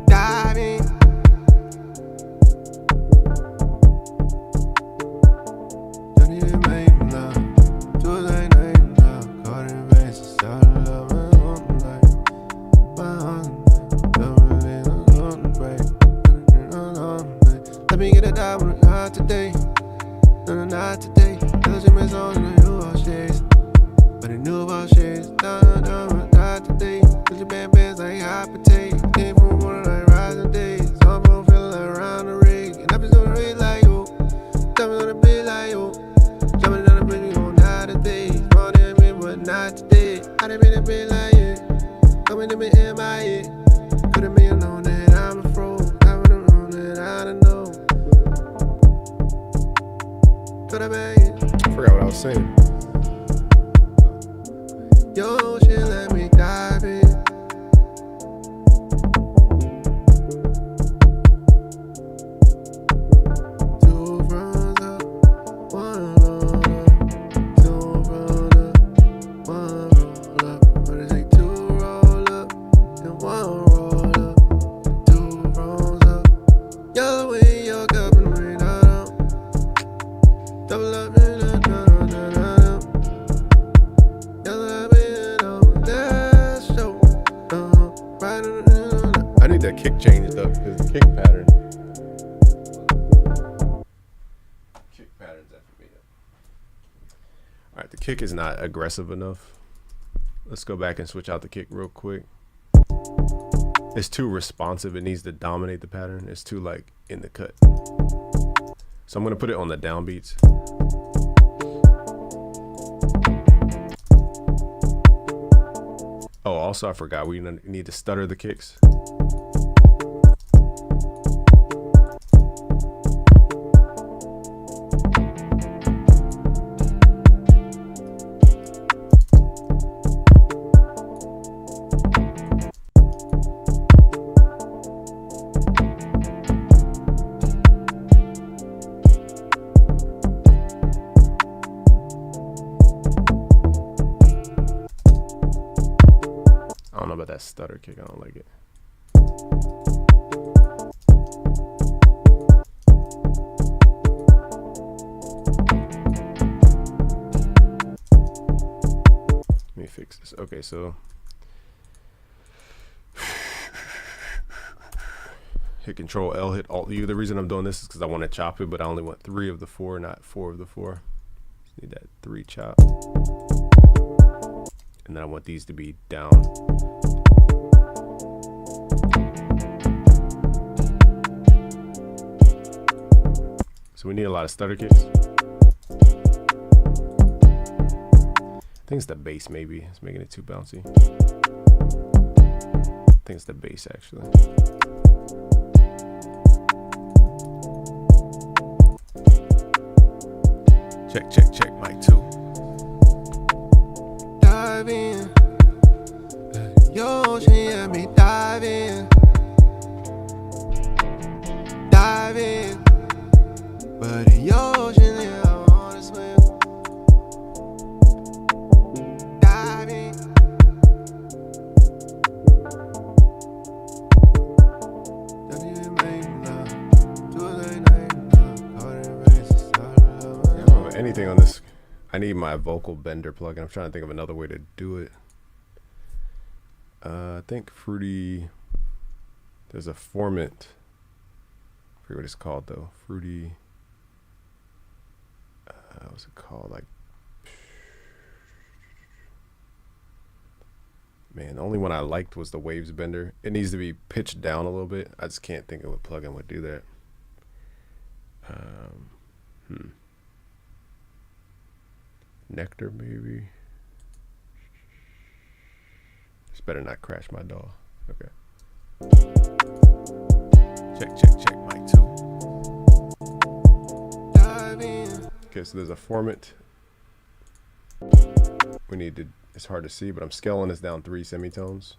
Dive in. Don't even make love. Do it like night and love. Caught in races, out of love, my own life. My own life. Let me get a dime on the night today. No, not today. Tell you my song and I knew about shades. But I knew about shades. No, not today. Cause your bad bands like hot potato. Came from one of like rising days. Some people feeling like around the rig. And I be on the rig like you. Jumping on the bed like you. Jumping on the bed, you gon' die today. Small damn me, but not today. I done been in bed like you. Coming to me in my head. Could've been known that I'm a fraud. I would've known that I don't know. Could've been. I forgot what I was saying. Your ocean, let me dive in. Two fronts up, one roll up. Two roll up, one roll up. But it take two roll up and one roll up. Two rolls up. Yellow in your cup and we down. Double up and down. I need that kick changed up because the kick pattern. Kick pattern's effing me up. Alright, the kick is not aggressive enough. Let's go back and switch out the kick real quick. It's too responsive. It needs to dominate the pattern. It's too like in the cut. So I'm gonna put it on the downbeats. Oh, also I forgot we need to stutter the kicks. I don't know about that stutter kick. I don't like it. Let me fix this. Okay, so hit Control L, hit Alt U. The reason I'm doing this is because I want to chop it, but I only want 3 of the 4, not 4 of the 4. Need that 3 chop. And then I want these to be down. So we need a lot of stutter kicks. I think it's the bass maybe. It's making it too bouncy. I think it's the bass actually. Check, check, check, mic 2. Dive in. Your ocean, yeah, me dive in. Dive in. But in your ocean, yeah, I wanna swim. Dive in. Don't even make love. Do it like night and love. Caught in races, out of love. I don't know anything on this. I need my vocal bender plugin. I'm trying to think of another way to do it. I think Fruity. There's a Formant. I forget what it's called though. Fruity. What's it called? Like, man, the only one I liked was the Waves Bender. It needs to be pitched down a little bit. I just can't think of what plugin would do that. Nectar maybe. This better not crash my DAW. Okay. Check. Mic 2. Okay, so there's a Formant. We need to, it's hard to see, but I'm scaling this down 3 semitones.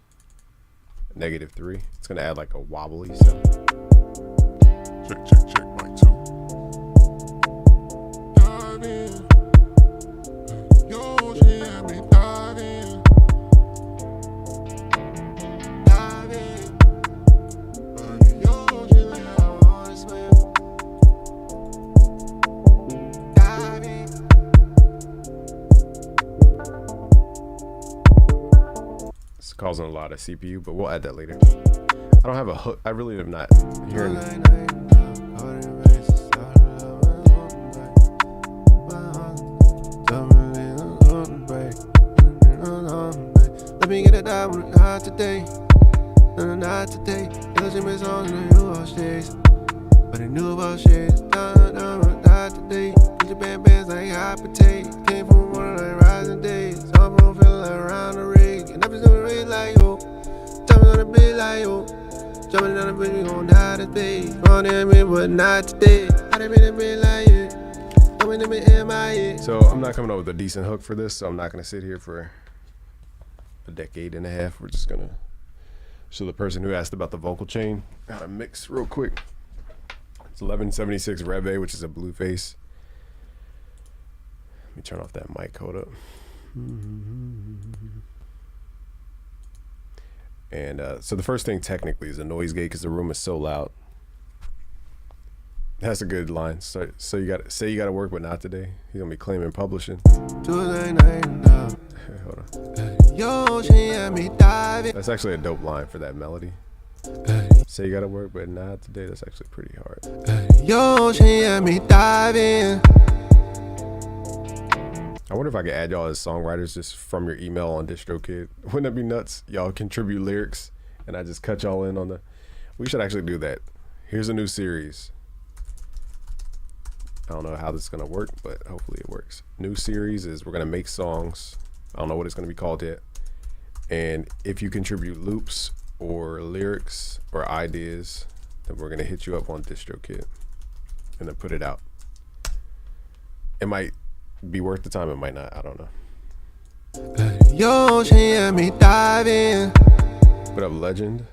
-3. It's gonna add like a wobbly sound. Check, mic 2. Dive in. Yo, she had me dive in. Dive in. Yo, she let me out on the swim. Dive in. It's causing a lot of CPU, but we'll add that later. I don't have a hook. I really am not hearing it. Let me get it out with not today. No, not today. Doesn't miss on the new all shades. But I knew about shades. No, not today. Put your bands like hot potato. Came from one of the rising days. I'm from feeling like around the rig. And I'm just gonna read like yo. Jumping on the bed like yo. Jumping down the bridge, we gon' die today. On them in, but not today. I done been in bed like yeah. I'm in the MIA. So I'm not coming up with a decent hook for this, so I'm not gonna sit here for a decade and a half. We're just gonna show the person who asked about the vocal chain how to mix real quick. It's 1176 Rev A, which is a Blueface. Let me turn off that mic, hold up. And so the first thing technically is a noise gate because the room is so loud. That's a good line. So you got say you got to work, but not today. He's gonna be claiming publishing. Hold on. Yo, she had me diving. That's actually a dope line for that melody. Say you got to work, but not today. That's actually pretty hard. Yo, she had me diving. I wonder if I could add y'all as songwriters just from your email on DistroKid. Wouldn't that be nuts? Y'all contribute lyrics and I just cut y'all in on the... We should actually do that. Here's a new series. I don't know how this is going to work, but hopefully it works. New series is we're going to make songs. I don't know what it's going to be called yet. And if you contribute loops or lyrics or ideas, then we're going to hit you up on DistroKid and then put it out. It might be worth the time, it might not, I don't know. Yo, she had me diving. What up, Legend?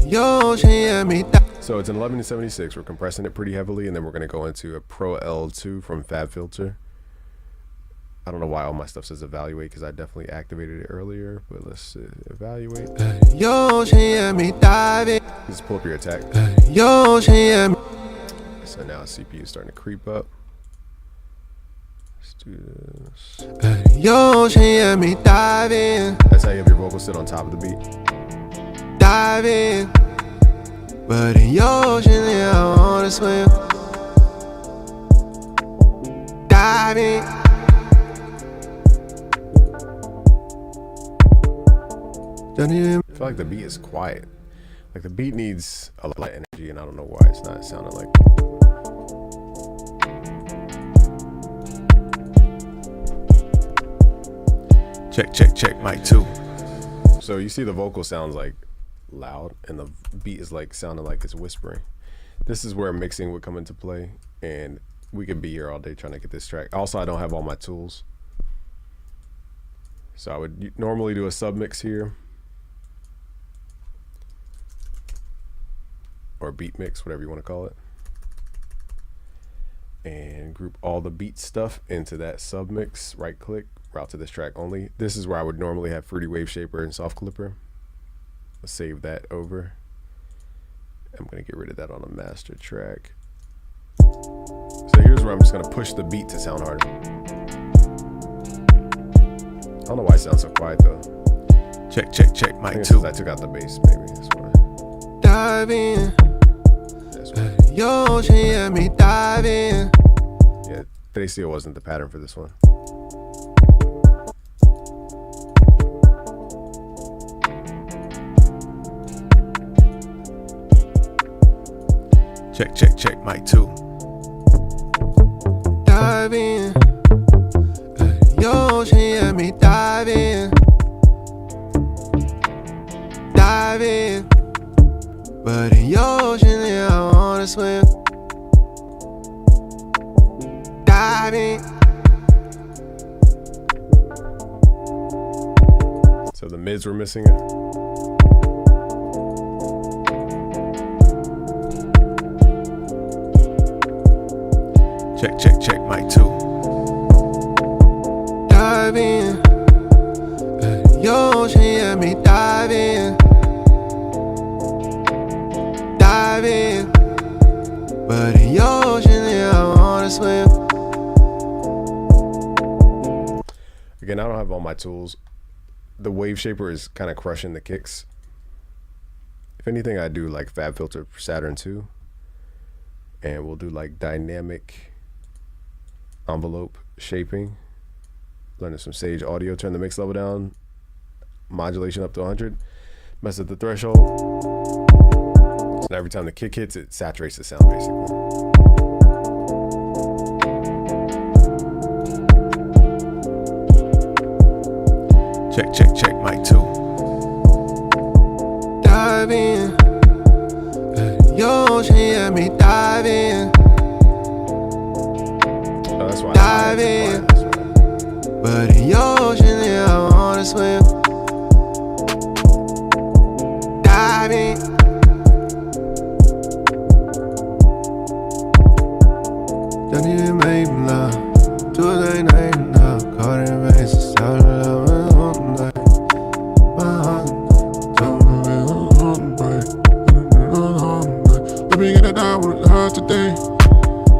Yo, she had me So it's an 1176. We're compressing it pretty heavily, and then we're gonna go into a Pro L2 from FabFilter. I don't know why all my stuff says evaluate because I definitely activated it earlier, but let's evaluate. Yo, she had me diving. Just pull up your attack. Yo, she had me. So now CPU is starting to creep up. Let's do this. Yo, she had me diving. That's how you have your vocals sit on top of the beat. Diving. But in your ocean, I wanna swim. Diving. I feel like the beat is quiet. Like the beat needs a lot of energy, and I don't know why it's not sounding like. Check, mic 2. So you see the vocal sounds like loud, and the beat is like sounding like it's whispering. This is where mixing would come into play, and we could be here all day trying to get this track. Also, I don't have all my tools, so I would normally do a sub mix here. Or beat mix, whatever you want to call it, and group all the beat stuff into that sub mix. Right click, route to this track only. This is where I would normally have Fruity Wave Shaper and Soft Clipper. Let's save that over. I'm gonna get rid of that on a master track. So here's where I'm just gonna push the beat to sound harder. I don't know why it sounds so quiet though. Check, check, check. Mic 2. I took out the bass, maybe. That's why. Dive in. That's why. Your ocean, yeah, me dive in. Yeah, 3 wasn't the pattern for this one. Check, check, check. Mic 2. Dive in. Your ocean, yeah, me dive in. Dive in. But in your ocean, yeah, I wanna swim. Dive in. So the mids were missing it. Check, check, check. Mic 2. Dive in. Your ocean, yeah, me dive in. Dive in. But in your ocean, yeah, I wanna swim. Again, I don't have all my tools. The wave shaper is kind of crushing the kicks. If anything, I do like FabFilter for Saturn 2. And we'll do like dynamic envelope shaping. Learning some Sage Audio. Turn the mix level down. Modulation up to 100. Mess with the threshold. So now every time the kick hits, it saturates the sound basically. Check, check, check. Mic 2. Dive in. Your ocean, yeah, me dive in. Oh, that's why. Dive in. But in your ocean, yeah, I wanna swim. Dive in. Don't even make me love. Do it like night and love. Caught in races, out of love. Let me get it down with the heart today.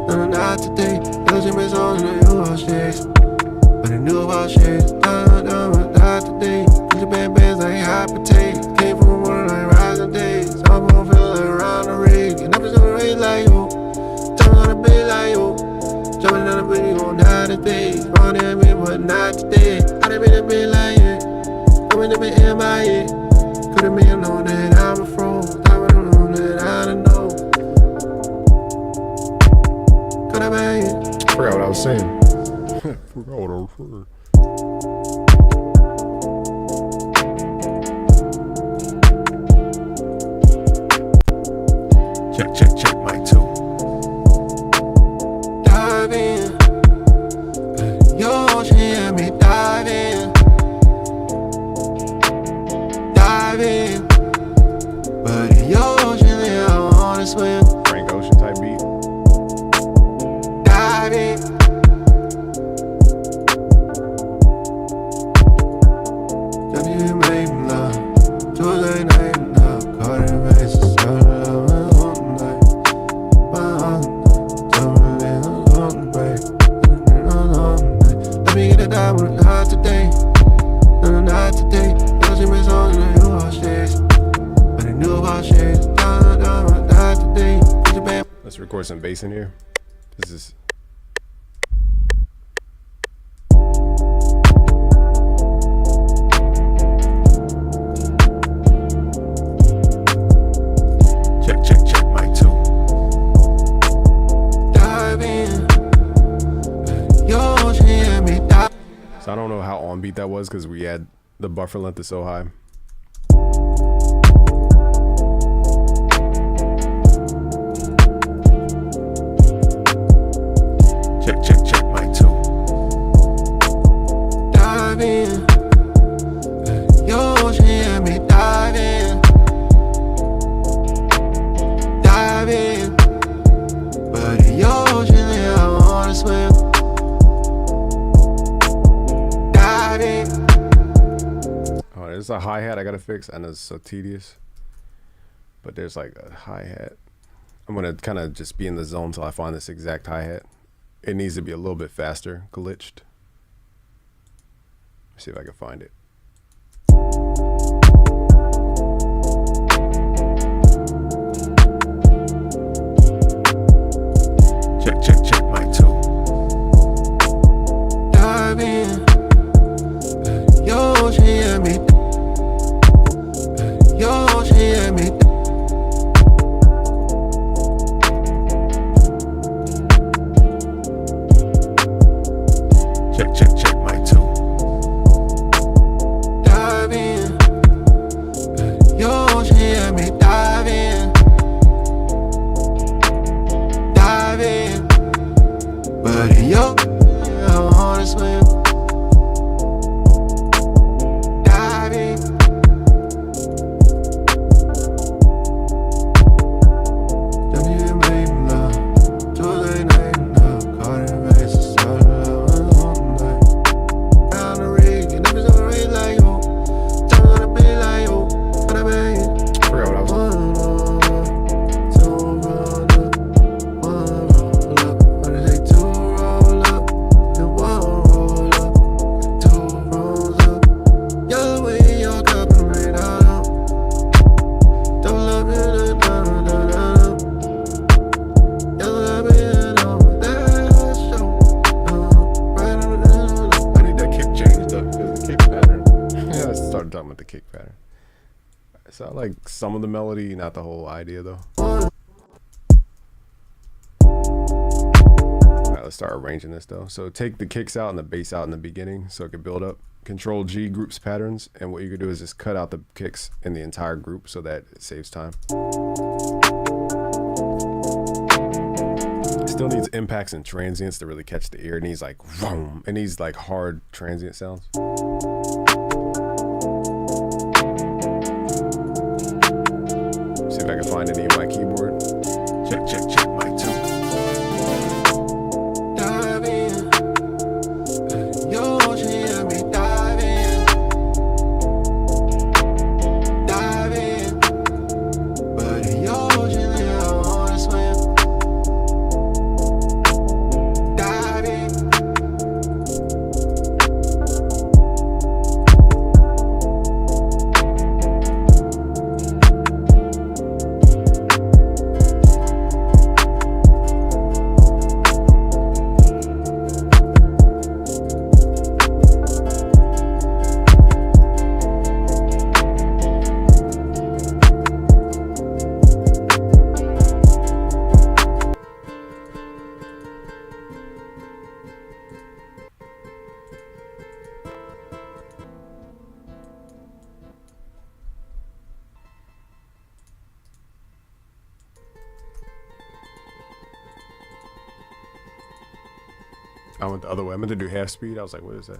No, not today. Those images on the new shades. But I knew about shades. Not today. Put your bad bands like hot potato. Came from a world like rising days. I'm gonna feel like around the rig. And I'm just gonna raise like you. Jumping on the bed like you. Jumping on the bed, you gon' die today. Wrong at me, but not today. I done been a bit like it. I'm in the bed in my head. Could've been known that I'm a fraud. I would've known that I don't know. Could've been it. I forgot what I was saying. Forgot what I was saying. Check, check, check. Mic 2. Dive in. Your ocean, yeah, me dive in. Dive in. But in your ocean, yeah, I wanna swim. Frank Ocean type beat. Dive in. Don't even make me love. Do it like night and love. Caught in races, out of love. Let me get it down with the heart today. No, not today. Those images on the new shades. But I knew about shades. Not today. Put your band. Let's record some bass in here. This is. Check, check, check. Mic 2. Dive in. Your ocean, yeah, me dive. So I don't know how on beat that was because we had the buffer length is so high. Check, check, check. Mic 2. Dive in. Your ocean, yeah, me dive in. Dive in. But in your ocean, yeah, I wanna swim. Dive in. Oh, there's a hi-hat I gotta fix. I know it's so tedious. But there's like a hi-hat. I'm gonna kind of just be in the zone till I find this exact hi-hat. It needs to be a little bit faster, glitched. Let's see if I can find it. with the kick pattern. So I like some of the melody, not the whole idea though. Alright, let's start arranging this though. So take the kicks out and the bass out in the beginning so it can build up. Control G groups patterns, and what you can do is just cut out the kicks in the entire group so that it saves time. Still needs impacts and transients to really catch the ear. It needs like vroom. It needs like hard transient sounds. See if I can find any in my keyboard. Check, mic 2. Dive in. Your ocean, let me dive in. Dive in. But in your ocean, I wanna swim. Dive in. I went the other way. I meant to do half speed. I was like, what is that?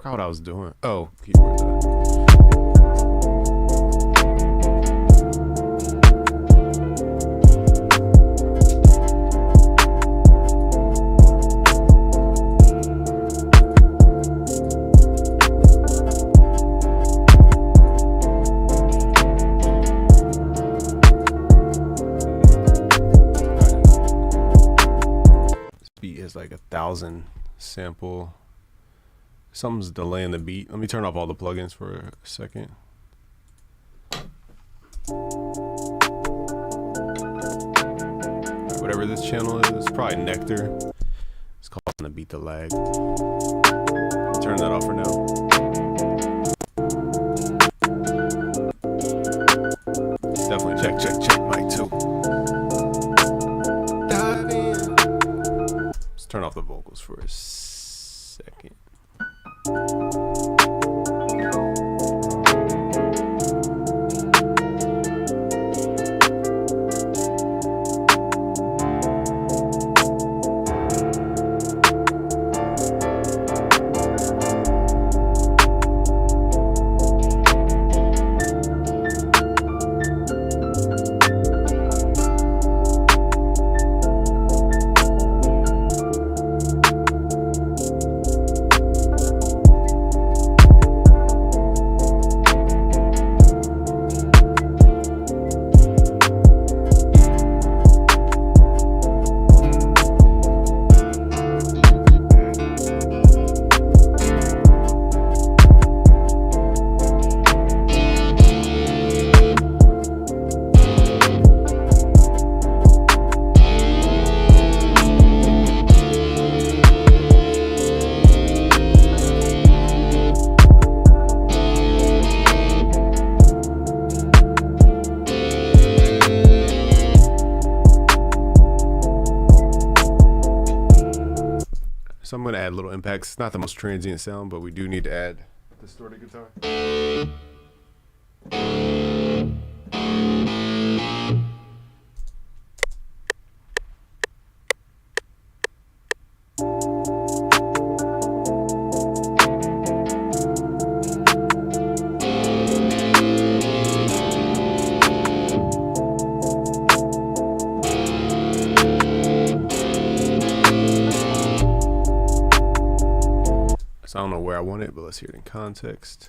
What I was doing. Oh, keyboard. This beat is like 1,000 sample. Something's delaying the beat. Let me turn off all the plugins for a second. Right, whatever this channel is, it's probably Nectar. It's called the beat the lag. Turn that off for now. Definitely check mic 2. Let's turn off the vocals for a second. So I'm going to add little impacts. It's not the most transient sound, but we do need to add distorted guitar. So I don't know where I want it, but let's hear it in context.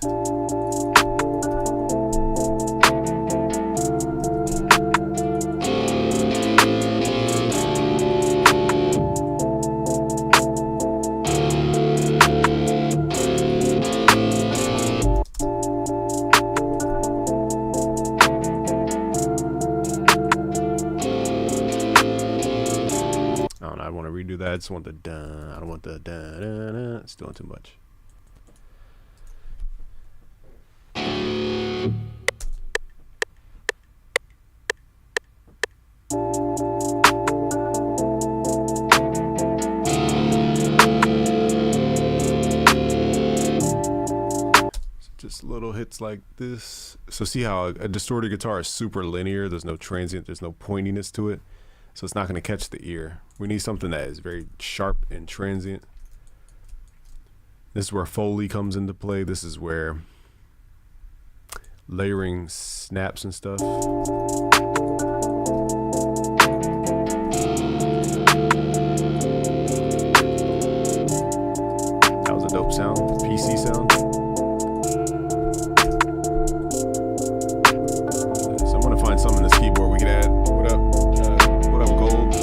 I want to redo that. I just want the dun. I don't want the dun, dun, dun. It's doing too much. Just little hits like this. So see how a distorted guitar is super linear. There's no transient. There's no pointiness to it. So it's not going to catch the ear. We need something that is very sharp and transient. This is where Foley comes into play. This is where layering snaps and stuff. That was a dope sound, PC sound. So I'm going to find something in this keyboard we can add. What up? Gold.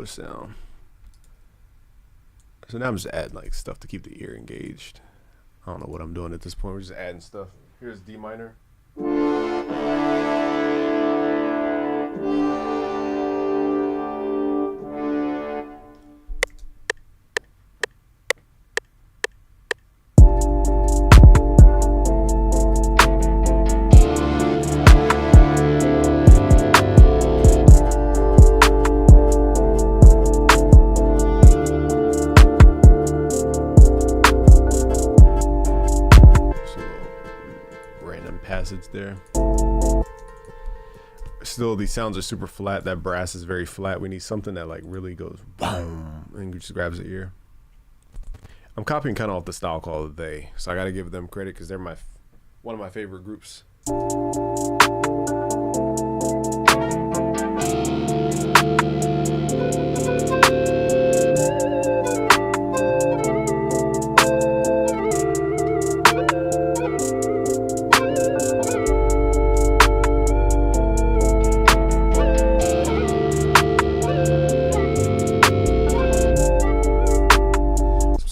Sound. So now I'm just adding like stuff to keep the ear engaged. I don't know what I'm doing at this point. We're just adding stuff. Here's D minor. Passage there. Still, these sounds are super flat. That brass is very flat. We need something that like really goes boom and just grabs the ear. I'm copying kind of off the style called They, so I got to give them credit because they're one of my favorite groups.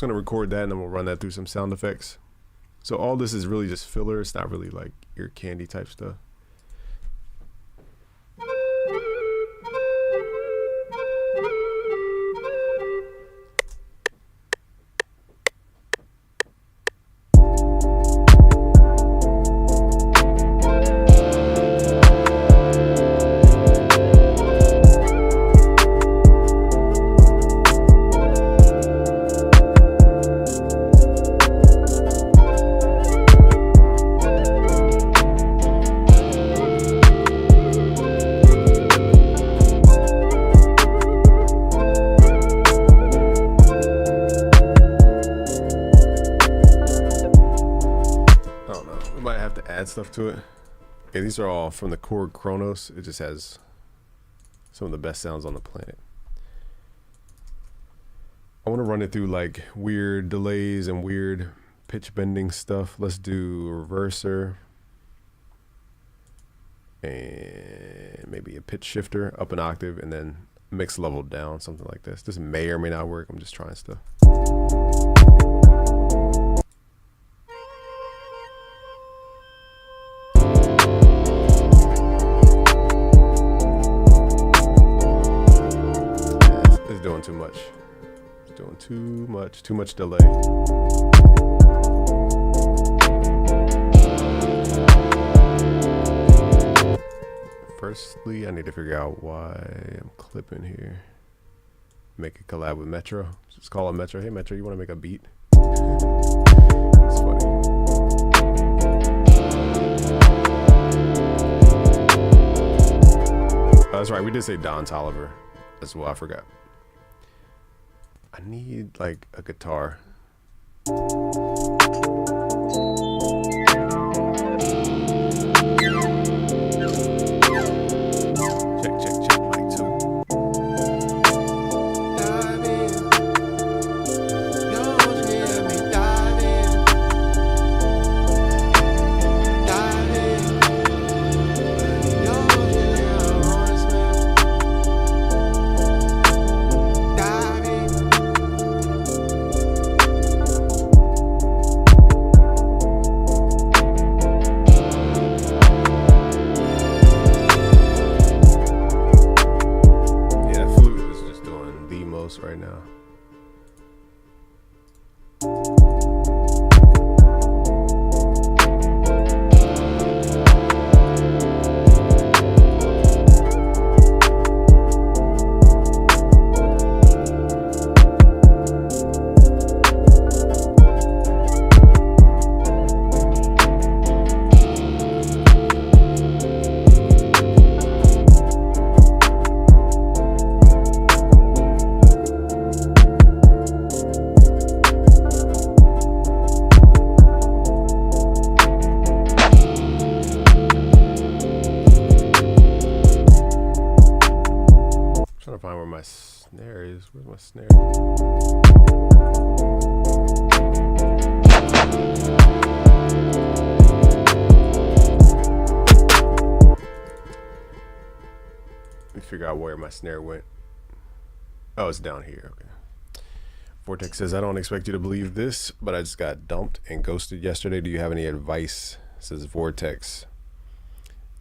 Gonna record that and then we'll run that through some sound effects. So all this is really just filler. It's not really like ear candy type stuff. Stuff to it. Okay, these are all from the Korg Kronos. It just has some of the best sounds on the planet. I want to run it through like weird delays and weird pitch bending stuff. Let's do a reverser. and maybe a pitch shifter up an octave, and then mix level down, something like this. This may or may not work. I'm just trying stuff. It's doing too much. It's doing too much delay. Firstly, I need to figure out why I'm clipping here. Make a collab with Metro. Just call it Metro. Hey Metro, you want to make a beat? It's funny. Oh, that's right. We did say Don Toliver as well. I forgot. I need like a guitar. Right now. Trying to find where my snare is. Where's my snare? Let me figure out where my snare went. Oh, it's down here. Okay. Vortex says, I don't expect you to believe this, but I just got dumped and ghosted yesterday. Do you have any advice? Says Vortex.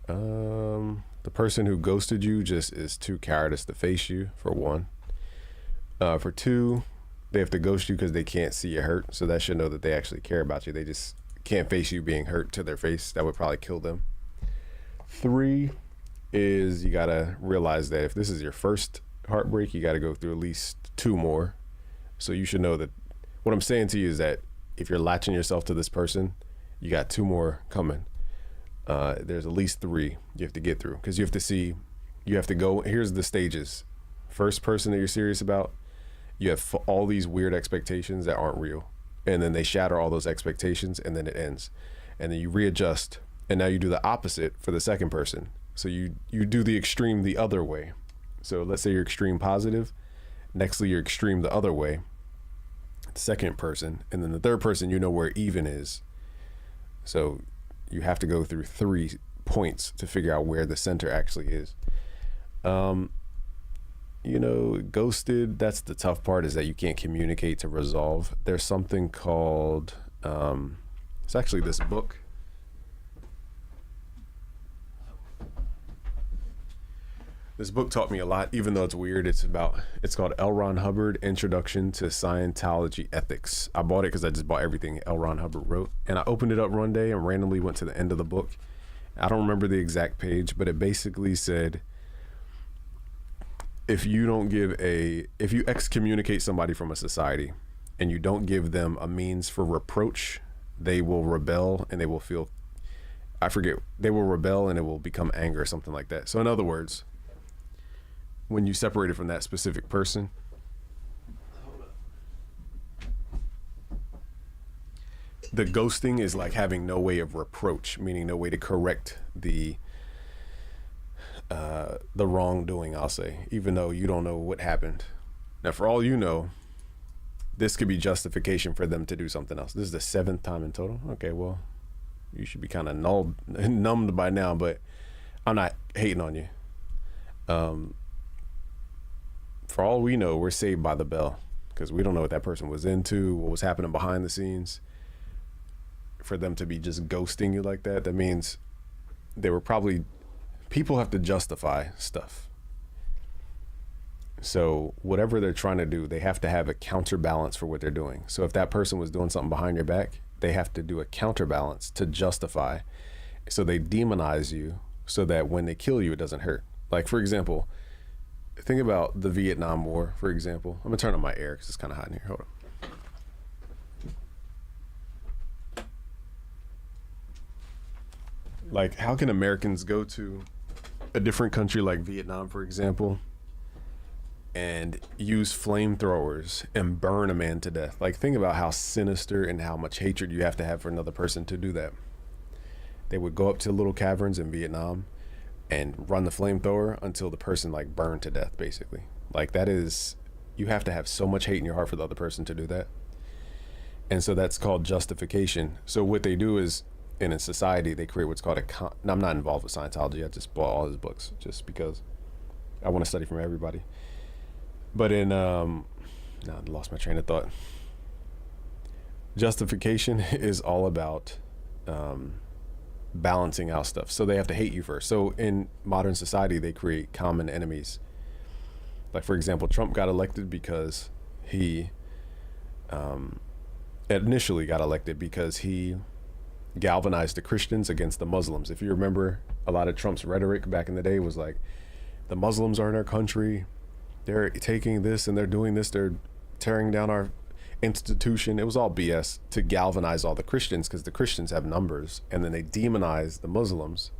The person who ghosted you just is too cowardice to face you, for one. For two, they have to ghost you because they can't see you hurt. So that should know that they actually care about you. They just can't face you being hurt to their face. That would probably kill them. Three is you got to realize that if this is your first heartbreak, you got to go through at least two more. So you should know that what I'm saying to you is that if you're latching yourself to this person, you got two more coming. There's at least three you have to get through, because you have to see, you have to go, here's the stages. First person that you're serious about, you have all these weird expectations that aren't real, and then they shatter all those expectations, and then it ends, and then you readjust, and now you do the opposite for the second person. So you do the extreme the other way. So let's say you're extreme positive, nextly you're extreme the other way, second person, and then the third person, you know where even is. So you have to go through 3 points to figure out where the center actually is. You know, ghosted, that's the tough part, is that you can't communicate to resolve. There's something called, it's actually this book. This book taught me a lot, even though it's weird. It's called L. Ron Hubbard, Introduction to Scientology Ethics. I bought it because I just bought everything L. Ron Hubbard wrote. And I opened it up one day and randomly went to the end of the book. I don't remember the exact page, but it basically said, if you excommunicate somebody from a society and you don't give them a means for reproach, they will rebel and they will feel, they will rebel and it will become anger or something like that. So in other words, when you separate it from that specific person, the ghosting is like having no way of reproach, meaning no way to correct the wrongdoing, I'll say, even though you don't know what happened. Now, for all you know, this could be justification for them to do something else. This is the 7th time in total. Okay, well, you should be kind of numbed by now, but I'm not hating on you. For all we know, we're saved by the bell because we don't know what that person was into, what was happening behind the scenes. For them to be just ghosting you like that, that means they were probably, people have to justify stuff. So whatever they're trying to do, they have to have a counterbalance for what they're doing. So if that person was doing something behind your back, they have to do a counterbalance to justify. So they demonize you so that when they kill you, it doesn't hurt. Like, for example, think about the Vietnam War, for example. I'm gonna turn on my air because it's kind of hot in here. Hold on. Like, how can Americans go to a different country like Vietnam, for example, and use flamethrowers and burn a man to death? Like, think about how sinister and how much hatred you have to have for another person to do that. They would go up to little caverns in Vietnam and run the flamethrower until the person like burned to death, basically. Like, that is, you have to have so much hate in your heart for the other person to do that. And so that's called justification. So what they do is, in a society, they create what's called I'm not involved with Scientology. I just bought all his books just because I want to study from everybody. But in, no, I lost my train of thought. Justification is all about balancing out stuff. So they have to hate you first. So in modern society, they create common enemies. Like, for example, Trump got elected because he initially got elected because he galvanized the Christians against the Muslims. If you remember, a lot of Trump's rhetoric back in the day was like, the Muslims are in our country, they're taking this and they're doing this, they're tearing down our institution. It was all BS to galvanize all the Christians because the Christians have numbers, and then they demonize the Muslims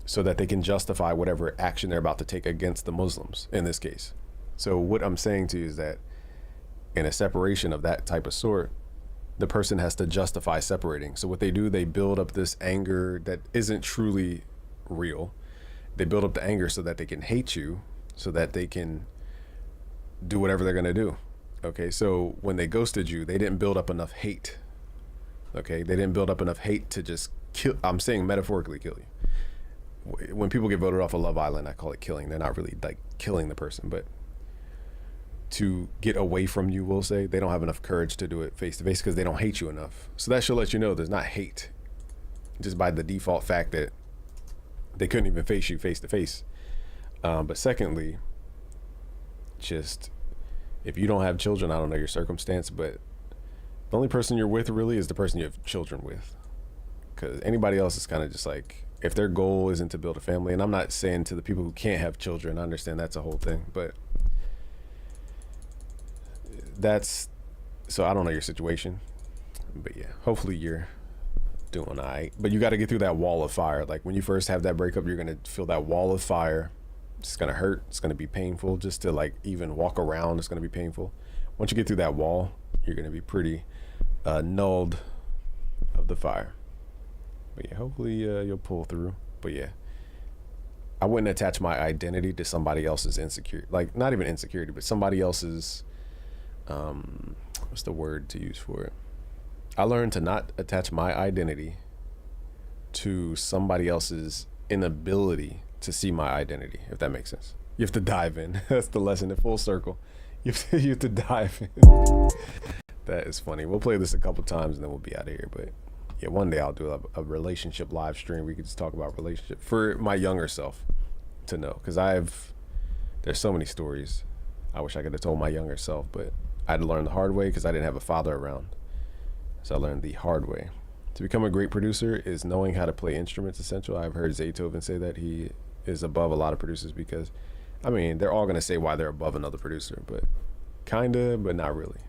so that they can justify whatever action they're about to take against the Muslims in this case. So what I'm saying to you is that in a separation of that type of sort, the person has to justify separating. So what they do, they build up this anger that isn't truly real. They build up the anger so that they can hate you, so that they can do whatever they're gonna do. Okay, so when they ghosted you, they didn't build up enough hate. Okay, they didn't build up enough hate to just kill. I'm saying metaphorically kill you. When people get voted off of Love Island, I call it killing. They're not really like killing the person, but to get away from you, we'll say, they don't have enough courage to do it face to face because they don't hate you enough. So that should let you know there's not hate, just by the default fact that they couldn't even face you face to face. But secondly, just if you don't have children, I don't know your circumstance, but the only person you're with really is the person you have children with. Because anybody else is kind of just like, if their goal isn't to build a family, and I'm not saying to the people who can't have children, I understand that's a whole thing, but so I don't know your situation, but yeah, hopefully you're doing all right. But you got to get through that wall of fire. Like, when you first have that breakup, you're going to feel that wall of fire. It's going to hurt. It's going to be painful. Just to like even walk around, it's going to be painful. Once you get through that wall, you're going to be pretty nulled of the fire. But yeah, hopefully you'll pull through. But yeah, I wouldn't attach my identity to somebody else's insecurity. Like, not even insecurity, but somebody else's, what's the word to use for it? I learned to not attach my identity to somebody else's inability to see my identity, if that makes sense. You have to dive in. That's the lesson in full circle. You have to dive in. That is funny. We'll play this a couple times and then we'll be out of here. But yeah, one day I'll do a relationship live stream. We could just talk about relationship for my younger self to know. Because there's so many stories I wish I could have told my younger self, but I had to learn the hard way because I didn't have a father around. So I learned the hard way. To become a great producer is knowing how to play instruments essential. I've heard Zaytoven say that he is above a lot of producers because, I mean, they're all going to say why they're above another producer, but kinda, but not really.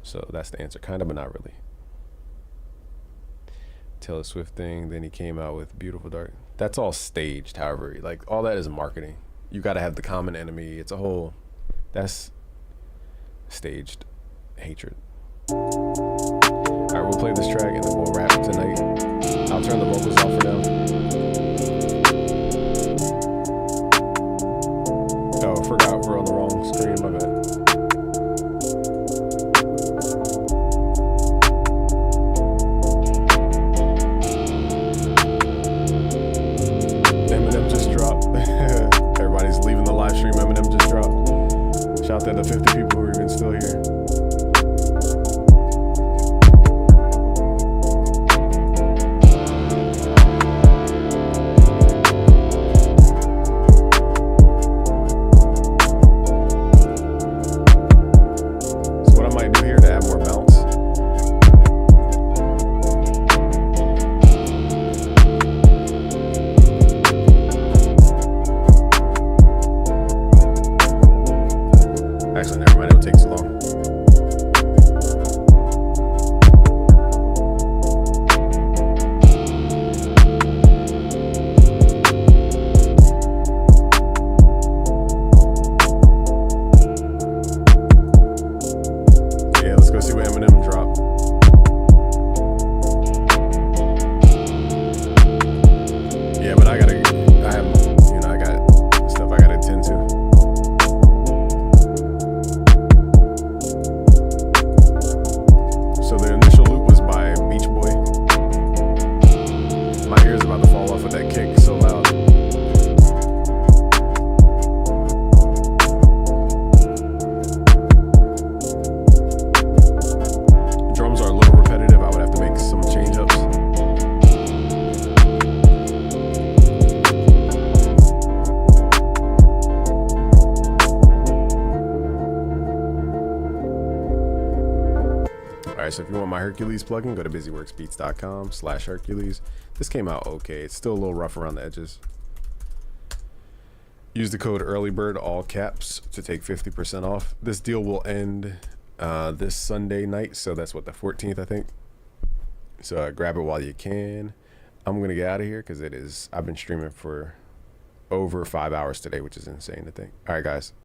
So that's the answer. Kinda, but not really. Taylor Swift thing, then he came out with Beautiful Dark. That's all staged, however. Like, all that is marketing. You got to have the common enemy. It's a whole, that's staged hatred. All right, we'll play this track and then we'll wrap tonight. I'll turn the vocals off for now. Oh, I forgot we're on the wrong screen, my bad. to the 50 people who are even still here. So what I might do here to add more bounce. Actually, never mind. It'll take too long. Yeah, let's go see what Eminem dropped. Yeah, but I got stuff I gotta attend to. So the initial loop was by Beach Boy. My ears about to fall off with that kick so loud. Drums are a little repetitive. I would have to make some change ups. Alright, so if you want my Hercules plugin, go to busyworksbeats.com/Hercules. This came out okay. It's still a little rough around the edges. Use the code EARLYBIRD, all caps, to take 50% off. This deal will end this Sunday night, so that's what, the 14th, I think. So grab it while you can. I'm going to get out of here because I've been streaming for over 5 hours today, which is insane to think. Alright, guys.